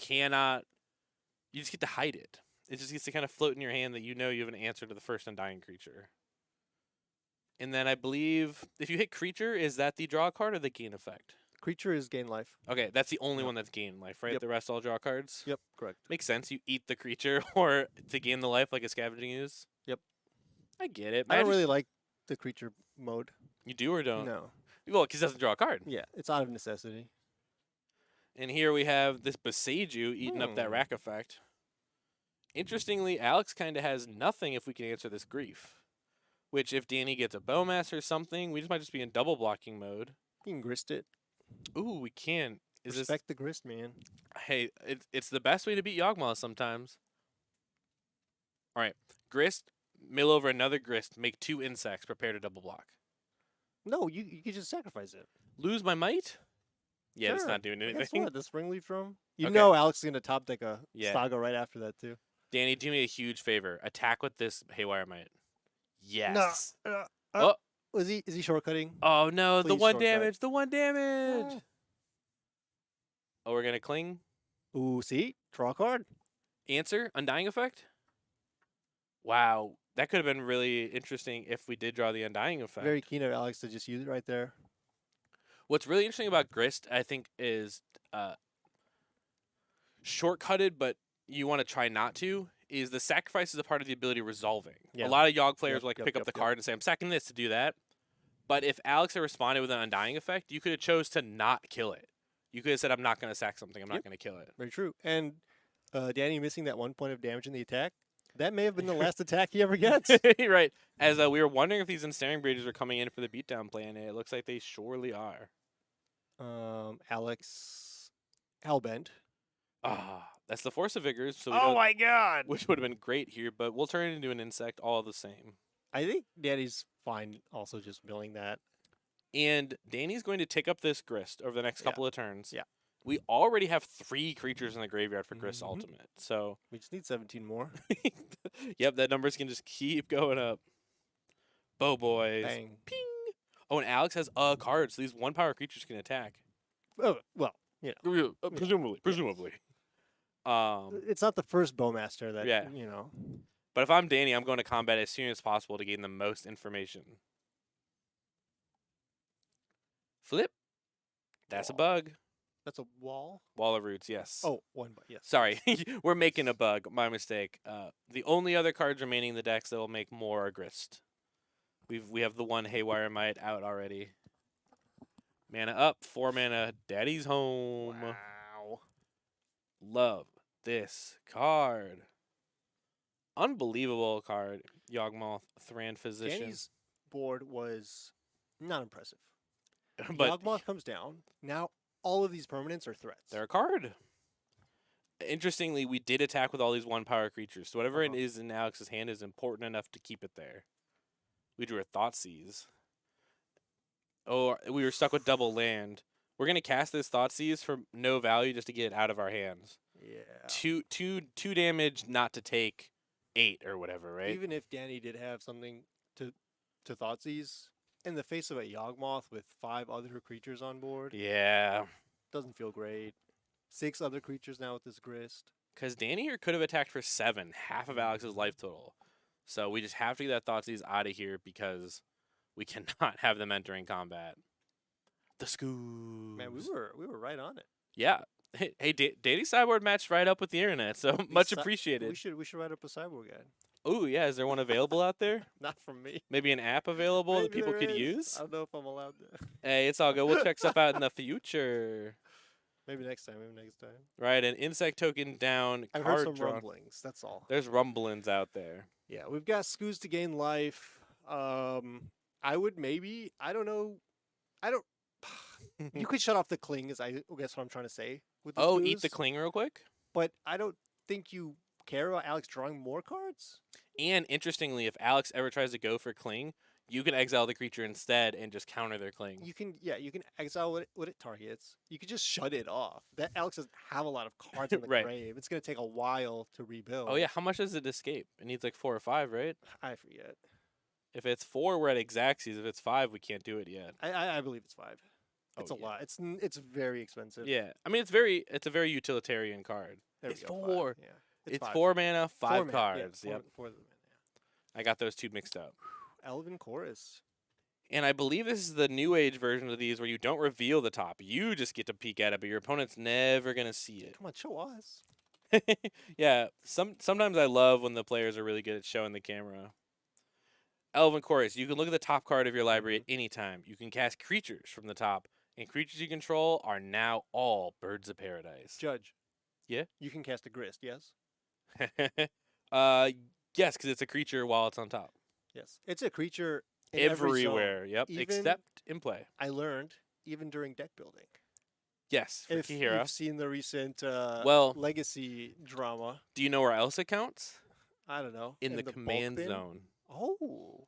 just get to hide it. It just gets to kind of float in your hand that you know you have an answer to the first Undying creature. And then I believe if you hit creature, is that the draw card or the gain effect? Creature is gain life. Okay, that's the only Yep. one that's gain life, right? Yep. The rest all draw cards. Yep, correct. Makes sense. You eat the creature or to gain the life like a scavenging is. Yep. I get it. I don't really like the creature mode. You do or don't? No. Well, because it doesn't draw a card. Yeah, it's out of necessity. And here we have this Beseiju eating up that rack effect. Interestingly, Alex kind of has nothing if we can answer this grief. Which, if Danny gets a Bowmaster or something, we might just be in double blocking mode. You can grist it. Ooh, we can. Respect the grist, man. Hey, it's the best way to beat Yogmoth sometimes. All right, grist, mill over another grist, make 2 insects, prepare to double block. No, you can just sacrifice it. Lose my might? Yeah, it's Sure. not doing Guess anything. what? The Springleaf Drum? You Okay. know Alex is going to top deck a Yeah. Saga right after that, too. Danny, do me a huge favor. Attack with this Haywire Might. Yes. Oh. Is he shortcutting? Oh no, the Please 1 shortcut. damage. The 1 damage. Ah. Oh, we're gonna cling. Ooh, see? Draw a card. Answer, Undying effect. Wow, that could have been really interesting if we did draw the Undying effect. Very keen of Alex to just use it right there. What's really interesting about Grist, I think, is shortcutted, but you want to try not to, is the sacrifice is a part of the ability resolving. Yeah. A lot of Yogg players Yep, will, like yep, pick up yep, the yep. card and say, I'm sacking this to do that. But if Alex had responded with an Undying effect, you could have chose to not kill it. You could have said, I'm not going to sack something. I'm not Yep. going to kill it. Very true. And Danny missing that 1 point of damage in the attack, that may have been the last attack he ever gets. Right. As we were wondering if these Ensnaring Breeders are coming in for the beatdown plan, it looks like they surely are. Alex Hellbent. Ah, that's the Force of Vigors. So we Oh don't- my god! which would have been great here, but we'll turn it into an insect all the same. I think Danny's fine also just milling that. And Danny's going to take up this Grist over the next Yeah. couple of turns. Yeah. We already have 3 creatures in the graveyard for Grist Mhm. Ultimate. So, We just need 17 more. yep, that numbers can just keep going up. Bow boys. Bang. Ping. Oh, and Alex has a card, so these 1-power creatures can attack. Oh, well, you know. Presumably. It's not the first Bowmaster that, Yeah. you know. But if I'm Danny, I'm going to combat as soon as possible to gain the most information. Flip. That's a bug. That's a wall? Wall of Roots, yes. Oh, one, but yes. Sorry, we're making a bug. My mistake. The only other cards remaining in the decks that will make more are Grist. We have the 1 Haywire Might out already. Mana up, 4 mana. Daddy's home. Wow. Love this card. Unbelievable card. Yogmoth, Thran Physician. Danny's board was not impressive. But Yogmoth comes down. Now all of these permanents are threats. they're a card. Interestingly, we did attack with all these 1-power creatures. So whatever it is in Alex's hand is important enough to keep it there. We drew a Thoughtseize. Oh, we were stuck with double land. We're gonna cast this Thoughtseize for no value just to get it out of our hands. Yeah. Two damage not to take 8 or whatever, right? Even if Danny did have something to Thoughtseize, in the face of a Yogmoth with 5 other creatures on board, Yeah. doesn't feel great. 6 other creatures now with this Grist. Because Danny here could have attacked for 7, half of Alex's life total. So we just have to get that Thoughtseize out of here because we cannot have them entering combat. The Scoobs. Man, we were right on it. Yeah. Hey, Daily Sideboard matched right up with the internet, so much appreciated. We should write up a Sideboard guide. Oh, yeah. Is there one available out there? Not from me. Maybe an app available that Maybe people there could is. use? I don't know if I'm allowed to. Hey, it's all good. We'll check stuff out in the future. Maybe next time. Right, an insect token down. I've card heard some draw. rumblings. That's all. There's rumblings out there. Yeah, we've got Scoos to gain life. I would maybe. I don't know. I don't. You could shut off the cling. Is I guess what I'm trying to say with the Oh, eat the Scoos, cling real quick. But I don't think you care about Alex drawing more cards. And interestingly, if Alex ever tries to go for cling, you can exile the creature instead and just counter their cling. You can exile what it targets. You can just shut it off. That Alex doesn't have a lot of cards in the Right. grave. It's gonna take a while to rebuild. Oh yeah, how much does it escape? It needs like 4 or 5, right? I forget. If it's 4, we're at Exacxies. If it's 5, we can't do it yet. I believe it's 5. Oh, It's a yeah. lot. It's very expensive. Yeah, I mean it's a very utilitarian card. There we It's go, 4. 5. Yeah. It's 5. 4 mana, 5 4 mana, cards. Yeah, Yep, four of them, I got those two mixed up. yeah. Elven Chorus. And I believe this is the new age version of these where you don't reveal the top. You just get to peek at it, but your opponent's never gonna see it. Come on, show us. Yeah, sometimes I love when the players are really good at showing the camera. Elven Chorus, you can look at the top card of your library at any time. You can cast creatures from the top, and creatures you control are now all Birds of Paradise. Judge. Yeah? You can cast a Grist, yes? Yes, because it's a creature while it's on top. Yes. It's a creature in every zone. Everywhere, yep, Even- except in play. I learned, even during deck building. Yes, for If Kihira. you've seen the recent Well- Legacy drama, Do you know where else it counts? I don't know. In the bulk command bin? zone. Oh.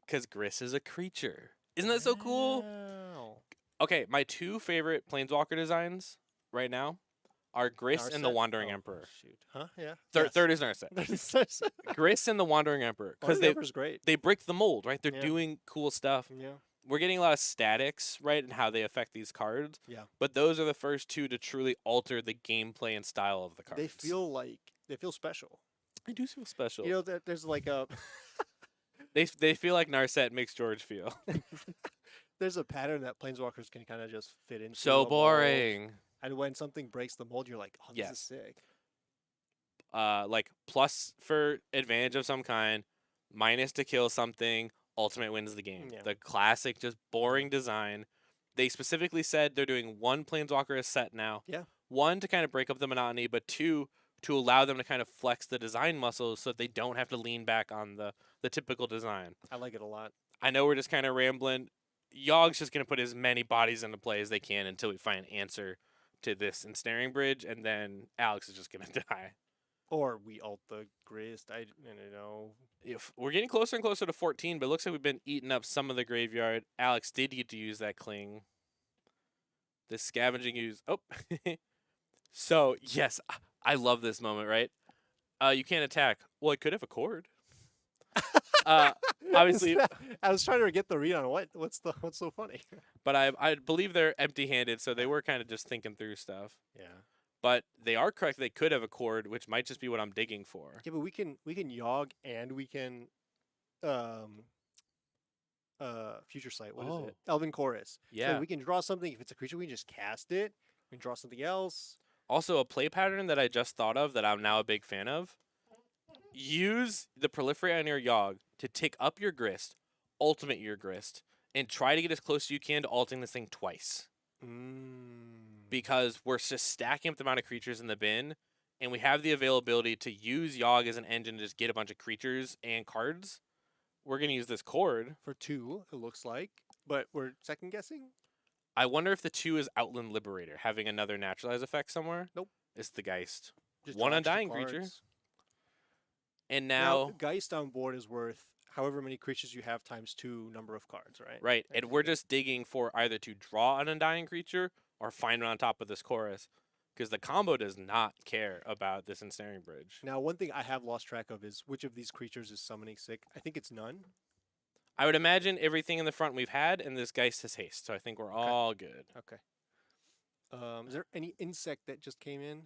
Because Gris is a creature. Isn't that so cool? Wow. Okay, my 2 favorite Planeswalker designs right now are Gris and the Narset? Wandering Oh, Emperor. Shoot. Huh? Yeah. Third is Narset. Yes. Gris and the Wandering Emperor. Because Emperor's great. they break the mold, right? They're Yeah. doing cool stuff. Yeah. We're getting a lot of statics, right, and how they affect these cards. Yeah. But those are the first 2 to truly alter the gameplay and style of the cards. They feel special. They do feel special. You know, there's like a They feel like Narset makes George feel. there's a pattern that planeswalkers can kind of just fit into. So a mold. boring. And when something breaks the mold, you're like, oh, this Yes. is sick. Like plus for advantage of some kind, minus to kill something, ultimate wins the game. Yeah. The classic, just boring design. They specifically said they're doing 1 Planeswalker a set now. Yeah. 1 to kind of break up the monotony, but 2 to allow them to kind of flex the design muscles so that they don't have to lean back on the typical design. I like it a lot. I know we're just kind of rambling. Yogg's just going to put as many bodies into play as they can until we find an answer to this ensnaring bridge, and then Alex is just going to die. Or we ult the Grist. I don't know. If we're getting closer and closer to 14, but it looks like we've been eating up some of the graveyard. Alex did get to use that cling. The scavenging use. Oh. So, yes, I love this moment, right? You can't attack. Well, it could have a cord. Obviously, I was trying to get the read on what's so funny. but I believe they're empty-handed, so they were kind of just thinking through stuff. Yeah. But they are correct. They could have a cord, which might just be what I'm digging for. Yeah, but we can Yogg and we can Future Sight. What is Oh. it? Elven Chorus. Yeah. So we can draw something. If it's a creature, we can just cast it. We can draw something else. Also, a play pattern that I just thought of that I'm now a big fan of. Use the Proliferate on your Yogg to tick up your Grist, ultimate your Grist, and try to get as close as you can to alting this thing twice. Because we're just stacking up the amount of creatures in the bin, and we have the availability to use Yogg as an engine to just get a bunch of creatures and cards. We're going to use this cord. For 2, it looks like. But we're second guessing? I wonder if the 2 is Outland Liberator, having another naturalize effect somewhere. Nope. It's the Geist. Just One draw extra undying creature. cards. And Now, now Geist on board is worth however many creatures you have times 2 number of cards, right? right, and we're just digging for either to draw an undying creature or find one on top of this chorus. because the combo does not care about this Ensnaring Bridge. Now, one thing I have lost track of is which of these creatures is summoning sick. I think it's none. I would imagine everything in the front we've had, and this Geist has haste, so I think we're all good. Okay. Is there any insect that just came in?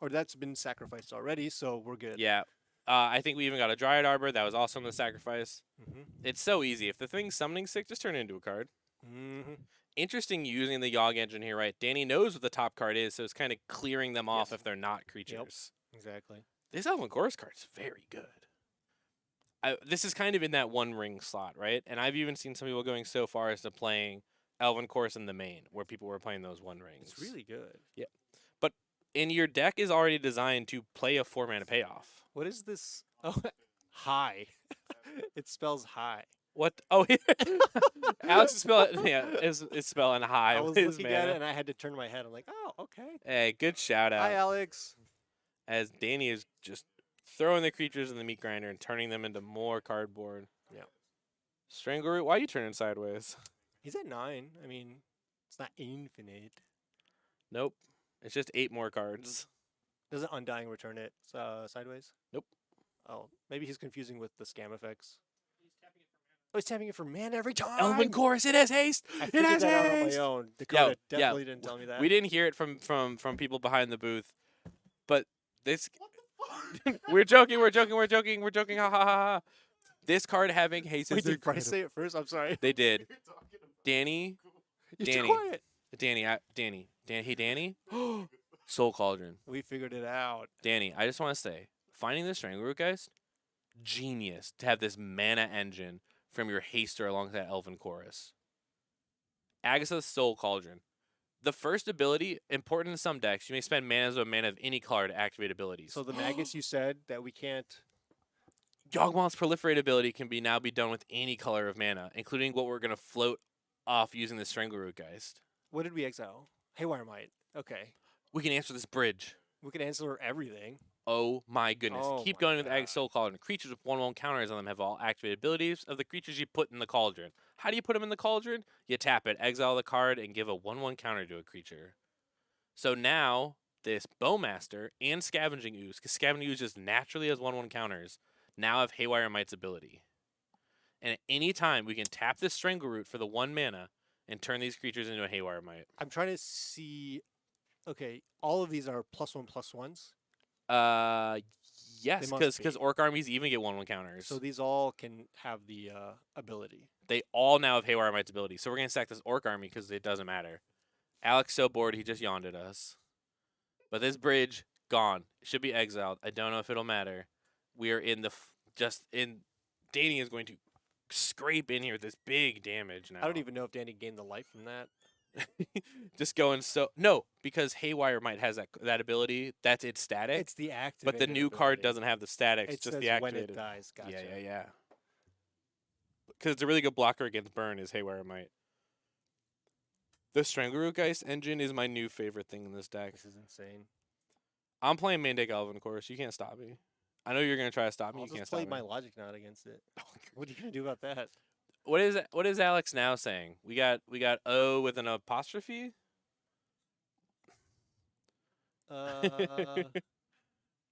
Or that's been sacrificed already, so we're good. Yeah. I think we even got a Dryad Arbor. That was also in the sacrifice. Mm-hmm. It's so easy. If the thing's summoning sick, just turn it into a card. Mm-hmm. Interesting using the Yogg engine here, right? Danny knows what the top card is, so it's kind of clearing them off Yes. if they're not creatures. Exactly. This Elven Chorus card is very good. This is kind of in that one ring slot, right? And I've even seen some people going so far as to playing Elven Chorus in the main, where people were playing those one rings. It's really good. Yeah. But in your deck is already designed to play a 4-mana payoff. What is this? Oh, high. It spells high. What? Oh, Alex is spelling. Yeah, is spelling high. I was with his looking at mana. it and I had to turn my head. I'm like, oh, okay. Hey, good shout out. Hi, Alex. As Danny is just throwing the creatures in the meat grinder and turning them into more cardboard. Yeah. Strangleroot, why are you turning sideways? He's at 9. I mean, it's not infinite. Nope. It's just 8 more cards. Doesn't Undying return it sideways? Nope. Oh, maybe he's confusing with the scam effects. Oh, he's tapping it for mana every time. Elven Chorus, it has haste. I It figured has that out on my haste. own. Dakota yeah. definitely didn't tell me that. We didn't hear it from people behind the booth, but this. We're joking. Ha ha ha ha. This card having haste Wait, is did Bryce incredible. say it first? I'm sorry. They did. Danny, You're Danny. too quiet. Danny. Hey, Danny. Soul Cauldron. We figured it out. Danny, I just want to say, finding the Strangleroot Geist, genius to have this mana engine from your haster alongside Elven Chorus. Agatha's Soul Cauldron. The first ability, important in some decks, you may spend mana as a mana of any color to activate abilities. So the Magus you said that we can't. Yogmoth's Proliferate ability can now be done with any color of mana, including what we're going to float off using the Strangleroot Geist. What did we exile? Haywire Might. Okay. We can answer this bridge. We can answer everything. Oh my goodness. Oh Keep my going with God. Agatha's Soul Cauldron. Creatures with 1/1 counters on them have all activated abilities of the creatures you put in the cauldron. How do you put them in the cauldron? You tap it, exile the card, and give a 1/1 counter to a creature. So now, this Bowmaster and Scavenging Ooze, because Scavenging Ooze just naturally has 1/1 counters, now have Haywire Might's ability. And at any time, we can tap this Strangleroot for the 1 mana and turn these creatures into a Haywire Might. I'm trying to see. Okay, all of these are +1/+1s. Yes, They must because be. Orc armies even get 1/1 counters. So these all can have the ability. They all now have Haywire Might's ability. So we're going to stack this Orc army because it doesn't matter. Alex so bored he just yawned at us. But this bridge, gone. It should be exiled. I don't know if it'll matter. We are in the Danny is going to scrape in here with this big damage now. I don't even know if Danny gained the life from that. just going no, because Haywire Might has that ability. That's its static. It's the active. but the new card doesn't have the static. It It's just says the when activated. it dies. Gotcha. Yeah. Because it's a really good blocker against burn is Haywire Might. The Strangleroot Geist engine is my new favorite thing in this deck. This is insane. I'm playing main deck Elven Chorus. You can't stop me. I know you're gonna try to stop me. I'll You can't just stop play me. my Logic Knot against it. What are you gonna do about that? What is Alex now saying? We got O with an apostrophe.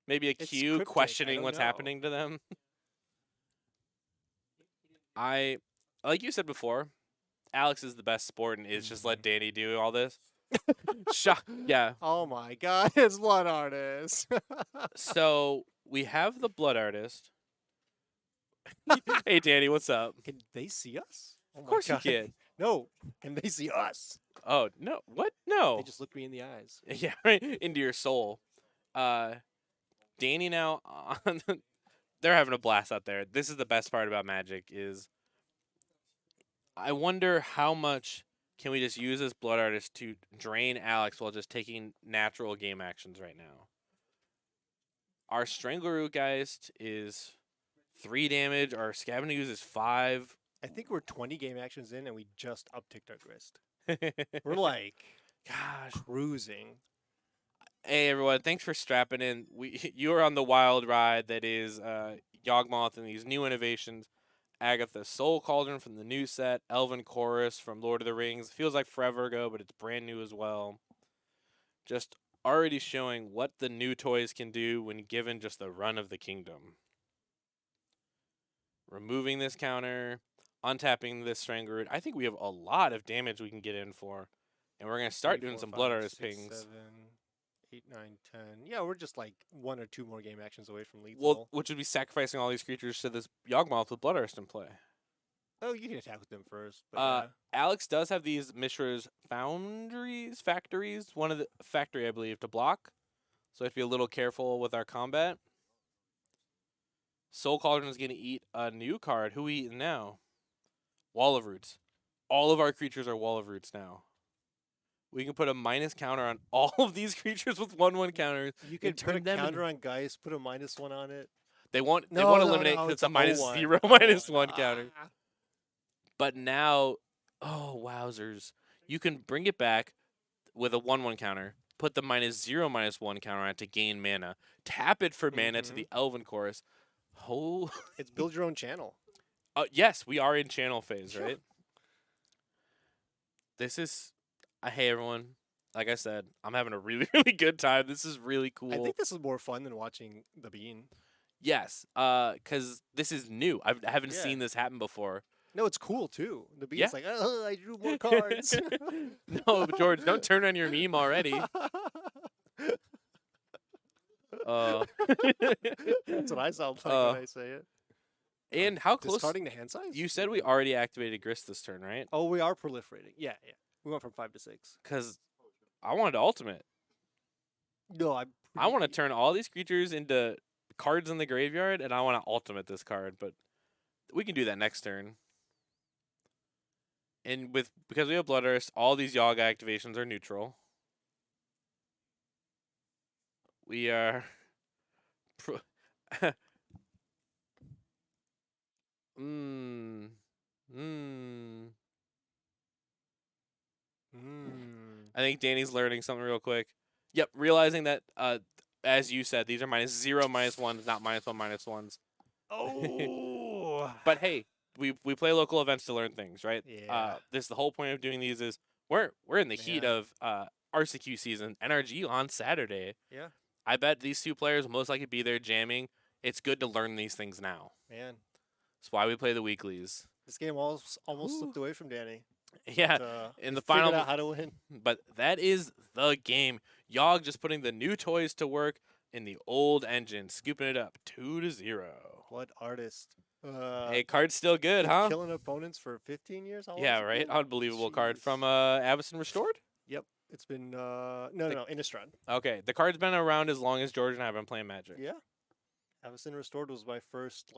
Maybe a It's Q cryptic, I questioning don't what's know. happening to them. I like you said before, Alex is the best sport and is just let Danny do all this. Yeah. Oh my God! It's Blood Artist. So we have the Blood Artist. Hey Danny, what's up? Can they see us? Oh Of my course you God. can. No. Can they see us? Oh no! What? No. They just look me in the eyes. Yeah, right into your soul. Danny now, they're having a blast out there. This is the best part about Magic is I wonder how much can we just use this Blood Artist to drain Alex while just taking natural game actions right now. Our Strangleroot Geist is 3 damage. Our Scavenging Ooze is 5. I think we're 20 game actions in and we just upticked our grist. We're like Gosh. cruising. Hey everyone, thanks for strapping in. You are on the wild ride that is Yogmoth and these new innovations. Agatha Soul Cauldron from the new set, Elven Chorus from Lord of the Rings. Feels like forever ago, but it's brand new as well. Just already showing what the new toys can do when given just the run of the kingdom. Removing this counter, untapping this Strangler. I think we have a lot of damage we can get in for. And we're going to start 3, doing 4, some 5, Blood Artist 6, pings. 7, 8, 9, 10. Yeah, we're just like 1 or 2 more game actions away from Well, lethal. which would be sacrificing all these creatures to this Yogmoth with Blood Artist in play. Oh, you can attack with them first, but yeah. Alex does have these Mishra's factories, one of the factory, I believe, to block. So we have to be a little careful with our combat. Soul Cauldron is going to eat a new card. Who we eating now? Wall of Roots. All of our creatures are Wall of Roots now. We can put a minus counter on all of these creatures with 1/1 counters. You could put a counter on Geist, put a -1 on it. They won't. They No, won't no, eliminate no, because it's it's a minus 0-1. 0, 0-1. -1 counter. But now, oh wowzers! You can bring it back with a 1/1 counter. Put the -0, -1 counter on it to gain mana. Tap it for mana to the Elven Chorus. Oh, It's build your own channel. yes, we are in channel phase, right? This is, hey everyone. Like I said, I'm having a really, really good time. This is really cool. I think this is more fun than watching the Bean. Yes, because this is new. I haven't Yeah. seen this happen before. No, it's cool too. The Bean's Yeah. like, oh, I drew more cards. No, George, don't turn on your meme already. That's what I sound like when I say it. And how close? Discarding the hand size? You said we already activated Grist this turn, right? Oh, we are proliferating. Yeah, yeah. We went from 5 to 6. Because I wanted to ultimate. No, I want to turn all these creatures into cards in the graveyard, and I want to ultimate this card. But we can do that next turn. And because we have Blood Earth, all these Yaga activations are neutral. We are. I think Danny's learning something real quick. Yep, realizing that, as you said, these are -0, -1s, not -1, -1s. Oh. But hey, we play local events to learn things, right? Yeah. The whole point of doing these is we're in the heat of RCQ season, NRG on Saturday. Yeah. I bet these two players will most likely be there jamming. It's good to learn these things now. Man. That's why we play the weeklies. This game almost slipped away from Danny. Yeah, But, in the figured final, out how to win. But that is the game. Yogg just putting the new toys to work in the old engine, scooping it up 2-0. What artist? Hey, card's still good, huh? Killing opponents for 15 years? How long Yeah, has it right. been? Unbelievable card Jeez. from Avison Restored. Yep. It's been no, Innistrad. Okay, the card's been around as long as George and I have been playing Magic. Yeah. Avison Restored was my first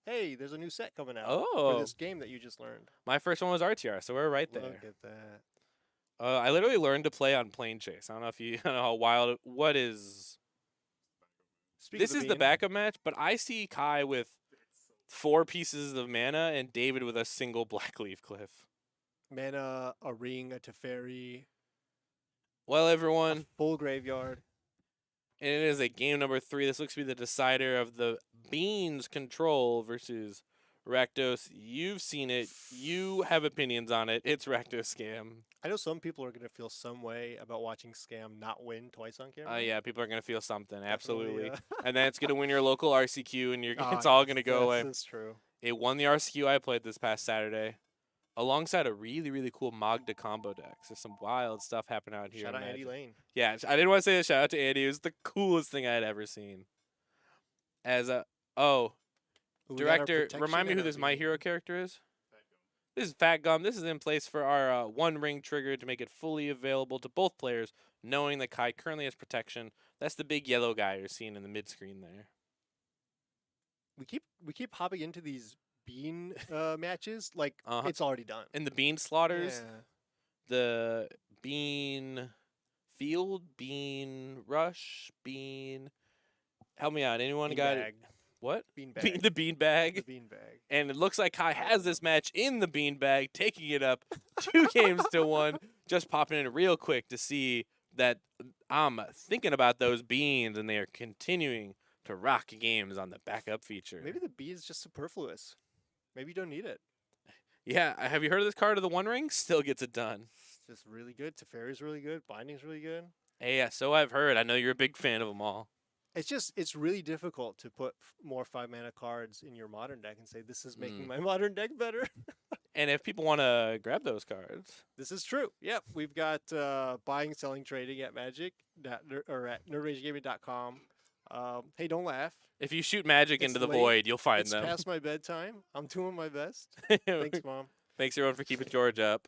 hey, there's a new set coming out Oh, for this game that you just learned. my first one was RTR, so we're right there. Look at that. I literally learned to play on Plane Chase. I don't know if you I don't know how wild. What is? This is the backup match, but I see Kai with 4 pieces of mana and David with a single Blackleaf Cliff. Mana, a ring, a Teferi. Well, everyone, Full graveyard. and it is a game number 3. This looks to be the decider of the Beans Control versus Rakdos. You've seen it. You have opinions on it. It's Rakdos Scam. I know some people are going to feel some way about watching Scam not win twice on camera. Yeah, people are going to feel something. Absolutely. Yeah. And then it's going to win your local RCQ, and it's all going to go away. That's true. It won the RCQ I played this past Saturday, alongside a really, really cool Magda combo deck. There's some wild stuff happening out here. Shout in out Andy Magic. Lane. Yeah, I didn't want to say a shout out to Andy. It was the coolest thing I had ever seen. Director, remind me who this My Hero character is? This is Fat Gum. This is in place for our 1 ring trigger to make it fully available to both players, knowing that Kai currently has protection. That's the big yellow guy you're seeing in the mid screen there. We keep hopping into these Bean matches like Uh-huh. it's already done. And the Bean Slaughters, Yeah. the Bean Field, Bean Rush, Bean. Help me out. Anyone got it? What? Bean bag. The bean bag. The bean bag. And it looks like Kai has this match in the bean bag, taking it up 2 games to 1. Just popping in real quick to see that I'm thinking about those beans, and they are continuing to rock games on the backup feature. Maybe the B is just superfluous. Maybe you don't need it. Yeah, have you heard of this card of the 1 ring? Still gets it done. It's just really good. Teferi's really good. Binding's really good. Hey, so I've heard. I know you're a big fan of them all. It's really difficult to put more 5 mana cards in your modern deck and say this is making Mm. my modern deck better. And if people want to grab those cards, This is true. Yep, we've got buying, selling, trading at Magic or at nerdragegaming.com. Hey, don't laugh. if you shoot magic It's into the late. void, you'll find It's them. past my bedtime. I'm doing my best. Thanks, Mom. Thanks everyone for keeping George up.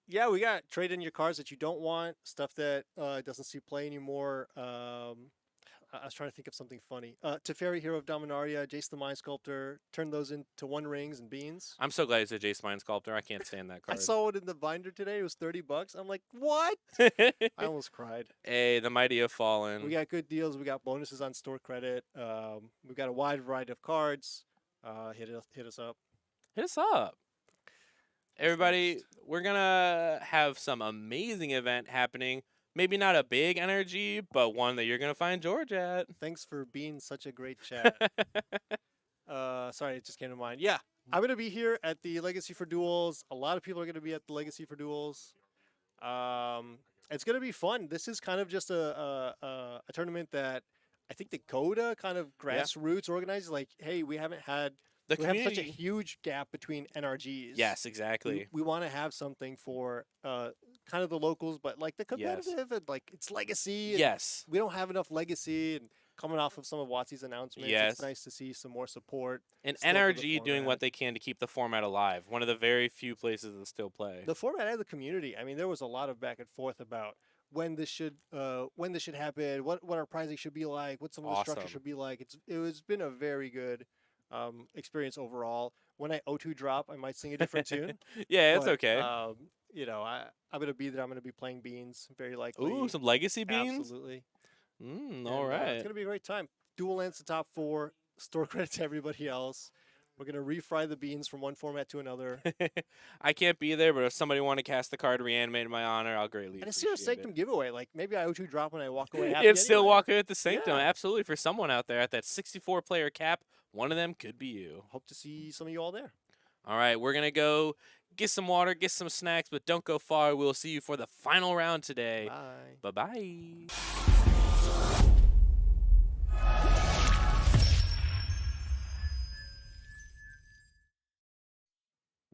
Yeah, we got trade in your cards that you don't want, stuff that doesn't see play anymore. I was trying to think of something funny. Teferi, Hero of Dominaria, Jace the Mind Sculptor, turn those into one rings and beans. I'm so glad it's a Jace Mind Sculptor. I can't stand that I card. saw it in the binder today. It was $30. I'm like, what? I almost cried. Hey, the mighty have fallen. We got good deals. We got bonuses on store credit. We've got a wide variety of cards. Hit us up. Hit us up. Everybody, we're going to have some amazing event happening. Maybe not a big NRG, but one that you're going to find George at. Thanks for being such a great chat. Sorry, it just came to mind. Yeah, I'm going to be here at the Legacy for Duels. A lot of people are going to be at the Legacy for Duels. It's going to be fun. This is kind of just a tournament that I think the Coda kind of grassroots organizes. Like, hey, we haven't had... We have such a huge gap between NRGs. Yes, exactly. We want to have something for kind of the locals, but like the competitive and like it's legacy. And yes. we don't have enough legacy, and coming off of some of Watsy's announcements, it's nice to see some more support. And NRG doing what they can to keep the format alive. One of the very few places that still play. The format and the community. I mean, there was a lot of back and forth about when this should happen, what our pricing should be like, what some of the structure should be like. It's been a very good experience overall. When I O2 drop, I might sing a different tune. Yeah, it's okay. You know, I'm gonna be there. I'm gonna be playing beans, very likely. Ooh, some legacy beans. Absolutely. All right. It's gonna be a great time. Dual lands the top 4. Store credit to everybody else. We're gonna refry the beans from one format to another. I can't be there, but if somebody want to cast the card Reanimate in my honor, I'll greatly And it's appreciate still a Sanctum giveaway. Like maybe I O2 drop when I walk away. It's still walk away with the Sanctum. Yeah. Absolutely. For someone out there at that 64 player cap, one of them could be you. Hope to see some of you all there. All right, we're gonna go get some water, get some snacks, but don't go far. We'll see you for the final round today. Bye. Bye-bye.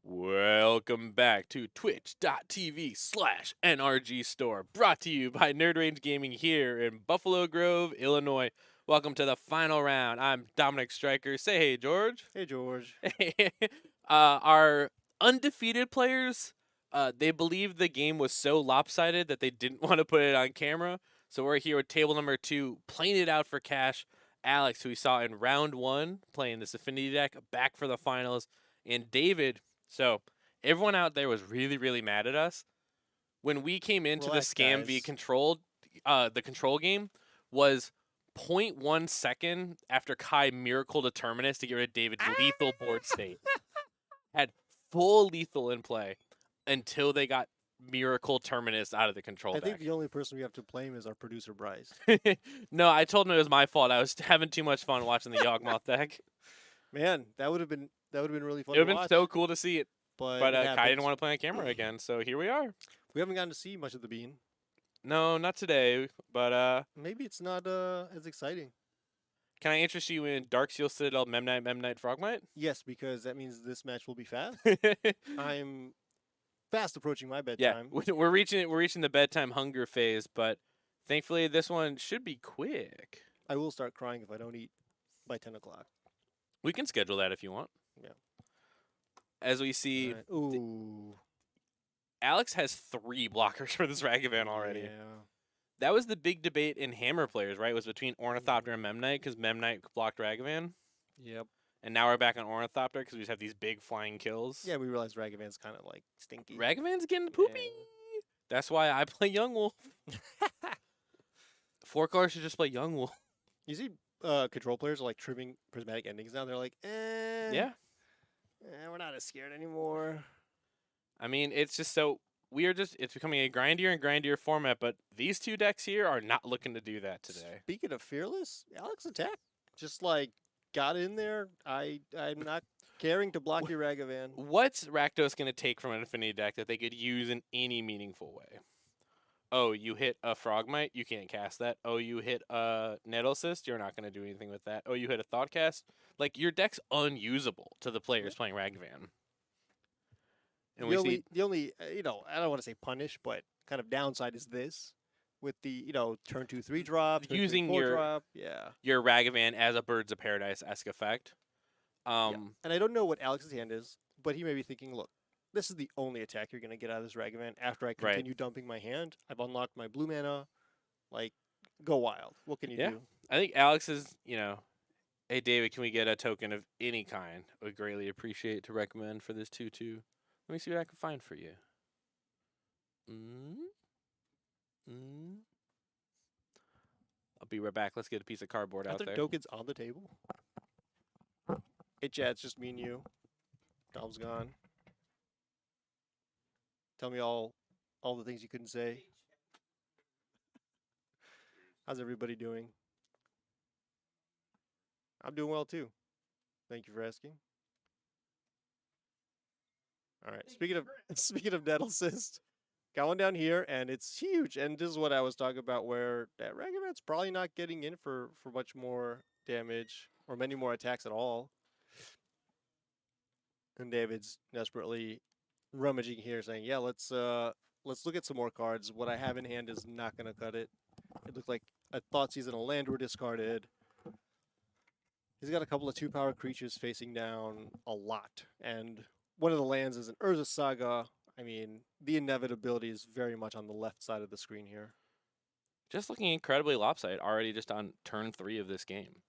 Welcome back to twitch.tv/NRG Store, brought to you by Nerd Range Gaming here in Buffalo Grove, Illinois. Welcome to the final round. I'm Dominic Stryker. Say hey, George. Hey, George. Our undefeated players, they believed the game was so lopsided that they didn't want to put it on camera. So we're here with table number 2, playing it out for cash. Alex, who we saw in round 1, playing this Affinity deck, back for the finals. And David. So everyone out there was really, really mad at us. When we came into the Scam V control, the control game was 0.1 second after Kai Miracle Determinus to get rid of David's lethal board state. Had full lethal in play until they got Miracle Terminus out of the control deck. I think the only person we have to blame is our producer, Bryce. No, I told him it was my fault. I was having too much fun watching the Yogmoth deck. Man, that would have been really fun. It would have been so cool to see it. But Kai didn't want to play on camera again, so here we are. We haven't gotten to see much of the bean. No, not today, but maybe it's not as exciting. Can I interest you in Dark Seal Citadel Memnite Frogmite? Yes, because that means this match will be fast. I'm fast approaching my bedtime. Yeah, we're reaching the bedtime hunger phase, but thankfully this one should be quick. I will start crying if I don't eat by 10 o'clock. We can schedule that if you want. Yeah. As we see, ooh, Alex has 3 blockers for this Ragavan already. Yeah. That was the big debate in Hammer players, right? It was between Ornithopter and Memnite because Memnite blocked Ragavan. Yep. And now we're back on Ornithopter because we just have these big flying kills. Yeah, we realized Ragavan's kind of like stinky. Ragavan's getting poopy. Yeah. That's why I play Young Wolf. 4 colors should just play Young Wolf. You see, control players are like trimming prismatic endings now. They're like, yeah, we're not as scared anymore. I mean, it's just so it's becoming a grindier and grindier format, but these 2 decks here are not looking to do that today. Speaking of fearless, Alex attack just like got in there. I'm not caring to block your Ragavan. What's Rakdos going to take from an Affinity deck that they could use in any meaningful way? Oh, you hit a Frogmite, you can't cast that. Oh, you hit a Nettle Cyst, you're not going to do anything with that. Oh, you hit a Thoughtcast. Like, your deck's unusable to the players playing Ragavan. And we see The only I don't want to say punish, but kind of downside is this with the turn 2 3 drop, turn 3 using 4 drop. Yeah, your Ragavan as a Birds of Paradise-esque effect. yeah. And I don't know what Alex's hand is, but he may be thinking, look, this is the only attack you're gonna get out of this Ragavan. After I Right. continue dumping my hand, I've unlocked my blue mana. Like, go wild. What can you Yeah. do? I think Alex is, hey, David, can we get a token of any kind? I would greatly appreciate to recommend for this 2/2. Let me see what I can find for you. I'll be right back. Let's get a piece of cardboard Are out there there. tokens on the table? Hey, Chad, it's just me and you. Dom's gone. Tell me all the things you couldn't say. How's everybody doing? I'm doing well too. Thank you for asking. All right. Speaking of Nettle Cyst, got one down here, and it's huge. And this is what I was talking about, where that Ragavan's probably not getting in for much more damage or many more attacks at all. And David's desperately rummaging here, saying, "Yeah, let's look at some more cards. What I have in hand is not going to cut it. It looked like a Thoughtseize and a land were discarded. He's got a couple of 2-power creatures facing down a lot, and one of the lands is an Urza Saga. I mean, the inevitability is very much on the left side of the screen here. Just looking incredibly lopsided already just on turn 3 of this game.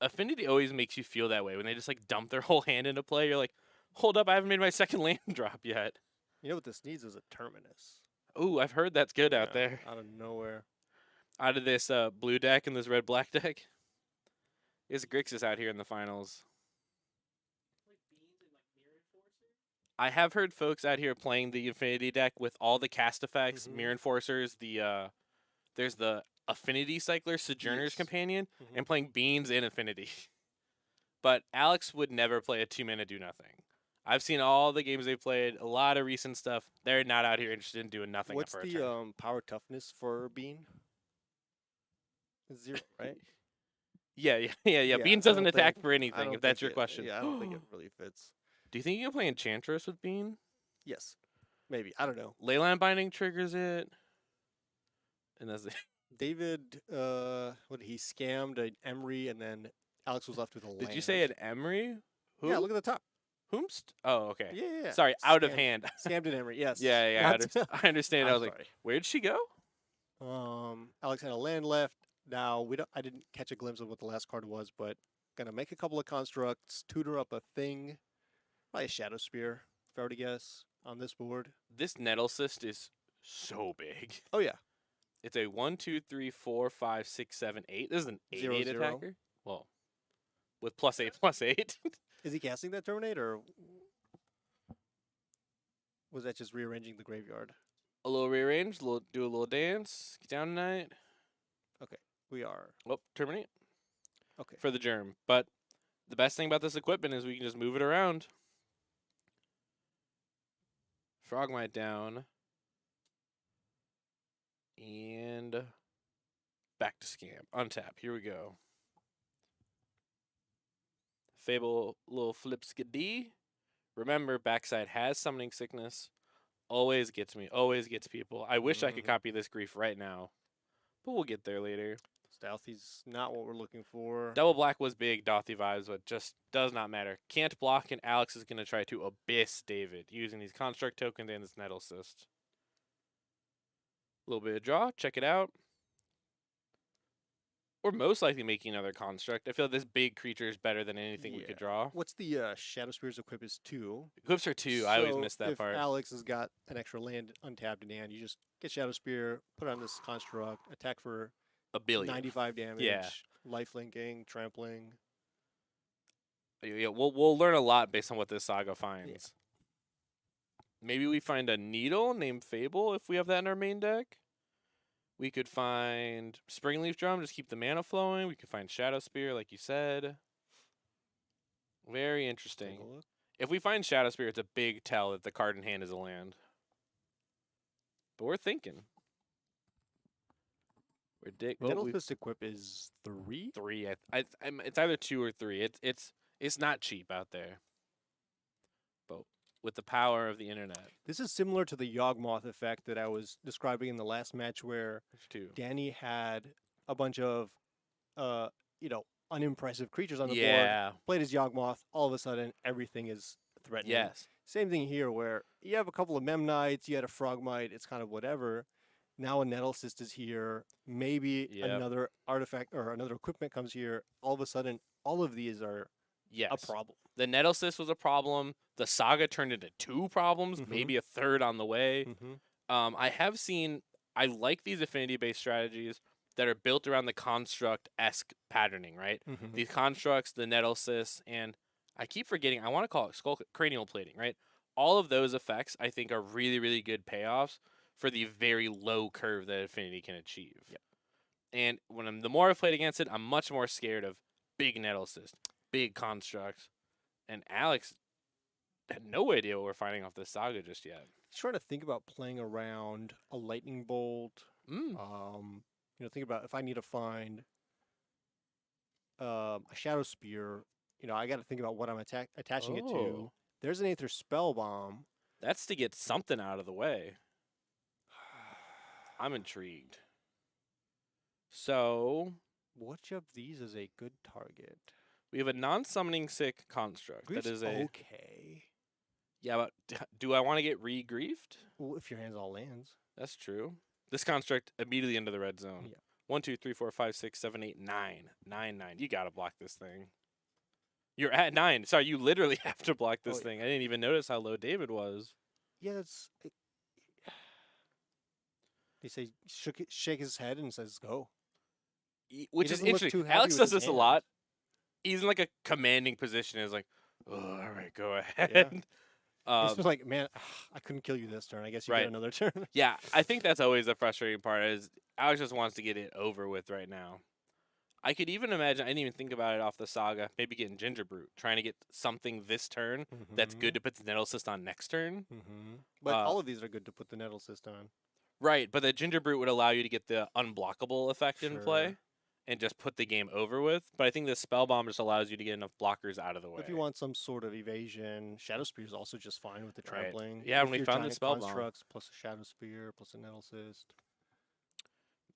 Affinity always makes you feel that way when they just like dump their whole hand into play. You're like, hold up, I haven't made my second land drop yet. You know what this needs is a Terminus. Ooh, I've heard that's good out there. Out of nowhere. Out of this blue deck and this red-black deck. Is Grixis out here in the finals. I have heard folks out here playing the Affinity deck with all the cast effects, Mirror Enforcers, there's the Affinity Cycler, Sojourner's Companion, and playing Beans in Affinity. But Alex would never play a 2-mana do nothing. I've seen all the games they've played, a lot of recent stuff. They're not out here interested in doing nothing. What's the power toughness for Bean? It's 0, right? Yeah. Beans doesn't attack for anything, if that's your question. Yeah, I don't think it really fits. Do you think you can play Enchantress with Bean? Yes. Maybe. I don't know. Leyline Binding triggers it. And that's it. David, he scammed an Emery, and then Alex was left with a land. Did you say an Emery? Who? Yeah, look at the top. Whomst? Oh, okay. Yeah. Sorry, out of hand. Scammed an Emery, yes. Yeah. I understand. I was sorry. like, where'd she go? Alex had a land left. Now I didn't catch a glimpse of what the last card was, but gonna make a couple of constructs, tutor up a thing, probably a Shadow Spear, if I were to guess, on this board. This Nettle Cyst is so big. Oh yeah. It's a 1, 2, 3, 4, 5, 6, 7, 8. This is an 8/8 attacker. Well, with +8/+8. Is he casting that Terminate, or was that just rearranging the graveyard? A little rearrange, do a little dance. Get down tonight. Okay, we are. Oh, terminate. Okay. For the germ. But the best thing about this equipment is we can just move it around. Frogmite down. And back to scam. Untap. Here we go. Fable little flipskidee. Remember, backside has summoning sickness. Always gets me. Always gets people. I wish I could copy this grief right now. But we'll get there later. Stealthy's not what we're looking for. Double black was big Dothy vibes, but just does not matter. Can't block, and Alex is going to try to abyss David using these construct tokens and this Nettle Cyst. A little bit of draw. Check it out. Or most likely making another construct. I feel like this big creature is better than anything we could draw. What's the Shadow Spear's equip is 2. Equips are 2. I always miss that part. If Alex has got an extra land untapped in hand, you just get Shadow Spear, put it on this construct, attack for a billion. 95 damage. Yeah. Life linking, trampling. Yeah, we'll learn a lot based on what this saga finds. Yeah. Maybe we find a needle named Fable if we have that in our main deck. We could find Springleaf Drum, just keep the mana flowing. We could find Shadow Spear, like you said. Very interesting. If we find Shadow Spear, it's a big tell that the card in hand is a land. But we're thinking. Nettle Fist equip is 3? 3. It's either 2 or 3. It's not cheap out there. But with the power of the internet, This is similar to the Yogmoth effect that I was describing in the last match where there's 2. Danny had a bunch of, uh, unimpressive creatures on the board, Yeah. played his Yogmoth, all of a sudden everything is threatening. Yes. Same thing here where you have a couple of Memnites, you had a Frogmite, it's kind of whatever. Now a Nettle Cyst is here. Maybe Yep. another artifact or another equipment comes here. All of a sudden, all of these are Yes. a problem. The Nettle Cyst was a problem. The Saga turned into 2 problems, maybe a third on the way. I like these affinity-based strategies that are built around the construct-esque patterning, right? These constructs, the Nettle Cyst, and I keep forgetting, I want to call it skull cranial plating, right? All of those effects, I think, are really, really good payoffs for the very low curve that Affinity can achieve. Yep. And the more I've played against it, I'm much more scared of big Nettle Cyst, big constructs. And Alex had no idea what we're fighting off this Saga just yet. He's trying to think about playing around a lightning bolt. Think about if I need to find a shadow spear. I got to think about what I'm attaching it to. Oh. There's an Aether Spell Bomb. That's to get something out of the way. I'm intrigued. So, which of these is a good target? We have a non-summoning sick construct. Grief's that is a okay. Yeah, but do I want to get re-griefed? Well, if your hand's all lands. That's true. This construct immediately into the red zone. Yeah. 1, 2, 3, 4, 5, 6, 7, 8, 9. 9. You gotta block this thing. You're at 9. Sorry, you literally have to block this thing. I didn't even notice how low David was. Yeah, that's. They say shake his head and says go. Which is interesting. Alex does this a lot. He's in like a commanding position. He's like, oh, all right, go ahead. Yeah. He's just like, man, I couldn't kill you this turn. I guess you get another turn. Yeah, I think that's always the frustrating part is Alex just wants to get it over with right now. I could even imagine, I didn't even think about it off the Saga, maybe getting Ginger Brute, trying to get something this turn that's good to put the Nettle Cyst on next turn. But all of these are good to put the Nettle Cyst on. Right, but the Ginger Brute would allow you to get the unblockable effect in play and just put the game over with. But I think the Spell Bomb just allows you to get enough blockers out of the way. If you want some sort of evasion, Shadow Spear is also just fine with the trampling. Yeah, when we found the Spell Bomb. Plus a Shadow Spear, plus a Nettle Cyst.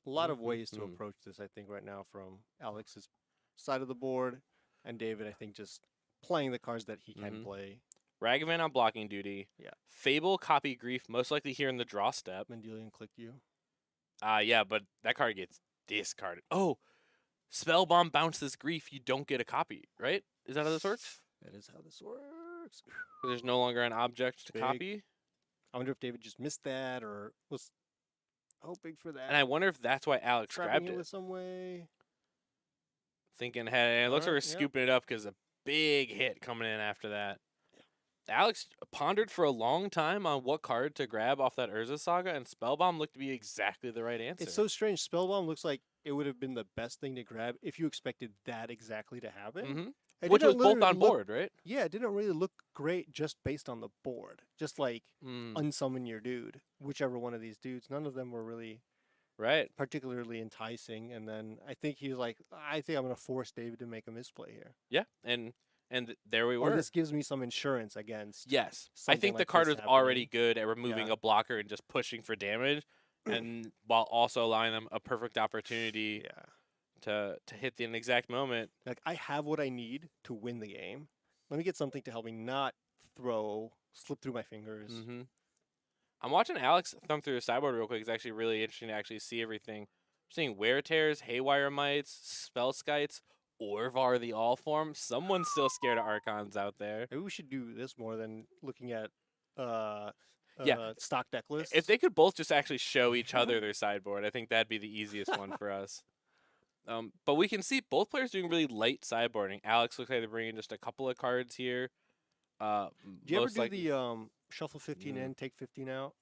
A lot of ways to approach this, I think, right now from Alex's side of the board. And David, I think, just playing the cards that he can play. Ragavan on blocking duty. Yeah. Fable, copy Grief, most likely here in the draw step. Mendelian Click You. Yeah, but that card gets discarded. Oh, Spell Bomb bounces Grief. You don't get a copy, right? Is that how this works? That is how this works. There's no longer an object to copy. I wonder if David just missed that or was hoping for that. And I wonder if that's why Alex grabbed it. With some way. Thinking ahead, and it looks like we're scooping it up because a big hit coming in after that. Alex pondered for a long time on what card to grab off that Urza Saga, and Spellbomb looked to be exactly the right answer. It's so strange. Spellbomb looks like it would have been the best thing to grab if you expected that exactly to happen. Which was both on board, right? Yeah, it didn't really look great just based on the board. Just like unsummon your dude, whichever one of these dudes. None of them were really particularly enticing. And then I think he was like, I think I'm going to force David to make a misplay here. Yeah, and there we were. Or this gives me some insurance against. Yes, I think the card was already good at removing a blocker and just pushing for damage, and while also allowing them a perfect opportunity to hit the exact moment. Like, I have what I need to win the game. Let me get something to help me not slip through my fingers. I'm watching Alex thumb through the sideboard real quick. It's actually really interesting to actually see everything. I'm seeing Wear Tears, Haywire Mites, Spell Skites, Orvar the All Form. Someone's still scared of Archons out there. Maybe we should do this more than looking at stock deck lists. If they could both just actually show each other their sideboard, I think that'd be the easiest one for us. But we can see both players doing really light sideboarding. Alex looks like they're bringing just a couple of cards here. Do you ever do the shuffle 15 in, take 15 out?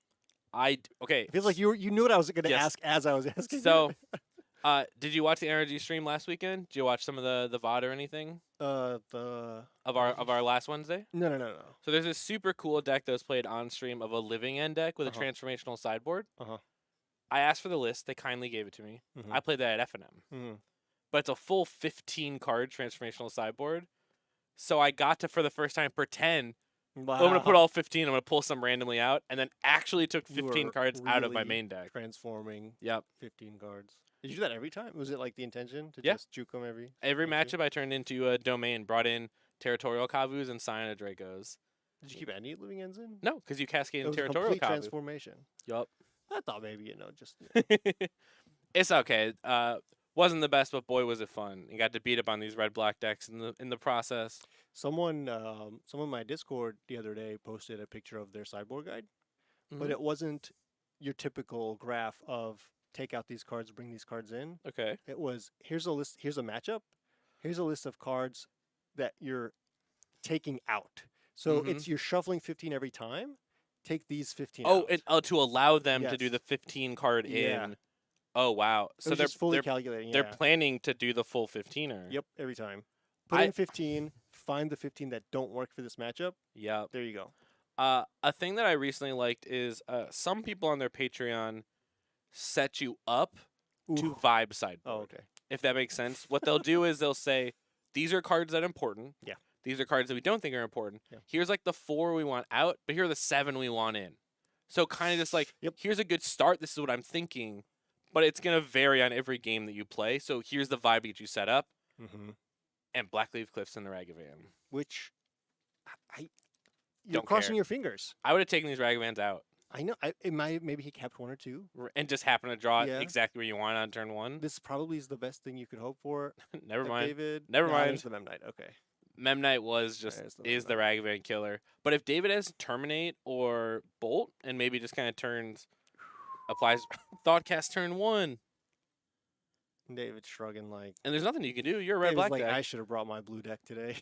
Okay. It feels like you knew what I was going to ask as I was asking. So, did you watch the NRG stream last weekend? Did you watch some of the VOD or anything? Of our last Wednesday? No. So there's this super cool deck that was played on stream of a Living End deck with a transformational sideboard. I asked for the list. They kindly gave it to me. Mm-hmm. I played that at F&M. Mm-hmm. But it's a full 15 card transformational sideboard. So I got to, for the first time, pretend, Wow. I'm going to put all 15, I'm going to pull some randomly out, and then actually took You 15 were cards out of my really main deck. transforming Yep. 15 cards. Did you do that every time? Was it like the intention to Yeah. just juke them every Matchup I turned into a domain, brought in Territorial Kavus and Cyanide Dracos. Did you keep any living ends in? No, because you cascade It in was a Territorial complete Kavu. transformation. Yup. I thought maybe, just... It's okay. Wasn't the best, but boy was it fun. You got to beat up on these red-black decks in the process. Someone in my Discord the other day posted a picture of their sideboard guide, but it wasn't your typical graph of take out these cards, bring these cards in. Okay. It was, here's a list, here's a matchup, here's a list of cards that you're taking out. So it's you're shuffling 15 every time. Take these 15 out. And to allow them to do the 15 card Yeah. in. Oh wow! So they're fully calculating. They're planning to do the full 15er. Yep, every time. Put in 15. Find the 15 that don't work for this matchup. Yep. There you go. A thing that I recently liked is some people on their Patreon set you up to vibe sideboard. Oh, okay. If that makes sense. What they'll do is they'll say, these are cards that are important. Yeah. These are cards that we don't think are important. Yeah. Here's like the 4 we want out, but here are the 7 we want in. So kind of just like, here's a good start. This is what I'm thinking. But it's going to vary on every game that you play. So here's the vibe that you set up. Mm-hmm. And Blackleaf Cliffs and the Ragavan. Which, you're crossing your fingers. I would have taken these Ragavans out. I know. Maybe he kept 1 or 2. And just happened to draw exactly where you want on turn 1. This probably is the best thing you could hope for. Never mind. David. Never mind. There's the Memnite. Okay. Memnite is the Ragavan killer. But if David has Terminate or Bolt and maybe just kind of applies Thoughtcast turn 1. David's shrugging like... And there's nothing you can do. You're a red-black deck. I should have brought my blue deck today.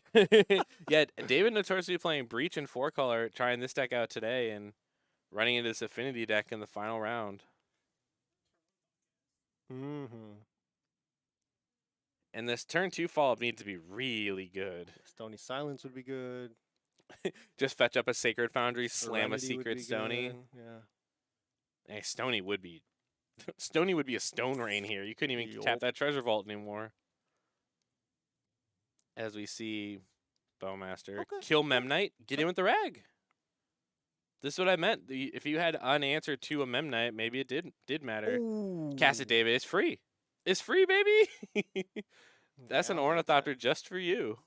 Yeah, David notoriously playing Breach and 4-color, trying this deck out today and running into this Affinity deck in the final round. Mm-hmm. And this turn 2 follow-up needs to be really good. Stony Silence would be good. Just fetch up a Sacred Foundry, slam a Secret Stony. Good. Yeah. Hey, Stony would be a Stone Rain here. You couldn't even tap that Treasure Vault anymore. As we see Bowmaster kill Memnite, get in with the Rag. This is what I meant. If you had unanswered to a Memnite, maybe it did matter. Ooh. Cast it, David. It's free. It's free, baby. That's an Ornithopter just for you.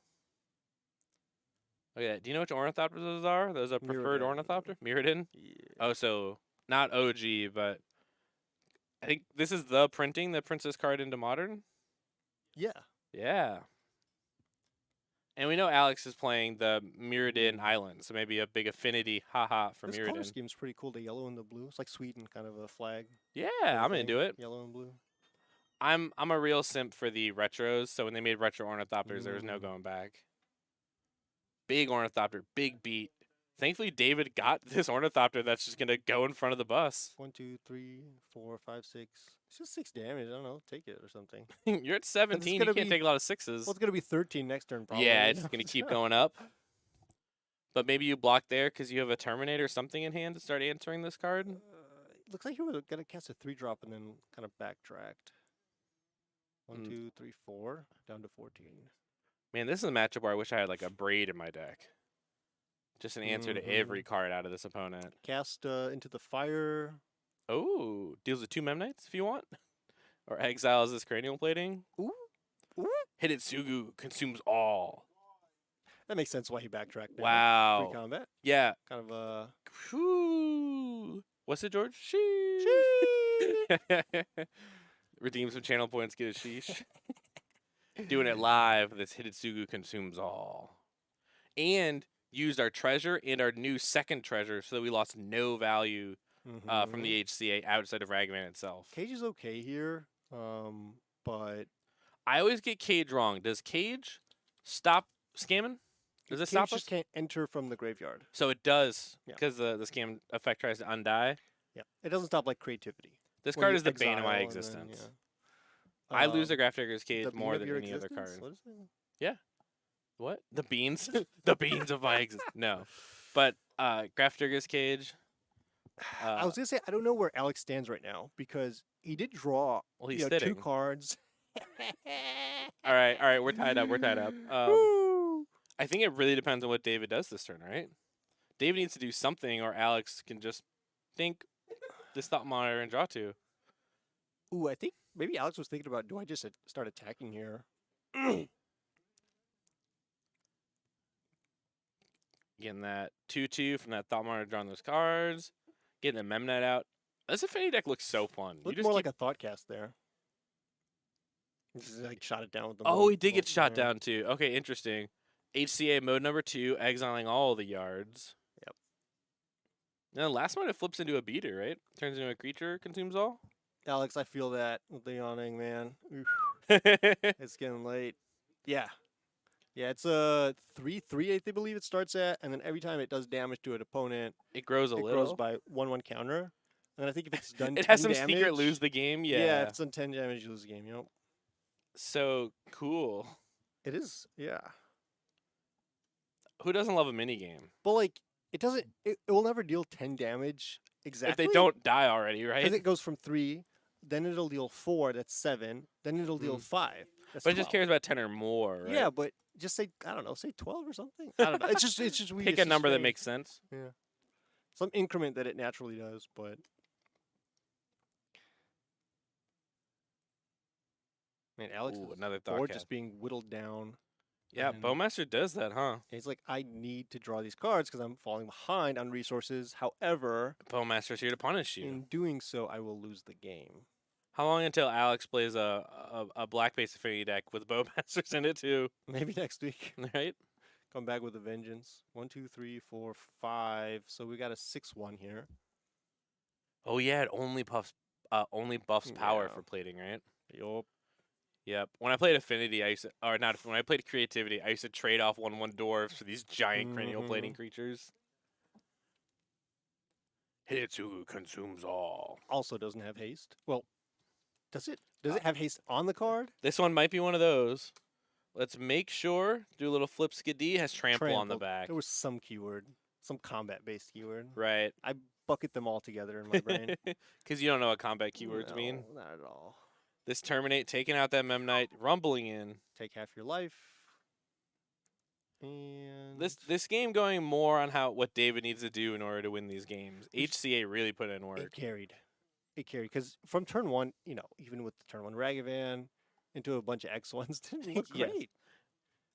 Okay, do you know which Ornithopters those are? Those are preferred Ornithopter? Mirrodin? Yeah. Oh, so not OG, but I think this is the printing that prints this card into Modern? Yeah. Yeah. And we know Alex is playing the Mirrodin Island, so maybe a big affinity haha for Mirrodin. This color scheme's pretty cool, the yellow and the blue. It's like Sweden, kind of a flag. Yeah, I'm into it. Yellow and blue. I'm a real simp for the retros, so when they made retro Ornithopters, there was no going back. Big Ornithopter, big beat. Thankfully, David got this Ornithopter that's just going to go in front of the bus. 1, 2, 3, 4, 5, 6. It's just 6 damage. I don't know. Take it or something. You're at 17. You can't take a lot of 6s. Well, it's going to be 13 next turn, probably. Yeah, it's going to keep going up. But maybe you block there because you have a Terminator or something in hand to start answering this card? Looks like you were going to cast a 3-drop and then kind of backtracked. 1, 2, 3, 4, down to 14. Man, this is a matchup where I wish I had like a Braid in my deck. Just an answer to every card out of this opponent. Cast into the fire. Oh, deals with 2 Memnites if you want. Or exiles this Cranial Plating. Ooh. Ooh. Hidetsugu consumes all. That makes sense why he backtracked. Wow. Free combat. Yeah. Kind of What's it, George? Sheesh. Redeem some channel points, get a sheesh. Doing it live. This Hidetsugu consumes all. And used our treasure and our new second treasure so that we lost no value from the HCA outside of Ragavan itself. Cage is okay here, but... I always get Cage wrong. Does Cage stop scamming? Does it stop us? Cage just can't enter from the graveyard. So it does, because the scam effect tries to undie? Yeah. It doesn't stop, like, creativity. This card is the bane of my existence. Then, I lose the Grafdigger's Cage more than any other card. What is it? Yeah. What? The beans? The beans of my existence. No. But Grafdigger's Cage, I was gonna say I don't know where Alex stands right now because he did draw, Well, he's 2 sitting. cards. All right, we're tied up. We're tied up. Woo! I think it really depends on what David does this turn, right? David needs to do something, or Alex can just think this thought monitor and draw 2. Ooh, I think maybe Alex was thinking about, do I just start attacking here? Getting that 2/2 from that thought monitor, drawing those cards. Getting the Memnet out. This Affinity deck looks so fun. You Looked just more keep. like a Thoughtcast there. Just like shot it down with the. Oh, he did get shot down too. Okay, interesting. HCA mode number 2, exiling all the yards. Yep. And then last one, it flips into a beater, right? Turns into a creature, consumes all. Alex, I feel that with the yawning, man. Oof, it's getting late. Yeah. Yeah, it's a 3/3, I believe it starts at, and then every time it does damage to an opponent, It grows a it little. grows by 1/1 counter. And I think if it's done It 10 has some damage, secret lose the game. Yeah, if it's done 10 damage, you lose the game. Yep. So cool. It is, yeah. Who doesn't love a mini game? But like, it doesn't. It will never deal 10 damage exactly. If they don't die already, right? Because it goes from 3, then it'll deal 4. That's 7. Then it'll deal 5. That's But it 12. just cares about 10 or more, right? Yeah, but just say, I don't know, say 12 or something. I don't know. It's just weird. Pick It's a just number that strange. makes sense. Yeah. Some increment that it naturally does, but man, Alex Ooh, is another board thought just being whittled down. Yeah, and Bowmaster does that, huh? He's like, I need to draw these cards because I'm falling behind on resources. However, Bowmaster's here to punish you. in doing so, I will lose the game. How long until Alex plays a black-based Affinity deck with Bowmasters in it too? Maybe next week. Right? Come back with a vengeance. 1, 2, 3, 4, 5. So we got a 6/1 here. Oh yeah, it only buffs power Yeah. for plating, right? Yup. Yep. When I played Affinity, I used to, or not. When I played Creativity, I used to trade off 1/1 dwarves for these giant cranial plating creatures. Hitsu consumes all. Also doesn't have haste. Well, does it? Does it have haste on the card? This one might be one of those. Let's make sure. Do a little flip skidee. Has trample on the Trampled. back. There was some keyword, some combat-based keyword. Right. I bucket them all together in my brain. Because you don't know what combat keywords No, mean. not at all. This terminate, taking out that Memnite, rumbling in. Take half your life. And This game going more on what David needs to do in order to win these games. HCA really put in work. It carried because from turn 1, even with the turn 1 Ragavan into a bunch of X1s didn't look Yes. great.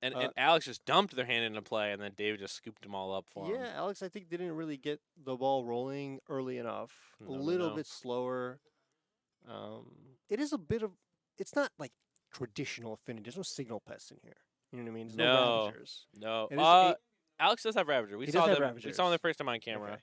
And Alex just dumped their hand into play, and then David just scooped them all up for him. Yeah, Alex, I think didn't really get the ball rolling early enough. No, a no, little no. bit slower. It is a bit of. It's not like traditional Affinity. There's no signal pests in here. You know what I mean? There's no Ravagers. No. It is Alex does have Ravager. We He saw does have them. We saw them the Ravagers. first time on camera. Okay.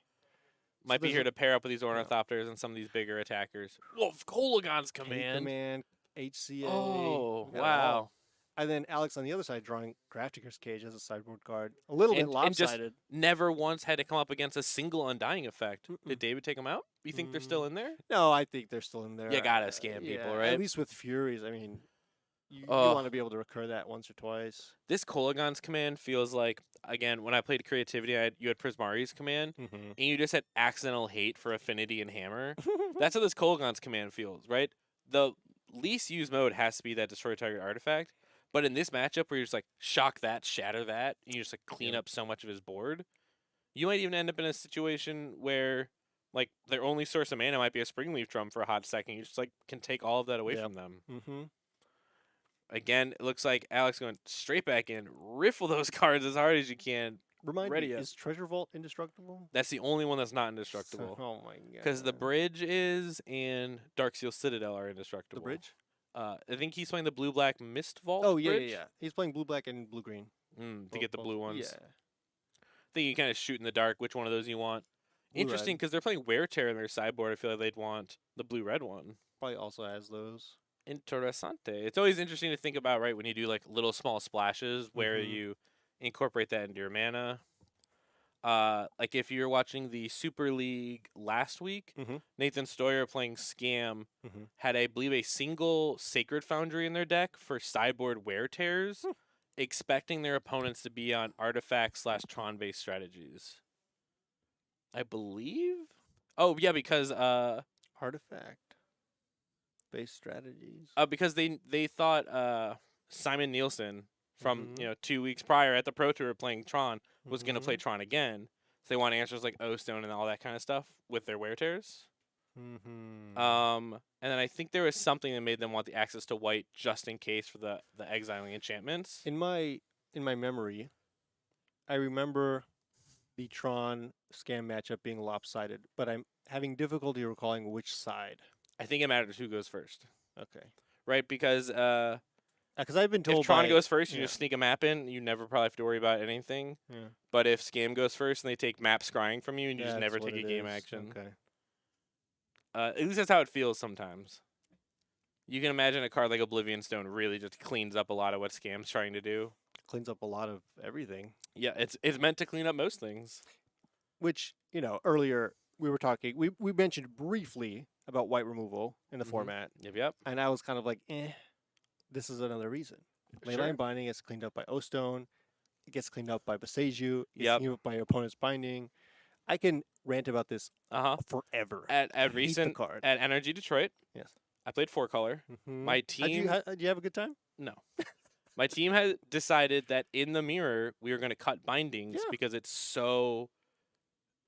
Might be there's here a- to pair up with these Ornithopters and some of these bigger attackers. Wolf Kolagon's command. Command, HCA. Oh, we got it wow. all. And then Alex on the other side drawing Grafticker's Cage as a sideboard card. A little bit And just lopsided. never once had to come up against a single Undying effect. Mm-mm. Did David take them out? You think they're still in there? No, I think they're still in there. You gotta scam people, yeah, right? At least with Furies, I mean, you Ugh. want to be able to recur that once or twice. This Kolagon's command feels like, again, when I played Creativity, you had Prismari's command, Mm-hmm. and you just had accidental hate for Affinity and Hammer. That's how this Kolagon's command feels, right? The least used mode has to be that destroy target artifact. But in this matchup where you're just like shock that, shatter that, and you just like clean Yep. up so much of his board, you might even end up in a situation where like their only source of mana might be a Springleaf Drum for a hot second. You just like can take all of that away Yep. from them. Mm-hmm. Again, it looks like Alex going straight back in, riffle those cards as hard as you can. Remind Ready me, up. is Treasure Vault indestructible? That's the only one that's not indestructible. Oh my god. Because the bridge is and Darksteel Citadel are indestructible. The bridge? I think he's playing the blue-black Mist Vault. Oh yeah, bridge? yeah. He's playing blue, black, and blue, green. To get the blue ones. Yeah. I think you kind of shoot in the dark which one of those you want. Blue, Interesting red. because they're playing Wear Tear in their sideboard. I feel like they'd want the blue-red one. Probably also has those. Interessante. It's always interesting to think about, right, when you do like little small splashes where Mhm. you incorporate that into your mana. Like if you're watching the Super League last week, Mhm. Nathan Stoyer playing Scam Mhm. had, I believe, a single Sacred Foundry in their deck for sideboard Wear Tears, expecting their opponents to be on artifact / Tron based strategies. I believe. Oh yeah, because Artifact based strategies. because they thought Simon Nielsen from Mhm. 2 weeks prior at the Pro Tour playing Tron was gonna play Mhm. Tron again. So they want answers like O Stone and all that kind of stuff with their wear tears. Mhm. And then I think there was something that made them want the access to white just in case for the exiling enchantments. In my memory, I remember the Tron scam matchup being lopsided, but I'm having difficulty recalling which side. I think it matters who goes first, Okay. right? Because Because I've been if told Tron by goes first, you yeah just sneak a map in. You never probably have to worry about anything. yeah But if Scam goes first and they take map scrying from you, and you just that's never what take a it game is. action, Okay. at least that's how it feels sometimes. You can imagine a card like Oblivion Stone really just cleans up a lot of what Scam's trying to do. Cleans up a lot of everything. Yeah, it's meant to clean up most things. Which earlier we were talking. We mentioned briefly about white removal in the Mm-hmm. format, Yep. and I was kind of like, eh. This is another reason. Sure. Leyline Binding gets cleaned up by O Stone. It gets cleaned up by Beseiju. It gets Yep. cleaned up by your opponent's binding. I can rant about this Uh-huh. forever. At I hate the recent card. at NRG Detroit, Yes. I played 4-color. Mm-hmm. My team Did you have a good time? no. My team had decided that in the mirror we were going to cut bindings Yeah. because it's so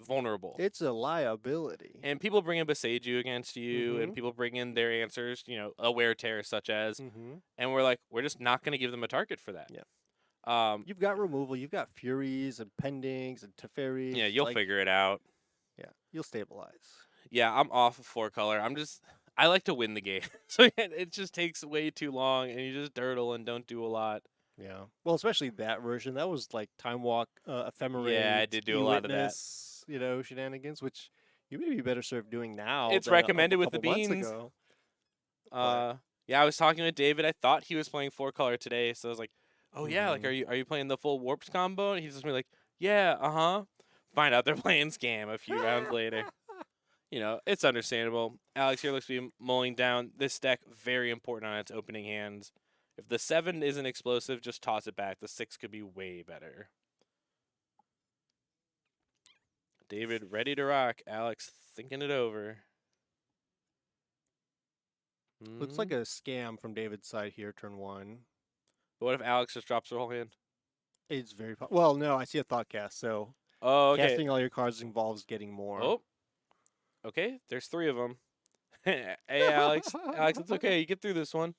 vulnerable. It's a liability. And people bring in Beseiju against you, Mm-hmm. and people bring in their answers, a wear tear such as, Mm-hmm. and we're like, we're just not going to give them a target for that. Yeah. Um, You've got removal. You've got Furies and Pendings and Teferis. yeah, you'll figure it out. Yeah, you'll stabilize. Yeah, I'm off of 4-color. I like to win the game, so it just takes way too long, and you just dirtle and don't do a lot. Yeah. Well, especially that version. That was like Time Walk, Yeah, I Ephemerate, did do a lot of that. E-Witness, shenanigans, which you may be better served doing now It's than recommended a with the couple months beans. ago. Yeah, I was talking with David. I thought he was playing 4-color today, so I was like, "Oh yeah, like Mhm. are you playing the full warps combo?" And he's just be like, "Yeah, uh-huh." Find out they're playing scam a few rounds later. It's understandable. Alex here looks to be mulling down this deck. Very important on its opening hands. If the 7 isn't explosive, just toss it back. The 6 could be way better. David ready to rock. Alex thinking it over. Looks like a scam from David's side here, turn 1. But what if Alex just drops her whole hand? It's very well, no, I see a thought cast, so Oh, okay. casting all your cards involves getting more. Oh, okay. There's 3 of them. Hey, Alex. Alex, it's okay. You get through this one.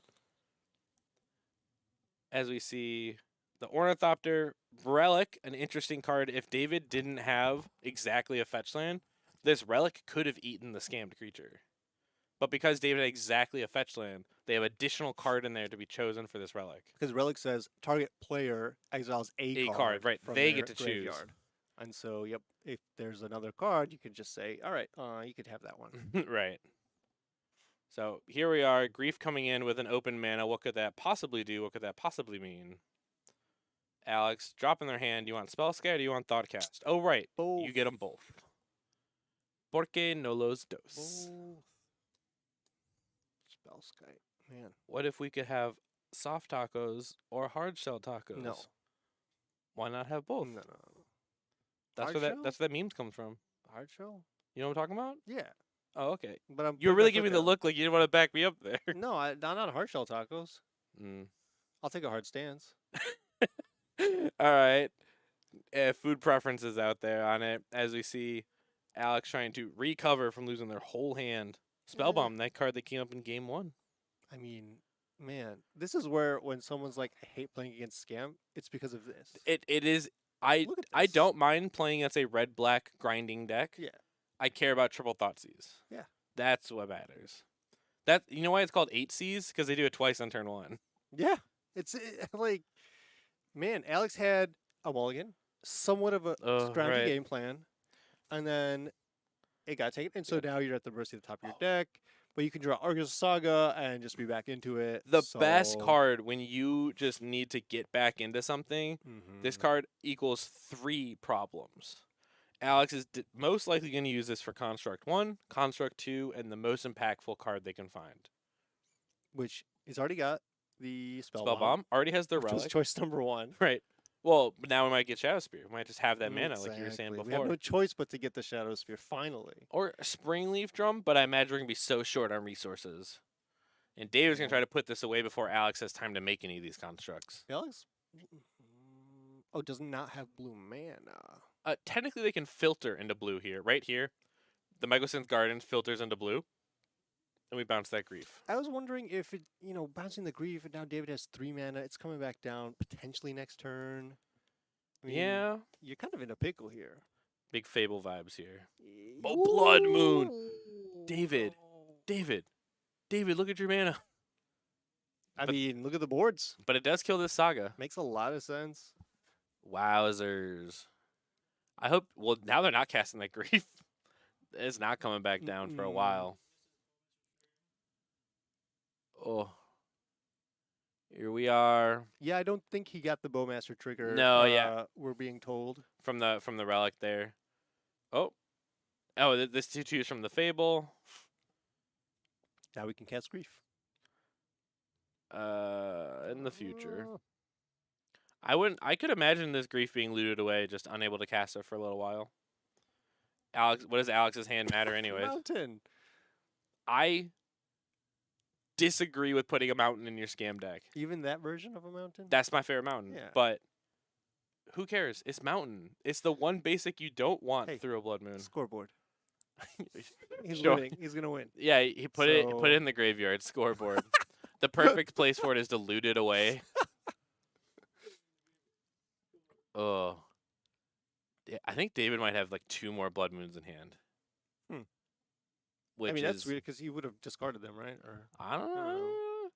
As we see the Ornithopter, Relic, an interesting card. If David didn't have exactly a fetch land, this Relic could have eaten the scammed creature. But because David had exactly a fetch land, they have additional card in there to be chosen for this Relic. Because Relic says target player exiles a card. Right. From They their get to graveyard. choose. And so, yep, if there's another card, you could just say, all right, you could have that one. Right. So here we are, Grief coming in with an open mana. What could that possibly do? What could that possibly mean? Alex, drop in their hand. Do you want Spell Sky or do you want Thoughtcast? Oh, right. Both. You get them both. Porque no los dos. Both. Spell Sky. Man. What if we could have soft tacos or hard shell tacos? No. Why not have both? No. That's Hard where shell? that memes comes from. Hard shell? You know what I'm talking about? Yeah. Oh, okay. But I'm You were putting really my foot giving the down. look like you didn't want to back me up there. No, not hard shell tacos. Mm. I'll take a hard stance. All right. Food preferences out there on it as we see Alex trying to recover from losing their whole hand. Spellbomb, that card that came up in game 1. I mean, man, this is where when someone's like, I hate playing against Scam, it's because of this. It is. I Look at I this. don't mind playing against a red-black grinding deck. Yeah. I care about triple Thoughtseize. Yeah. That's what matters. You know why it's called 8 Cs? Because they do it twice on turn 1. Yeah. It's like, man, Alex had a mulligan, somewhat of a scroungy right. game plan, and then it got taken. And so now you're at the mercy of the top of your deck, but you can draw Argus Saga and just be back into it. The best card when you just need to get back into something, this Mhm. card equals 3 problems. Alex is most likely going to use this for Construct 1, Construct 2, and the most impactful card they can find. Which he's already got the Spell Spellbomb already has their which was Relic. choice number 1. Right. Well, but now we might get Shadow Spear. We might just have that mana, like you were saying Exactly. before. We have no choice but to get the Shadow Spear finally. Or a Springleaf Drum, but I imagine we're going to be so short on resources. And David's going to try to put this away before Alex has time to make any of these constructs. Alex? Oh, does not have blue mana. Technically, they can filter into blue here. Right here, the Mycosynth Garden filters into blue, and we bounce that Grief. I was wondering if it, bouncing the Grief, and now David has 3 mana. It's coming back down potentially next turn. I mean, Yeah. You're kind of in a pickle here. Big Fable vibes here. Oh, Blood Moon! David, look at your mana. I mean, look at the boards. But it does kill this Saga. Makes a lot of sense. Wowzers. I hope, well, now they're not casting that Grief. It's not coming back down for a while. Oh. Here we are. Yeah, I don't think he got the Bowmaster trigger. No, yeah. We're being told. From the relic there. Oh. This 2/2 is from the Fable. Now we can cast Grief. In the future. I could imagine this Grief being looted away, just unable to cast it for a little while. Alex, what does Alex's hand matter anyways? Mountain. I disagree with putting a mountain in your scam deck. Even that version of a mountain? That's my favorite mountain. Yeah. But who cares? It's mountain. It's the one basic you don't want through a Blood Moon. Scoreboard. He's Sure. winning. He's gonna win. Yeah, he put it in the graveyard scoreboard. The perfect place for it is to loot it away. Oh. Yeah, I think David might have like 2 more Blood Moons in hand. Which I mean, that's is, weird because he would have discarded them, right? Or I don't know.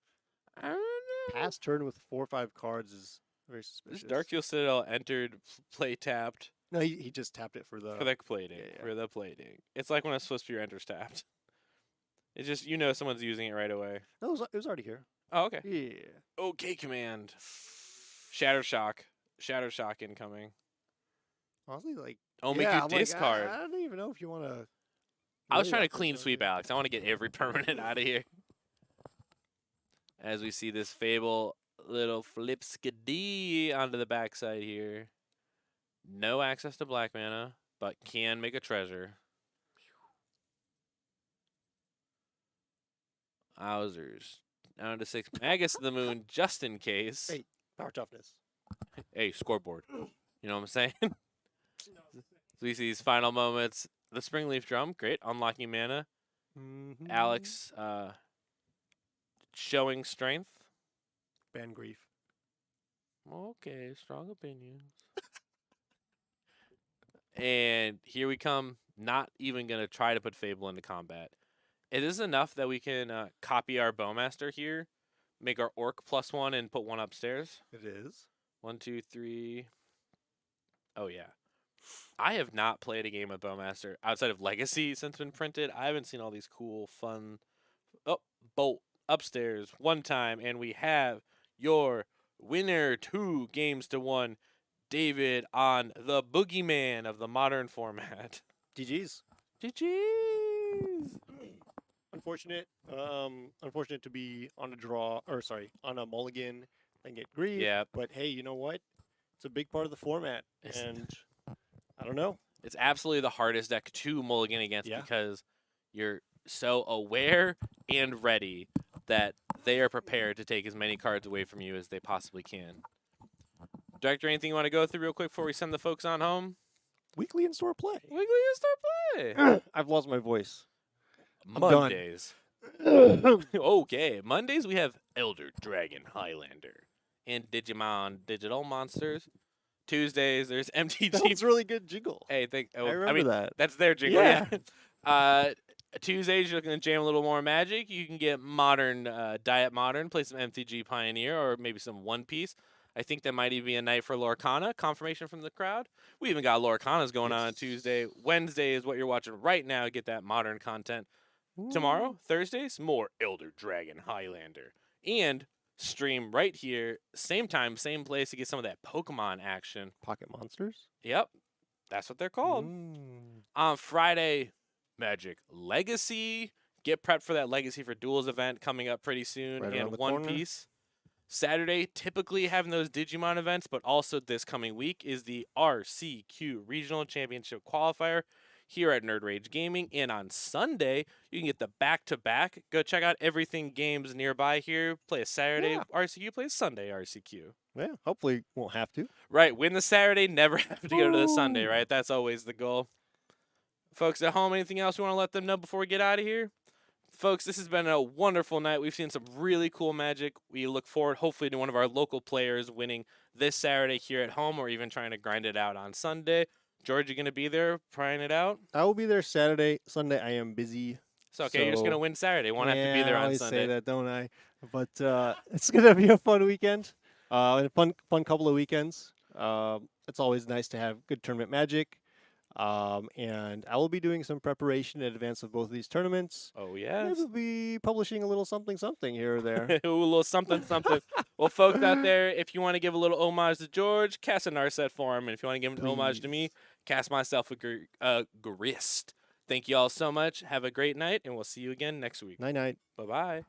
I don't know. past turn with 4 or 5 cards is very suspicious. This Darksteel Citadel entered, play tapped. No, he just tapped it for the plating. yeah. For the plating. It's like when a Swiss Spear enters tapped. It's just, someone's using it right away. No, it was already here. Oh, okay. Yeah. Okay, command. Shadow Shock incoming. Honestly, like Oh, make you discard. I don't even know if you want to. I was trying to clean sweep Alex. I want to get every permanent out of here. As we see this Fable little flip skidee onto the backside here. No access to black mana, but can make a treasure. Wowzers. Down to 6 Magus of the Moon, just in case. Hey, power toughness. Hey, scoreboard. You know what I'm saying? So we see these final moments. The Springleaf Drum, great, unlocking mana. Alex showing strength. Ban Grief. Okay, strong opinions. And here we come. Not even going to try to put Fable into combat. It is enough that we can copy our Bowmaster here, make our Orc +1 and put 1 upstairs. It is. 1, 2, 3. Oh, yeah. I have not played a game of Bowmaster outside of Legacy since it's been printed. I haven't seen all these cool, fun... Oh, Bolt upstairs 1 time, and we have your winner 2 games to 1. David on the boogeyman of the modern format. GG's. GG's. Unfortunate. Unfortunate to be on a draw, or sorry, on a mulligan and get Grief. Yeah. But hey, you know what? It's a big part of the format, and I don't know. It's absolutely the hardest deck to mulligan against because you're so aware and ready that they are prepared to take as many cards away from you as they possibly can. Director, anything you want to go through real quick before we send the folks on home? Weekly in-store play. Weekly in-store play. I've lost my voice. Mondays. Okay. Mondays we have Elder Dragon Highlander and Digimon Digital Monsters. Tuesdays there's MTG. That's a really good jingle. Hey, I remember that. That's their jingle. Yeah. Tuesdays you're looking to jam a little more Magic. You can get Modern, Diet Modern, play some MTG Pioneer or maybe some One Piece. I think that might even be a night for Lorcana. Confirmation from the crowd. We even got Lorcanas going on Tuesday. Wednesday is what you're watching right now. Get that Modern content. Tomorrow, Thursdays, more Elder Dragon Highlander. And stream right here, same time, same place to get some of that Pokemon action. Pocket Monsters? Yep, that's what they're called. On Friday, Magic Legacy. Get prepped for that Legacy for Duels event coming up pretty soon. Right around and the One corner. Piece. Saturday, typically having those Digimon events, but also this coming week is the RCQ Regional Championship Qualifier here at Nerd Rage Gaming. And on Sunday, you can get the back-to-back. Go check out Everything Games nearby here. Play a Saturday Yeah. RCQ, play a Sunday RCQ. Yeah, hopefully won't have to. Right, win the Saturday, never have to go to the Sunday, Ooh. right? That's always the goal. Folks at home, anything else you want to let them know before we get out of here? Folks, this has been a wonderful night. We've seen some really cool magic. We look forward, hopefully, to one of our local players winning this Saturday here at home, or even trying to grind it out on Sunday. George, you going to be there trying it out? I will be there Saturday. Sunday, I am busy. It's okay. You're just going to So, win Saturday. Won't have to be yeah, there I on always Sunday. say that, don't I? But it's gonna be a fun weekend. And a fun couple of weekends. It's always nice to have good tournament magic. And I will be doing some preparation in advance of both of these tournaments. Oh, Maybe yes. we'll be publishing a little something here or there. Ooh, a little something, something. Well, folks out there, if you want to give a little homage to George, cast a Narset for him. And if you want to give an homage to me, cast myself a grist. Thank you all so much. Have a great night, and we'll see you again next week. Night night. Bye-bye.